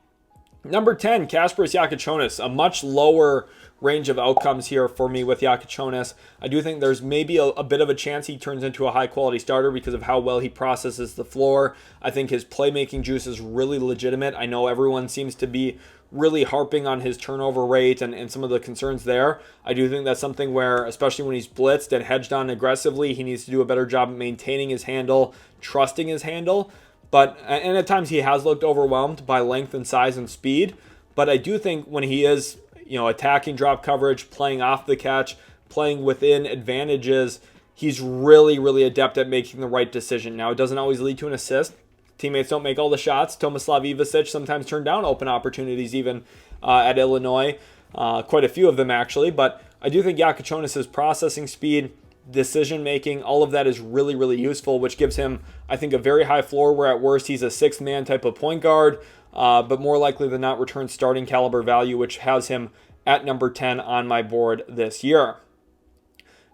Number 10, Kasparas Jakučionis, a much lower range of outcomes here for me with Jakučionis. I do think there's maybe a bit of a chance he turns into a high-quality starter because of how well he processes the floor. I think his playmaking juice is really legitimate. I know everyone seems to be really harping on his turnover rate and some of the concerns there. I do think that's something where, especially when he's blitzed and hedged on aggressively, he needs to do a better job of maintaining his handle, trusting his handle. And at times he has looked overwhelmed by length and size and speed. But I do think when he is, attacking drop coverage, playing off the catch, playing within advantages, he's really, really adept at making the right decision. Now, it doesn't always lead to an assist. Teammates don't make all the shots. Tomislav Ivasic sometimes turned down open opportunities even at Illinois. Quite a few of them, actually. But I do think Jakučionis' processing speed, decision-making, all of that is really, really useful, which gives him, I think, a very high floor where at worst he's a sixth-man type of point guard, but more likely than not return starting caliber value, which has him at number 10 on my board this year.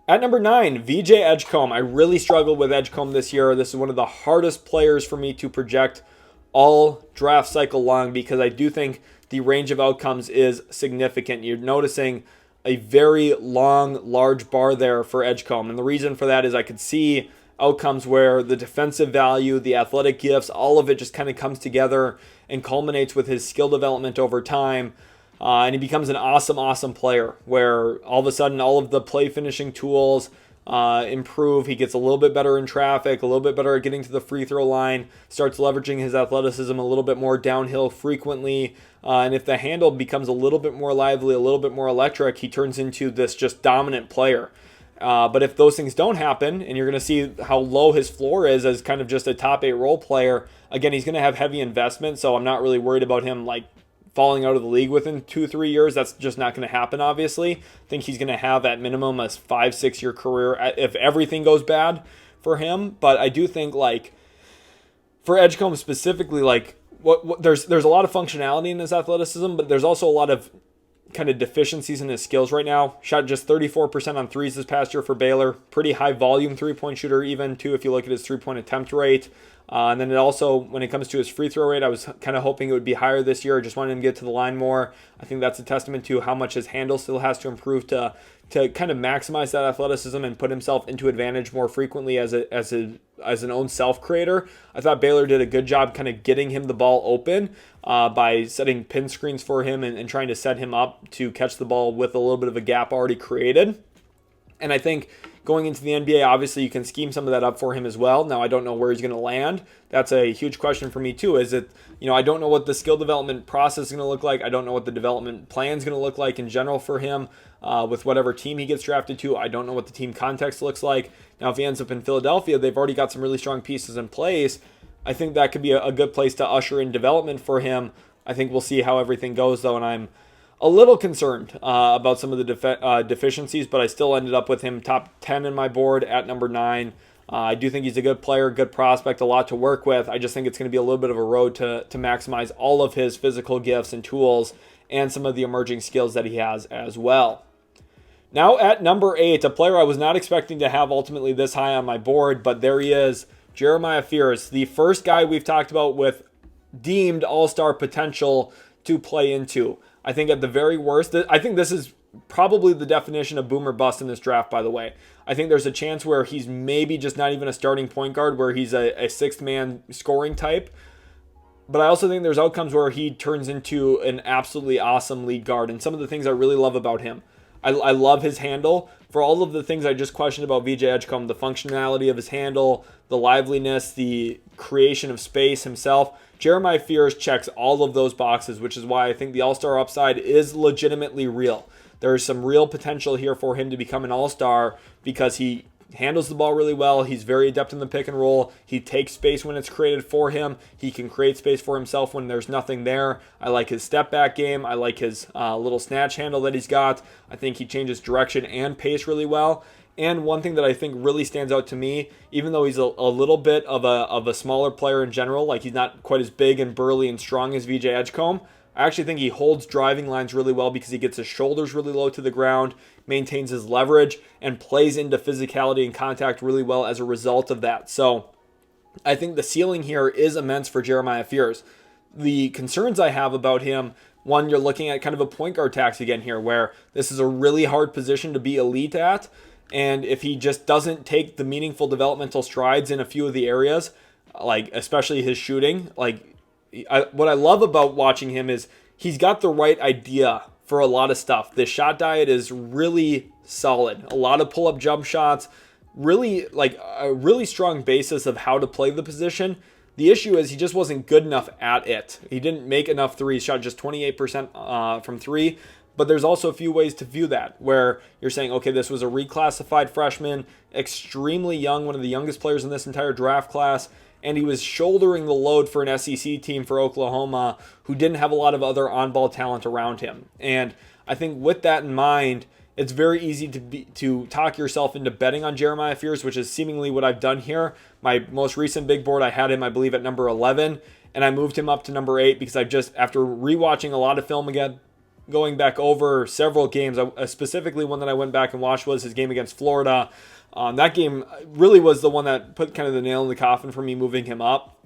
At number 9, VJ Edgecombe. I really struggled with Edgecombe this year. This is one of the hardest players for me to project all draft cycle long because I do think the range of outcomes is significant. You're noticing a very long, large bar there for Edgecombe. And the reason for that is I could see outcomes where the defensive value, the athletic gifts, all of it just kind of comes together and culminates with his skill development over time. And he becomes an awesome, awesome player where all of a sudden all of the play finishing tools improve. He gets a little bit better in traffic, a little bit better at getting to the free throw line, starts leveraging his athleticism a little bit more downhill frequently. And if the handle becomes a little bit more lively, a little bit more electric, he turns into this just dominant player. But if those things don't happen, and you're going to see how low his floor is as kind of just a top 8 role player, again, he's going to have heavy investment, so I'm not really worried about him falling out of the league within 2-3 years. That's just not going to happen, obviously. I think he's going to have at minimum a 5-6 year career if everything goes bad for him. But I do think for Edgecombe specifically, there's a lot of functionality in his athleticism, but there's also a lot of kind of deficiencies in his skills right now. Shot just 34% on threes this past year for Baylor. Pretty high volume three-point shooter even too if you look at his three-point attempt rate. And then it also, when it comes to his free throw rate, I was kind of hoping it would be higher this year. I just wanted him to get to the line more. I think that's a testament to how much his handle still has to improve to kind of maximize that athleticism and put himself into advantage more frequently as an own self-creator. I thought Baylor did a good job kind of getting him the ball open by setting pin screens for him and trying to set him up to catch the ball with a little bit of a gap already created. And I think going into the NBA, obviously you can scheme some of that up for him as well. Now, I don't know where he's going to land. That's a huge question for me too. Is it, I don't know what the skill development process is going to look like. I don't know what the development plan is going to look like in general for him with whatever team he gets drafted to. I don't know what the team context looks like. Now, if he ends up in Philadelphia, they've already got some really strong pieces in place. I think that could be a good place to usher in development for him. I think we'll see how everything goes, though, and I'm a little concerned about some of the deficiencies, but I still ended up with him top 10 in my board at number 9. I do think he's a good player, good prospect, a lot to work with. I just think it's going to be a little bit of a road to maximize all of his physical gifts and tools and some of the emerging skills that he has as well. Now at number 8, a player I was not expecting to have ultimately this high on my board, but there he is, Jeremiah Fears, the first guy we've talked about with deemed all-star potential to play into. I think at the very worst, I think this is probably the definition of boom or bust in this draft, by the way. I think there's a chance where he's maybe just not even a starting point guard, where he's a sixth-man scoring type. But I also think there's outcomes where he turns into an absolutely awesome lead guard. And some of the things I really love about him. I love his handle. For all of the things I just questioned about VJ Edgecombe, the functionality of his handle, the liveliness, the creation of space himself, Jeremiah Fears checks all of those boxes, which is why I think the all-star upside is legitimately real. There is some real potential here for him to become an all-star because he handles the ball really well. He's very adept in the pick and roll. He takes space when it's created for him. He can create space for himself when there's nothing there. I like his step back game. I like his little snatch handle that he's got. I think he changes direction and pace really well. And one thing that I think really stands out to me, even though he's a little bit of a smaller player in general, like he's not quite as big and burly and strong as VJ Edgecombe, I actually think he holds driving lines really well because he gets his shoulders really low to the ground, maintains his leverage, and plays into physicality and contact really well as a result of that. So I think the ceiling here is immense for Jeremiah Fears. The concerns I have about him, one, you're looking at kind of a point guard tax again here, where this is a really hard position to be elite at. And if he just doesn't take the meaningful developmental strides in a few of the areas, like especially his shooting, what I love about watching him is he's got the right idea for a lot of stuff. The shot diet is really solid. A lot of pull-up jump shots, really like a really strong basis of how to play the position. The issue is he just wasn't good enough at it. He didn't make enough threes, shot just 28% from three. But there's also a few ways to view that, where you're saying, okay, this was a reclassified freshman, extremely young, one of the youngest players in this entire draft class, and he was shouldering the load for an SEC team for Oklahoma who didn't have a lot of other on-ball talent around him. And I think with that in mind, it's very easy to talk yourself into betting on Jeremiah Fears, which is seemingly what I've done here. My most recent big board, I had him, I believe, at number 11, and I moved him up to number 8 because after rewatching a lot of film again, going back over several games, specifically one that I went back and watched was his game against Florida. That game really was the one that put kind of the nail in the coffin for me moving him up.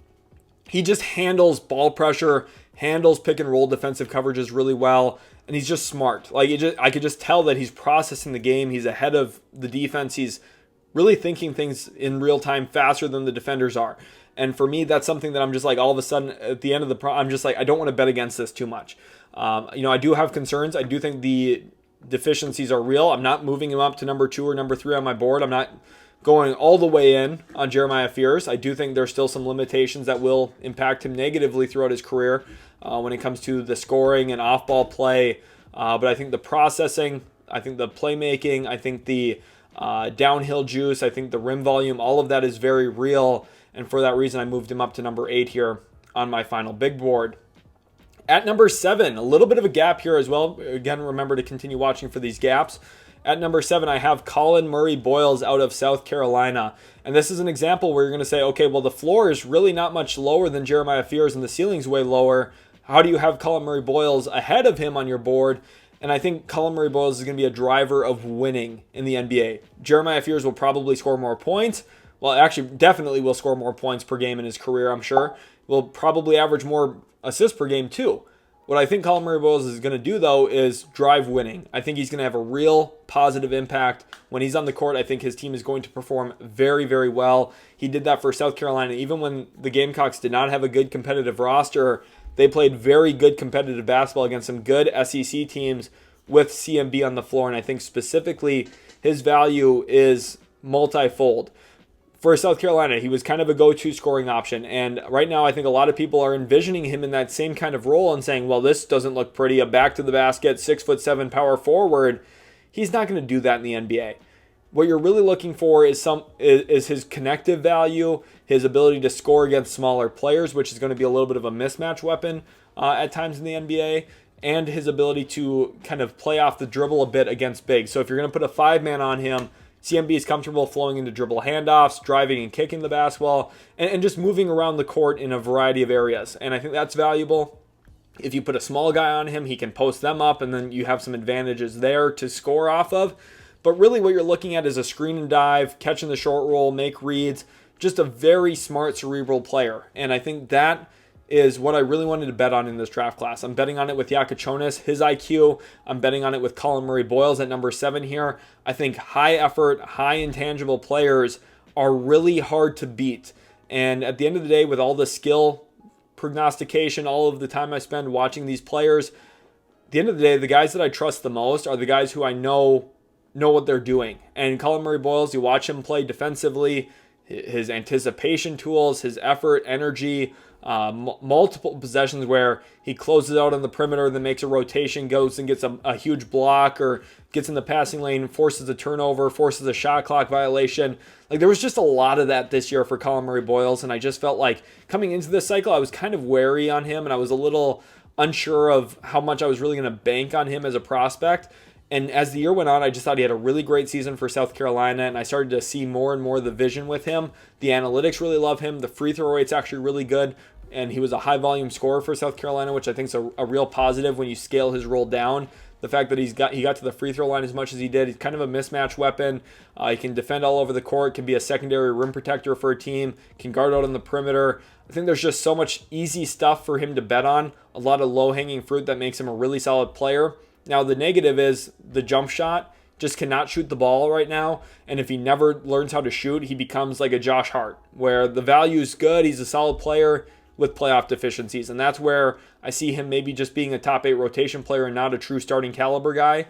He just handles ball pressure, handles pick and roll defensive coverages really well, and he's just smart. I could just tell that he's processing the game. He's ahead of the defense. He's really thinking things in real time faster than the defenders are. And for me, that's something that I'm just like, all of a sudden at the end of the I'm just like, I don't want to bet against this too much. I do have concerns. I do think the deficiencies are real. I'm not moving him up to number 2 or number 3 on my board. I'm not going all the way in on Jeremiah Fears. I do think there's still some limitations that will impact him negatively throughout his career when it comes to the scoring and off-ball play. But I think the processing, I think the playmaking, I think the downhill juice, I think the rim volume, all of that is very real. And for that reason, I moved him up to number 8 here on my final big board. At number 7, a little bit of a gap here as well. Again, remember to continue watching for these gaps. At number 7, I have Colin Murray Boyles out of South Carolina. And this is an example where you're going to say, okay, well, the floor is really not much lower than Jeremiah Fears and the ceiling's way lower. How do you have Colin Murray Boyles ahead of him on your board? And I think Colin Murray Boyles is going to be a driver of winning in the NBA. Jeremiah Fears will probably score more points. Well, actually, definitely will score more points per game in his career, I'm sure. Will probably average more assists per game too. What I think Colin Murray Boyles is going to do, though, is drive winning. I think he's going to have a real positive impact. When he's on the court, I think his team is going to perform very, very well. He did that for South Carolina. Even when the Gamecocks did not have a good competitive roster, they played very good competitive basketball against some good SEC teams with CMB on the floor. And I think specifically his value is multifold. For South Carolina, he was kind of a go-to scoring option. And right now, I think a lot of people are envisioning him in that same kind of role and saying, well, this doesn't look pretty. A back to the basket, 6'7" power forward. He's not going to do that in the NBA. What you're really looking for is his connective value, his ability to score against smaller players, which is going to be a little bit of a mismatch weapon at times in the NBA, and his ability to kind of play off the dribble a bit against bigs. So if you're going to put a 5-man on him, CMB is comfortable flowing into dribble handoffs, driving and kicking the basketball, and just moving around the court in a variety of areas. And I think that's valuable. If you put a small guy on him, he can post them up, and then you have some advantages there to score off of. But really what you're looking at is a screen and dive, catching the short roll, make reads, just a very smart cerebral player. And I think that is what I really wanted to bet on in this draft class. I'm betting on it with Yakachonis, his IQ. I'm betting on it with Colin Murray Boyles at number 7 here. I think high effort, high intangible players are really hard to beat. And at the end of the day, with all the skill, prognostication, all of the time I spend watching these players, at the end of the day, the guys that I trust the most are the guys who I know what they're doing. And Colin Murray Boyles, you watch him play defensively, his anticipation tools, his effort, energy, multiple possessions where he closes out on the perimeter, then makes a rotation, goes and gets a huge block, or gets in the passing lane, forces a turnover, forces a shot clock violation. Like, there was just a lot of that this year for Colin Murray-Boyles, and I just felt like coming into this cycle, I was kind of wary on him, and I was a little unsure of how much I was really going to bank on him as a prospect. And as the year went on, I just thought he had a really great season for South Carolina, and I started to see more and more of the vision with him. The analytics really love him. The free throw rate's actually really good, and he was a high-volume scorer for South Carolina, which I think is a real positive when you scale his role down. The fact that he got to the free throw line as much as he did, he's kind of a mismatch weapon. He can defend all over the court, can be a secondary rim protector for a team, can guard out on the perimeter. I think there's just so much easy stuff for him to bet on, a lot of low-hanging fruit that makes him a really solid player. Now, the negative is the jump shot. Just cannot shoot the ball right now. And if he never learns how to shoot, he becomes like a Josh Hart, where the value is good. He's a solid player with playoff deficiencies. And that's where I see him maybe just being a top 8 rotation player and not a true starting caliber guy.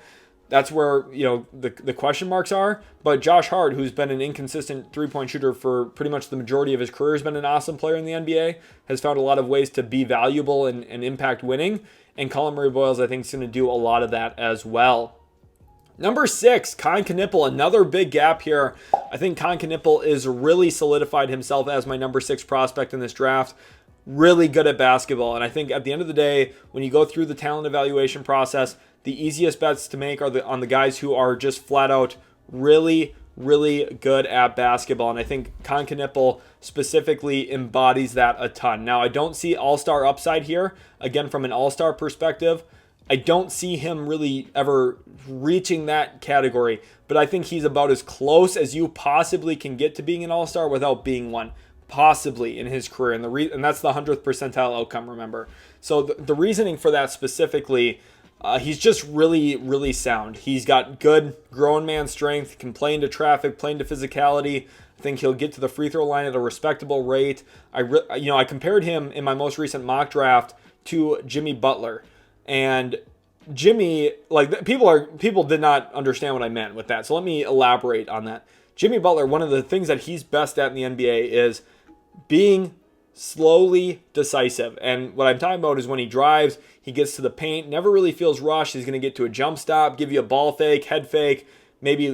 That's where, the question marks are. But Josh Hart, who's been an inconsistent three-point shooter for pretty much the majority of his career, has been an awesome player in the NBA, has found a lot of ways to be valuable and impact winning. And Colin Murray-Boyles, I think, is going to do a lot of that as well. Number 6, Kon Knueppel, another big gap here. I think Kon Knueppel is really solidified himself as my number 6 prospect in this draft. Really good at basketball. And I think at the end of the day, when you go through the talent evaluation process, the easiest bets to make are on the guys who are just flat out really good at basketball. And I think Kon Knueppel specifically embodies that a ton. Now, I don't see all-star upside here. Again, from an all-star perspective, I don't see him really ever reaching that category. But I think he's about as close as you possibly can get to being an all-star without being one, possibly, in his career. And that's the 100th percentile outcome, remember. So the reasoning for that specifically, he's just really sound. He's got good grown man strength, can play into traffic, play into physicality. I think he'll get to the free throw line at a respectable rate. I compared him in my most recent mock draft to Jimmy Butler. And Jimmy, people did not understand what I meant with that. So let me elaborate on that. Jimmy Butler, one of the things that he's best at in the NBA is being slowly decisive. And what I'm talking about is when he drives, he gets to the paint, never really feels rushed. He's going to get to a jump stop, give you a ball fake, head fake, maybe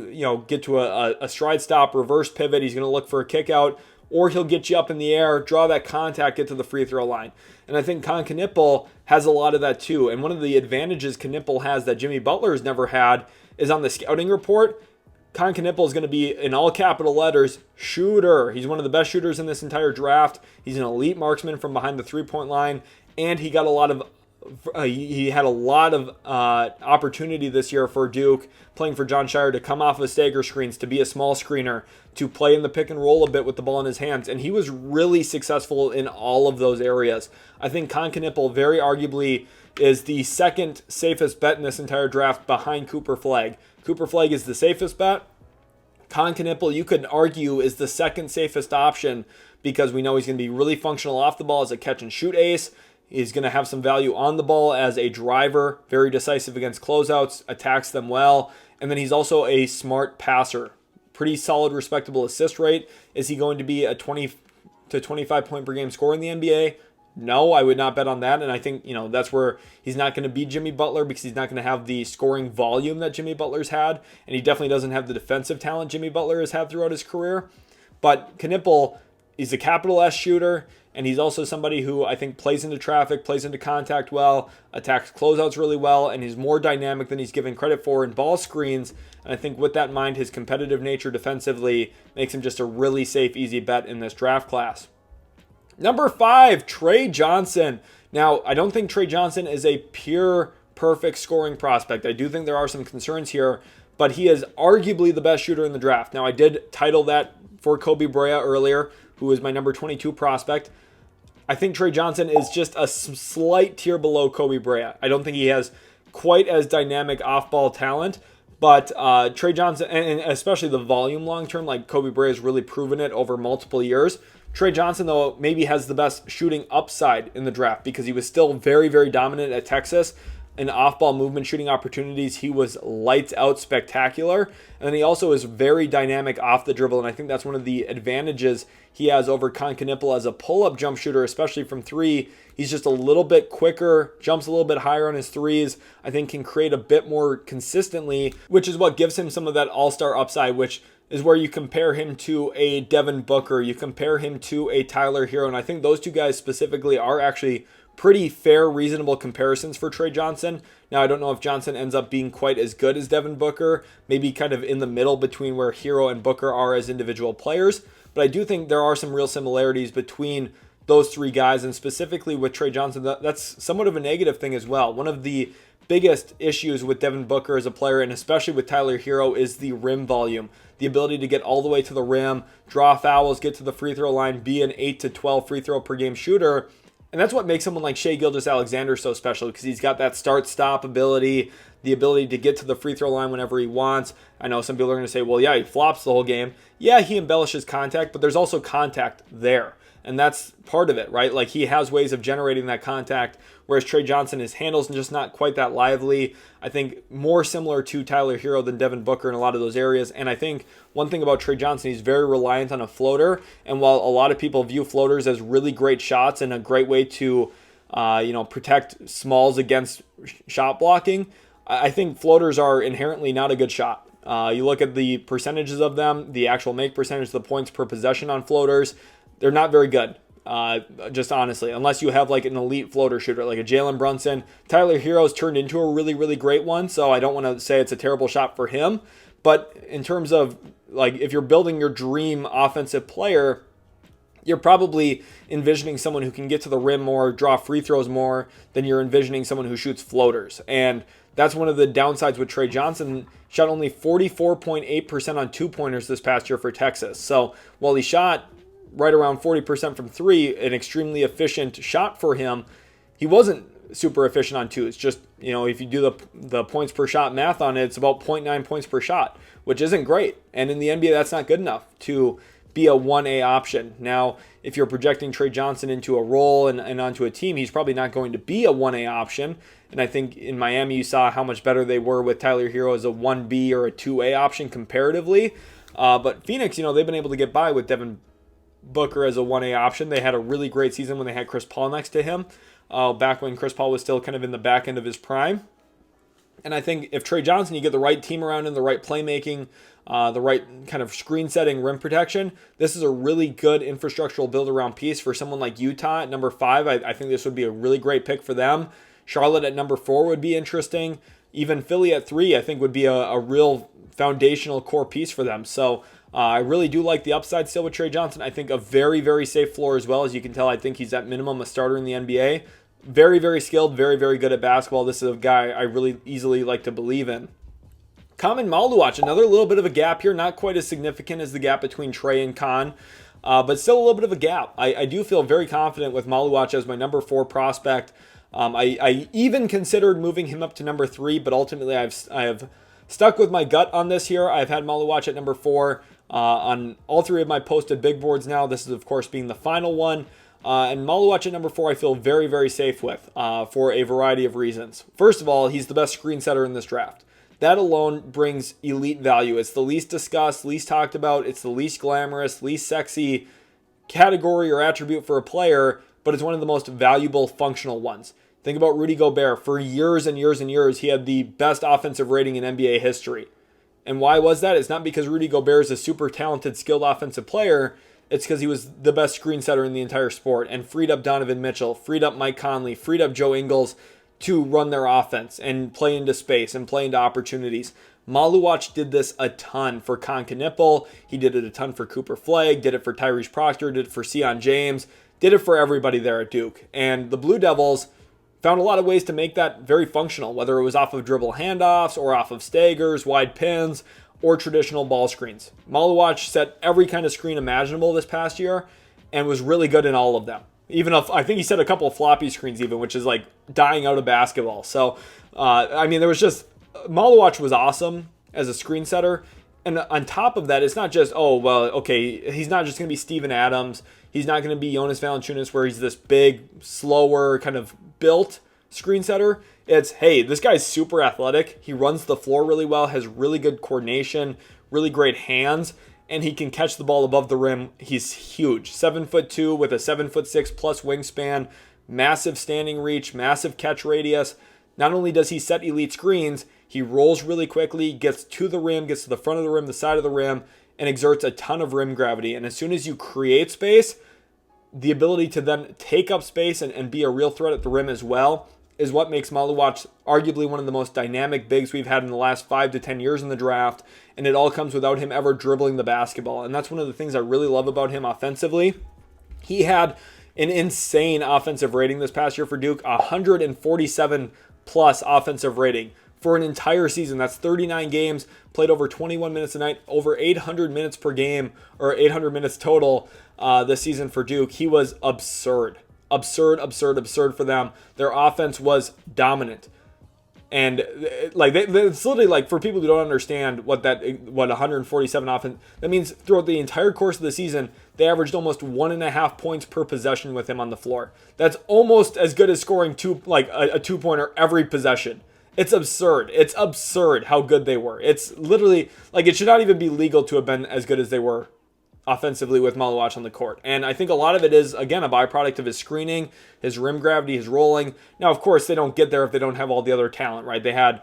get to a stride stop, reverse pivot. He's going to look for a kick out, or he'll get you up in the air, draw that contact, get to the free throw line. And I think Kon Knueppel has a lot of that too. And one of the advantages Knueppel has that Jimmy Butler has never had is on the scouting report. Kon Knueppel is going to be, in all capital letters, shooter. He's one of the best shooters in this entire draft. He's an elite marksman from behind the three-point line, and he got a lot of he had a lot of opportunity this year for Duke, playing for John Shire, to come off of stagger screens, to be a small screener, to play in the pick and roll a bit with the ball in his hands. And he was really successful in all of those areas. I think Kon Knueppel very arguably is the second safest bet in this entire draft behind Cooper Flagg. Cooper Flagg is the safest bet. Kon Knueppel, you could argue, is the second safest option because we know he's going to be really functional off the ball as a catch and shoot ace. He's going to have some value on the ball as a driver, very decisive against closeouts, attacks them well. And then he's also a smart passer. Pretty solid, respectable assist rate. Is he going to be a 20 to 25 point per game scorer in the NBA? No, I would not bet on that. And I think, that's where he's not going to be Jimmy Butler because he's not going to have the scoring volume that Jimmy Butler's had. And he definitely doesn't have the defensive talent Jimmy Butler has had throughout his career. But Knueppel is a capital S shooter. And he's also somebody who I think plays into traffic, plays into contact well, attacks closeouts really well, and he's more dynamic than he's given credit for in ball screens. And I think with that in mind, his competitive nature defensively makes him just a really safe, easy bet in this draft class. Number 5, Tre Johnson. Now, I don't think Tre Johnson is a pure, perfect scoring prospect. I do think there are some concerns here, but he is arguably the best shooter in the draft. Now, I did title that for Kobe Brea earlier, who is my number 22 prospect. I think Tre Johnson is just a slight tier below Kobe Brea. I don't think he has quite as dynamic off-ball talent, but Tre Johnson, and especially the volume long-term, like Kobe Brea has really proven it over multiple years. Tre Johnson, though, maybe has the best shooting upside in the draft because he was still very, very dominant at Texas. and off-ball movement shooting opportunities, he was lights out spectacular. And then he also is very dynamic off the dribble, and I think that's one of the advantages he has over Kon Knueppel as a pull-up jump shooter, especially from three. He's just a little bit quicker, jumps a little bit higher on his threes. I think can create a bit more consistently, which is what gives him some of that all-star upside, which is where you compare him to a Devin Booker, you compare him to a Tyler Hero, and I think those two guys specifically are actually pretty fair, reasonable comparisons for Tre Johnson. Now, I don't know if Johnson ends up being quite as good as Devin Booker, maybe kind of in the middle between where Hero and Booker are as individual players, but I do think there are some real similarities between those three guys, and specifically with Tre Johnson, that's somewhat of a negative thing as well. One of the biggest issues with Devin Booker as a player, and especially with Tyler Hero, is the rim volume. The ability to get all the way to the rim, draw fouls, get to the free throw line, be an 8 to 12 free throw per game shooter. And that's what makes someone like Shai Gilgeous-Alexander so special, because he's got that start-stop ability, the ability to get to the free throw line whenever he wants. I know some people are going to say, well, yeah, he flops the whole game. Yeah, he embellishes contact, but there's also contact there. And that's part of it, right? Like, he has ways of generating that contact, whereas Tre Johnson, his handle's just not quite that lively. I think more similar to Tyler Hero than Devin Booker in a lot of those areas. And I think one thing about Tre Johnson, he's very reliant on a floater. And while a lot of people view floaters as really great shots and a great way to, protect smalls against shot blocking, I think floaters are inherently not a good shot. You look at the percentages of them, the actual make percentage, the points per possession on floaters, they're not very good, just honestly, unless you have like an elite floater shooter, like a Jalen Brunson. Tyler Hero's turned into a really, really great one, so I don't want to say it's a terrible shot for him. But in terms of, like, if you're building your dream offensive player, you're probably envisioning someone who can get to the rim more, draw free throws more, than you're envisioning someone who shoots floaters. And that's one of the downsides with Tre Johnson. Shot only 44.8% on two-pointers this past year for Texas. So while he shot right around 40% from three, an extremely efficient shot for him, he wasn't super efficient on two. It's just, if you do the points per shot math on it, it's about 0.9 points per shot, which isn't great. And in the NBA, that's not good enough to be a 1A option. Now, if you're projecting Tre Johnson into a role and onto a team, he's probably not going to be a 1A option. And I think in Miami, you saw how much better they were with Tyler Hero as a 1B or a 2A option comparatively. But Phoenix, they've been able to get by with Devin Booker as a 1A option. They had a really great season when they had Chris Paul next to him, back when Chris Paul was still kind of in the back end of his prime. And I think if Tre Johnson, you get the right team around him, the right playmaking, the right kind of screen setting, rim protection, this is a really good infrastructural build around piece for someone like Utah at number 5. I think this would be a really great pick for them. Charlotte at number 4 would be interesting. Even Philly at 3, I think, would be a real foundational core piece for them. So I really do like the upside still with Tre Johnson. I think a very, very safe floor as well. As you can tell, I think he's at minimum a starter in the NBA. Very, very skilled, very, very good at basketball. This is a guy I really easily like to believe in. Kam Jones, another little bit of a gap here. Not quite as significant as the gap between Tre and Kon, but still a little bit of a gap. I do feel very confident with Jones as my number 4 prospect. I even considered moving him up to number 3, but ultimately I have stuck with my gut on this here. I've had Jones at number 4 on all 3 of my posted big boards now. This is, of course, being the final one. And Jones at number 4 I feel very, very safe with for a variety of reasons. First of all, he's the best screen setter in this draft. That alone brings elite value. It's the least discussed, least talked about. It's the least glamorous, least sexy category or attribute for a player, but it's one of the most valuable functional ones. Think about Rudy Gobert. For years and years and years, he had the best offensive rating in NBA history. And why was that? It's not because Rudy Gobert is a super talented, skilled offensive player. It's because he was the best screen setter in the entire sport and freed up Donovan Mitchell, freed up Mike Conley, freed up Joe Ingles to run their offense and play into space and play into opportunities. Jones did this a ton for Kon Knueppel. He did it a ton for Cooper Flagg, did it for Tyrese Proctor, did it for Sion James, did it for everybody there at Duke. And the Blue Devils found a lot of ways to make that very functional, whether it was off of dribble handoffs or off of staggers, wide pins, or traditional ball screens. Jones set every kind of screen imaginable this past year and was really good in all of them. Even if I think he set a couple of floppy screens even, which is like dying out of basketball. So, there was just, Jones was awesome as a screen setter. And on top of that, it's not just, he's not just going to be Steven Adams. He's not going to be Jonas Valanciunas where he's this big, slower kind of built. screen setter. It's, hey, this guy's super athletic. He runs the floor really well, has really good coordination, really great hands, and he can catch the ball above the rim. He's huge. 7'2" with a 7'6" plus wingspan, massive standing reach, massive catch radius. Not only does he set elite screens, he rolls really quickly, gets to the rim, gets to the front of the rim, the side of the rim, and exerts a ton of rim gravity. And as soon as you create space, the ability to then take up space and be a real threat at the rim as well is what makes Maluach arguably one of the most dynamic bigs we've had in the last 5 to 10 years in the draft. And it all comes without him ever dribbling the basketball. And that's one of the things I really love about him offensively. He had an insane offensive rating this past year for Duke, 147 plus offensive rating for an entire season. That's 39 games, played over 21 minutes a night, over 800 minutes per game, or 800 minutes total this season for Duke. He was absurd for them. Their offense was dominant. And like it's literally like, for people who don't understand what 147 offense, that means throughout the entire course of the season, they averaged almost 1.5 points per possession with him on the floor. That's almost as good as scoring a 2-pointer every possession. It's absurd. It's absurd how good they were. It's literally like, it should not even be legal to have been as good as they were offensively with Maluach on the court. And I think a lot of it is, again, a byproduct of his screening, his rim gravity, his rolling. Now, of course, they don't get there if they don't have all the other talent, right? They had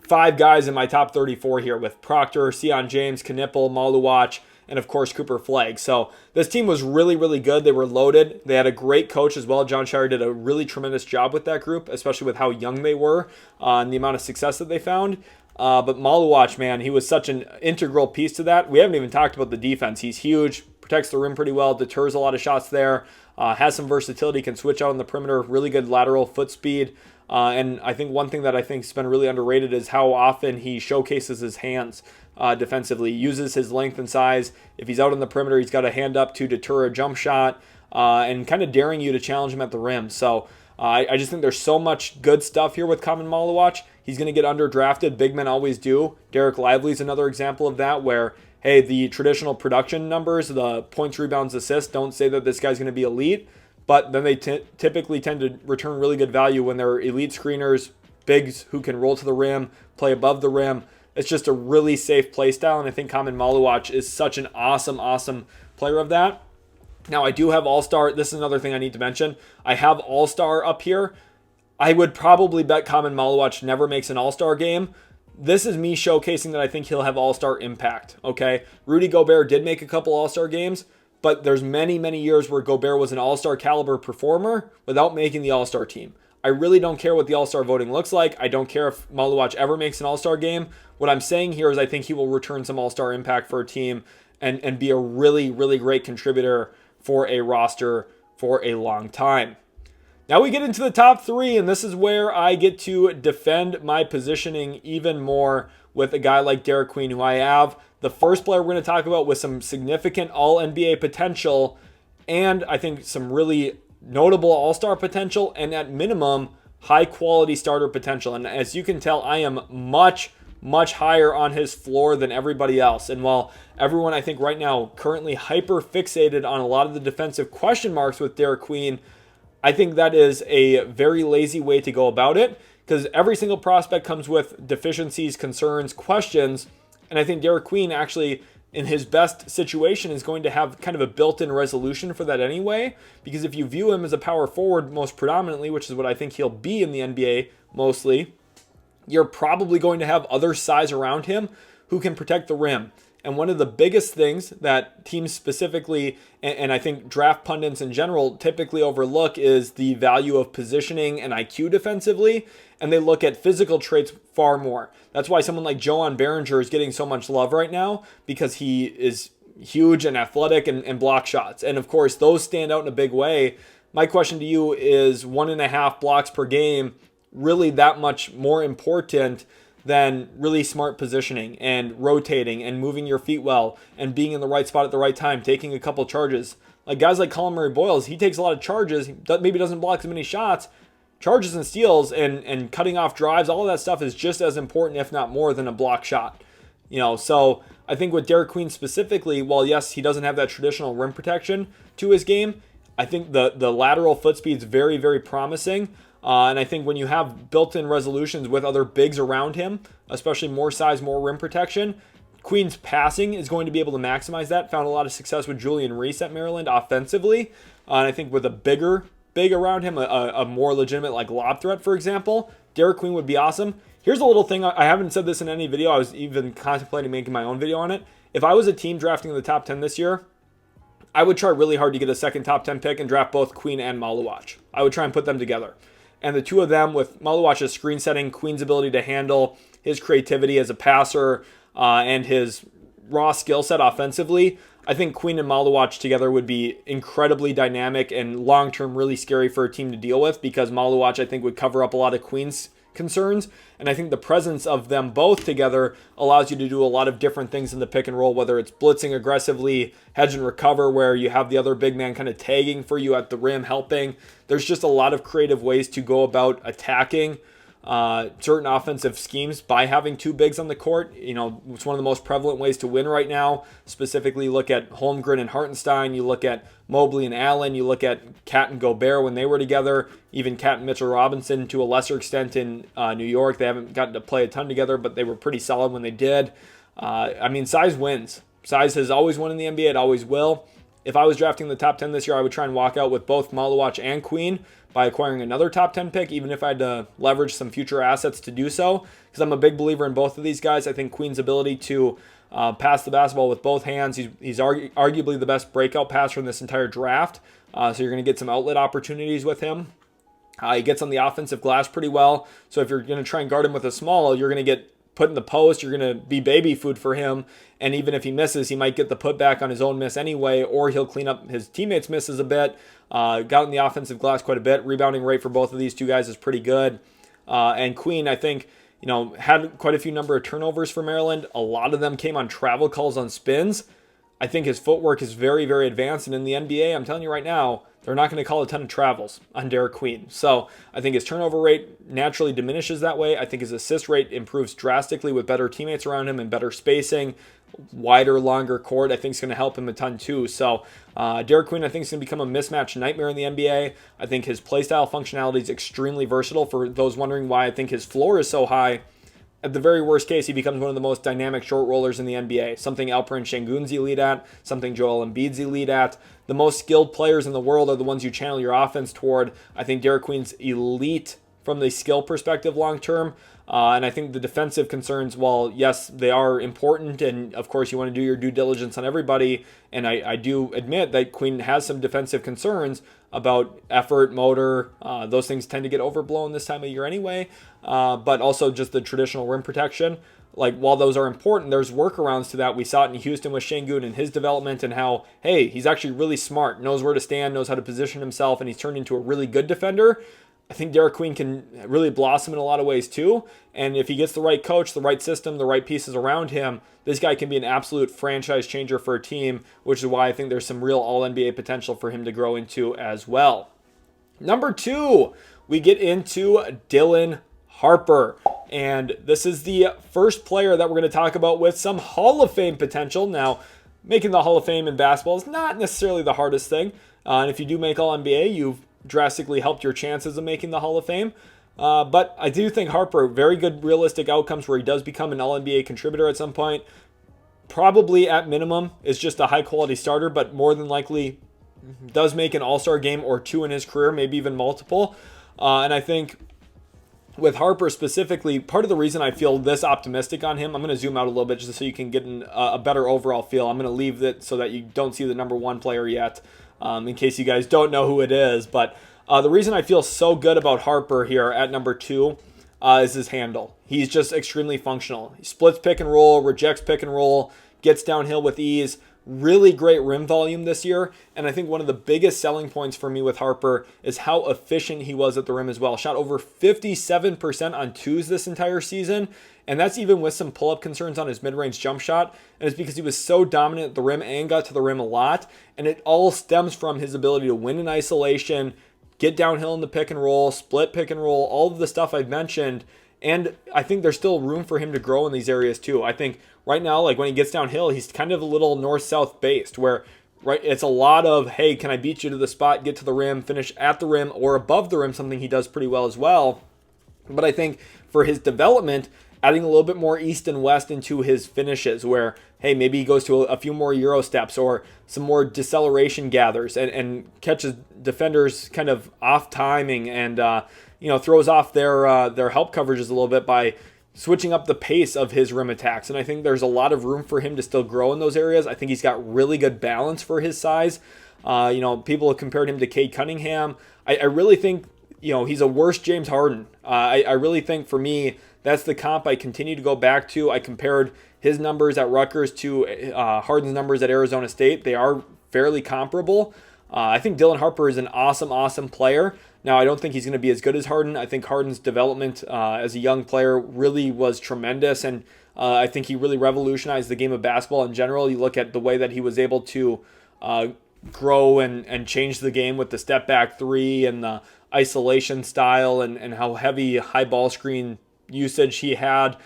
5 guys in my top 34 here with Proctor, Sion James, Knueppel, Maluach, and of course, Cooper Flagg. So this team was really, really good. They were loaded. They had a great coach as well. John Shire did a really tremendous job with that group, especially with how young they were and the amount of success that they found. But Maluach, man, he was such an integral piece to that. We haven't even talked about the defense. He's huge, protects the rim pretty well, deters a lot of shots there, has some versatility, can switch out on the perimeter, really good lateral foot speed. And I think one thing that I think has been really underrated is how often he showcases his hands defensively, uses his length and size. If he's out on the perimeter, he's got a hand up to deter a jump shot and kind of daring you to challenge him at the rim. So I just think there's so much good stuff here with Kam Maluach. He's going to get underdrafted. Big men always do. Derek Lively's another example of that, where, hey, the traditional production numbers, the points, rebounds, assists, don't say that this guy's going to be elite, but then they typically tend to return really good value when they're elite screeners, bigs who can roll to the rim, play above the rim. It's just a really safe play style, and I think Kam Maluach is such an awesome player of that. Now, I do have All-Star. This is another thing I need to mention. I have All-Star up here. I would probably bet Kam Maluach never makes an All-Star game. This is me showcasing that I think he'll have All-Star impact, okay? Rudy Gobert did make a couple All-Star games, but there's many years where Gobert was an All-Star caliber performer without making the All-Star team. I really don't care what the All-Star voting looks like. I don't care if Maluach ever makes an All-Star game. What I'm saying here is I think he will return some All-Star impact for a team and be a really great contributor for a roster for a long time. Now we get into the top 3, and this is where I get to defend my positioning even more with a guy like Derek Queen, who I have the first player we're going to talk about with some significant All-NBA potential, and I think some really notable All-Star potential, and at minimum, high-quality starter potential. And as you can tell, I am much higher on his floor than everybody else. And while everyone, I think right now, currently hyper-fixated on a lot of the defensive question marks with Derek Queen, I think that is a very lazy way to go about it, because every single prospect comes with deficiencies, concerns, questions, and I think Derek Queen actually, in his best situation, is going to have kind of a built-in resolution for that anyway, because if you view him as a power forward most predominantly, which is what I think he'll be in the NBA mostly, you're probably going to have other size around him who can protect the rim. And one of the biggest things that teams specifically, and I think draft pundits in general, typically overlook is the value of positioning and IQ defensively, and they look at physical traits far more. That's why someone like Joan Behringer is getting so much love right now, because he is huge and athletic and block shots. And of course, those stand out in a big way. My question to you is, 1.5 blocks per game really that much more important than really smart positioning and rotating and moving your feet well and being in the right spot at the right time, taking a couple charges? Like guys like Colin Murray Boyles, he takes a lot of charges, he maybe doesn't block as many shots. Charges and steals and cutting off drives, all of that stuff is just as important, if not more, than a block shot. So I think with Derek Queen specifically, while yes, he doesn't have that traditional rim protection to his game, I think the lateral foot speed is very promising. And I think when you have built-in resolutions with other bigs around him, especially more size, more rim protection, Queen's passing is going to be able to maximize that. Found a lot of success with Julian Reese at Maryland offensively. And I think with a bigger big around him, a more legitimate like lob threat, for example, Derek Queen would be awesome. Here's a little thing. I haven't said this in any video. I was even contemplating making my own video on it. If I was a team drafting in the top 10 this year, I would try really hard to get a second top 10 pick and draft both Queen and Maluach. I would try and put them together. And the two of them, with Maluach's screen setting, Queen's ability to handle, his creativity as a passer, and his raw skill set offensively, I think Queen and Maluach together would be incredibly dynamic and long-term really scary for a team to deal with, because Maluach, I think, would cover up a lot of Queen's concerns. And I think the presence of them both together allows you to do a lot of different things in the pick and roll, whether it's blitzing aggressively, hedge and recover, where you have the other big man kind of tagging for you at the rim, helping. There's just a lot of creative ways to go about attacking certain offensive schemes by having two bigs on the court. You know, it's one of the most prevalent ways to win right now. Specifically, look at Holmgren and Hartenstein. You look at Mobley and Allen. You look at Cat and Gobert when they were together. Even Cat and Mitchell Robinson to a lesser extent in New York. They haven't gotten to play a ton together, but they were pretty solid when they did. I mean, size wins. Size has always won in the NBA. It always will. If I was drafting the top 10 this year, I would try and walk out with both Maluach and Queen by acquiring another top 10 pick, even if I had to leverage some future assets to do so, because I'm a big believer in both of these guys. I think Queen's ability to pass the basketball with both hands, he's arguably the best breakout passer in this entire draft, so you're going to get some outlet opportunities with him. He gets on the offensive glass pretty well, so if you're going to try and guard him with a small, you're going to get put in the post, you're going to be baby food for him, and even if he misses, he might get the putback on his own miss anyway, or he'll clean up his teammates' misses a bit. Got on the offensive glass quite a bit. Rebounding rate for both of these two guys is pretty good. And Queen, I think, had quite a few number of turnovers for Maryland. A lot of them came on travel calls on spins. I think his footwork is very, very advanced, and in the NBA, I'm telling you right now, they're not going to call a ton of travels on Derek Queen. So I think his turnover rate naturally diminishes that way. I think his assist rate improves drastically with better teammates around him and better spacing. Wider, longer court, I think, is going to help him a ton too. So Derek Queen, I think, is going to become a mismatch nightmare in the NBA. I think his playstyle functionality is extremely versatile. For those wondering why I think his floor is so high, at the very worst case, he becomes one of the most dynamic short rollers in the NBA. Something Alperen Şengün's elite at, something Joel Embiid's elite at. The most skilled players in the world are the ones you channel your offense toward. I think Derek Queen's elite from the skill perspective long term. And I think the defensive concerns, while yes, they are important, and of course you want to do your due diligence on everybody, and I do admit that Queen has some defensive concerns about effort, motor. Those things tend to get overblown this time of year anyway, but also just the traditional rim protection. Like, while those are important, there's workarounds to that. We saw it in Houston with Şengün and his development, and how, hey, he's actually really smart, knows where to stand, knows how to position himself, and he's turned into a really good defender. I think Derek Queen can really blossom in a lot of ways too. And if he gets the right coach, the right system, the right pieces around him, this guy can be an absolute franchise changer for a team, which is why I think there's some real All-NBA potential for him to grow into as well. Number 2, we get into Dylan Harper. And this is the first player that we're going to talk about with some Hall of Fame potential. Now, making the Hall of Fame in basketball is not necessarily the hardest thing. And if you do make All-NBA, you've drastically helped your chances of making the Hall of Fame. But I do think Harper, very good realistic outcomes where he does become an All-NBA contributor at some point. Probably at minimum is just a high-quality starter, but more than likely does make an All-Star game or two in his career, maybe even multiple. And I think with Harper specifically, part of the reason I feel this optimistic on him, I'm going to zoom out a little bit just so you can get a better overall feel. I'm going to leave it so that you don't see the number 1 player yet, in case you guys don't know who it is. But the reason I feel so good about Harper here at number 2 is his handle. He's just extremely functional. He splits pick and roll, rejects pick and roll, gets downhill with ease. Really great rim volume this year, and I think one of the biggest selling points for me with Harper is how efficient he was at the rim as well. Shot over 57% on twos this entire season, and that's even with some pull-up concerns on his mid-range jump shot, and it's because he was so dominant at the rim and got to the rim a lot, and it all stems from his ability to win in isolation, get downhill in the pick and roll, split pick and roll, all of the stuff I've mentioned. And I think there's still room for him to grow in these areas too. I think right now, like when he gets downhill, he's kind of a little north-south based, where right? It's a lot of, hey, can I beat you to the spot, get to the rim, finish at the rim or above the rim, something he does pretty well as well. But I think for his development, adding a little bit more east and west into his finishes where, hey, maybe he goes to a few more Euro steps or some more deceleration gathers and catches defenders kind of off timing and, throws off their help coverages a little bit by switching up the pace of his rim attacks. And I think there's a lot of room for him to still grow in those areas. I think he's got really good balance for his size. People have compared him to Cade Cunningham. I really think, he's a worse James Harden. I really think for me, that's the comp I continue to go back to. I compared his numbers at Rutgers to Harden's numbers at Arizona State. They are fairly comparable. I think Dylan Harper is an awesome player. Now, I don't think he's going to be as good as Harden. I think Harden's development as a young player really was tremendous, and I think he really revolutionized the game of basketball in general. You look at the way that he was able to grow and change the game with the step back three and the isolation style and how heavy high ball screen usage he had.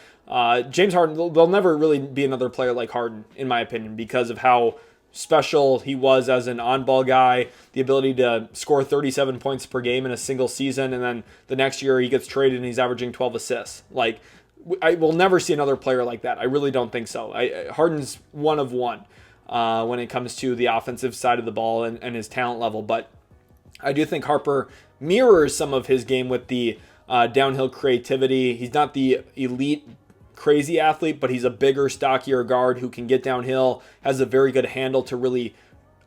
James Harden, there'll never really be another player like Harden, in my opinion, because of how special he was as an on-ball guy, the ability to score 37 points per game in a single season, and then the next year he gets traded and he's averaging 12 assists. Like, I will never see another player like that. I really don't think so. Harden's one of one when it comes to the offensive side of the ball and his talent level, but I do think Harper mirrors some of his game with the downhill creativity. He's not the elite crazy athlete, but he's a bigger, stockier guard who can get downhill, has a very good handle to really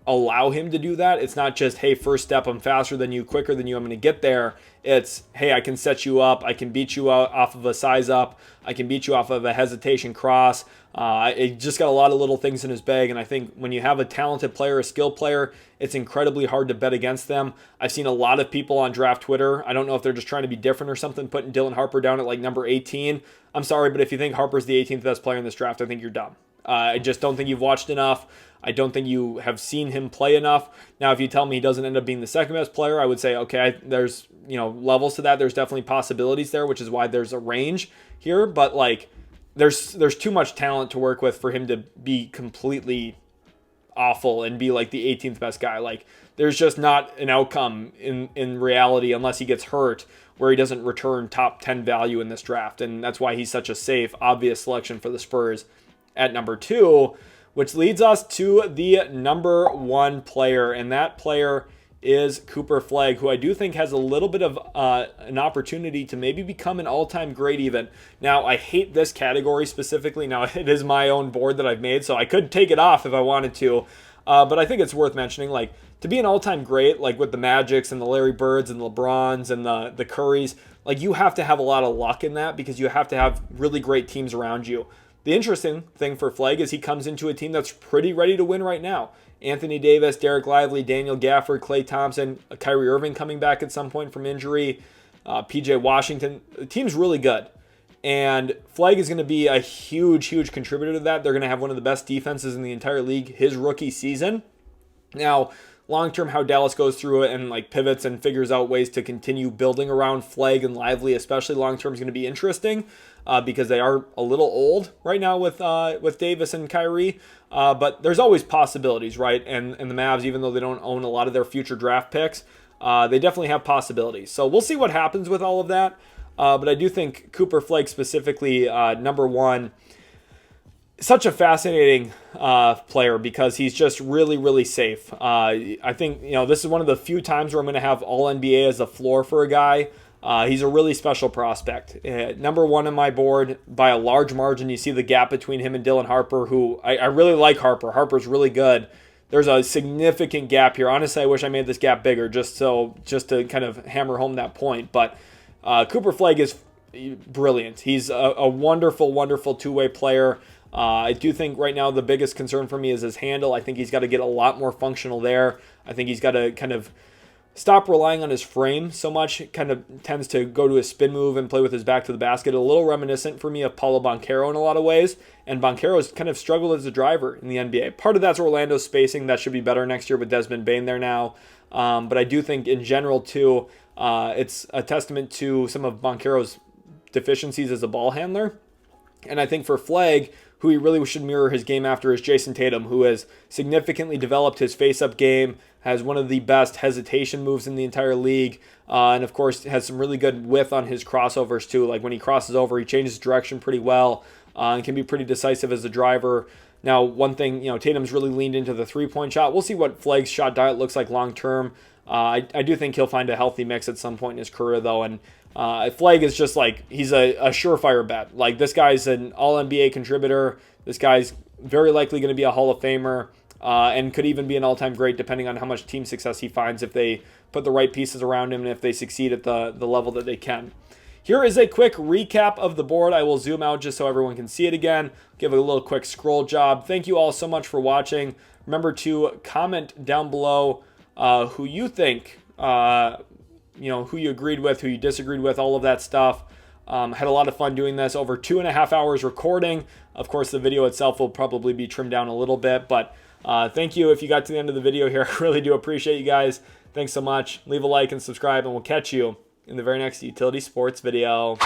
allow him to do that. It's not just, hey, first step, I'm faster than you, quicker than you, I'm going to get there. It's, hey, I can set you up, I can beat you out off of a size up, I can beat you off of a hesitation cross. He just got a lot of little things in his bag, and I think when you have a talented player, a skilled player, it's incredibly hard to bet against them. I've seen a lot of people on draft Twitter, I don't know if they're just trying to be different or something, putting Dylan Harper down at like number 18. I'm sorry, but if you think Harper's the 18th best player in this draft, I think you're dumb. I just don't think you've watched enough. I don't think you have seen him play enough. Now, if you tell me he doesn't end up being the second best player, I would say, okay, there's levels to that. There's definitely possibilities there, which is why there's a range here. But like, there's too much talent to work with for him to be completely awful and be like the 18th best guy. Like, there's just not an outcome in reality unless he gets hurt where he doesn't return top 10 value in this draft. And that's why he's such a safe, obvious selection for the Spurs at number 2, which leads us to the number 1 player. And that player is Cooper Flagg, who I do think has a little bit of an opportunity to maybe become an all-time great even. Now, I hate this category specifically. Now, it is my own board that I've made, so I could take it off if I wanted to. But I think it's worth mentioning, like, to be an all-time great, like with the Magics and the Larry Birds and the LeBrons and the Currys, like, you have to have a lot of luck in that because you have to have really great teams around you. The interesting thing for Flagg is he comes into a team that's pretty ready to win right now. Anthony Davis, Derek Lively, Daniel Gafford, Klay Thompson, Kyrie Irving coming back at some point from injury, PJ Washington. The team's really good. And Flagg is going to be a huge contributor to that. They're going to have one of the best defenses in the entire league his rookie season. Now, long-term, how Dallas goes through it and like pivots and figures out ways to continue building around Flagg and Lively, especially long-term, is going to be interesting because they are a little old right now with Davis and Kyrie. But there's always possibilities, right? And the Mavs, even though they don't own a lot of their future draft picks, they definitely have possibilities. So we'll see what happens with all of that. But I do think Cooper Flagg specifically, number 1, such a fascinating player because he's just really safe. I think this is one of the few times where I'm going to have all NBA as a floor for a guy. He's a really special prospect. Number 1 on my board by a large margin. You see the gap between him and Dylan Harper, who I really like Harper. Harper's really good. There's a significant gap here. Honestly, I wish I made this gap bigger just to kind of hammer home that point. But Cooper Flagg is brilliant. He's a wonderful two-way player. I do think right now the biggest concern for me is his handle. I think he's got to get a lot more functional there. I think he's got to kind of stop relying on his frame so much. It kind of tends to go to his spin move and play with his back to the basket. A little reminiscent for me of Paulo Banchero in a lot of ways. And Banchero's kind of struggled as a driver in the NBA. Part of that's Orlando's spacing. That should be better next year with Desmond Bane there now. But I do think in general, too, it's a testament to some of Banchero's deficiencies as a ball handler. And I think for Flagg, who he really should mirror his game after is Jason Tatum, who has significantly developed his face-up game, has one of the best hesitation moves in the entire league, and of course has some really good width on his crossovers too. Like when he crosses over, he changes direction pretty well, and can be pretty decisive as a driver. Now, one thing, Tatum's really leaned into the three-point shot. We'll see what Flagg's shot diet looks like long-term. I do think he'll find a healthy mix at some point in his career, though, and Flagg is just like, he's a surefire bet. Like, this guy's an all-NBA contributor. This guy's very likely going to be a Hall of Famer, and could even be an all-time great depending on how much team success he finds if they put the right pieces around him and if they succeed at the level that they can. Here is a quick recap of the board. I will zoom out just so everyone can see it again. Give it a little quick scroll job. Thank you all so much for watching. Remember to comment down below who you think, who you agreed with, who you disagreed with, all of that stuff. Had a lot of fun doing this. Over 2.5 hours recording. Of course, the video itself will probably be trimmed down a little bit, but thank you if you got to the end of the video here. I really do appreciate you guys. Thanks so much. Leave a like and subscribe, and we'll catch you in the very next Utility Sports video.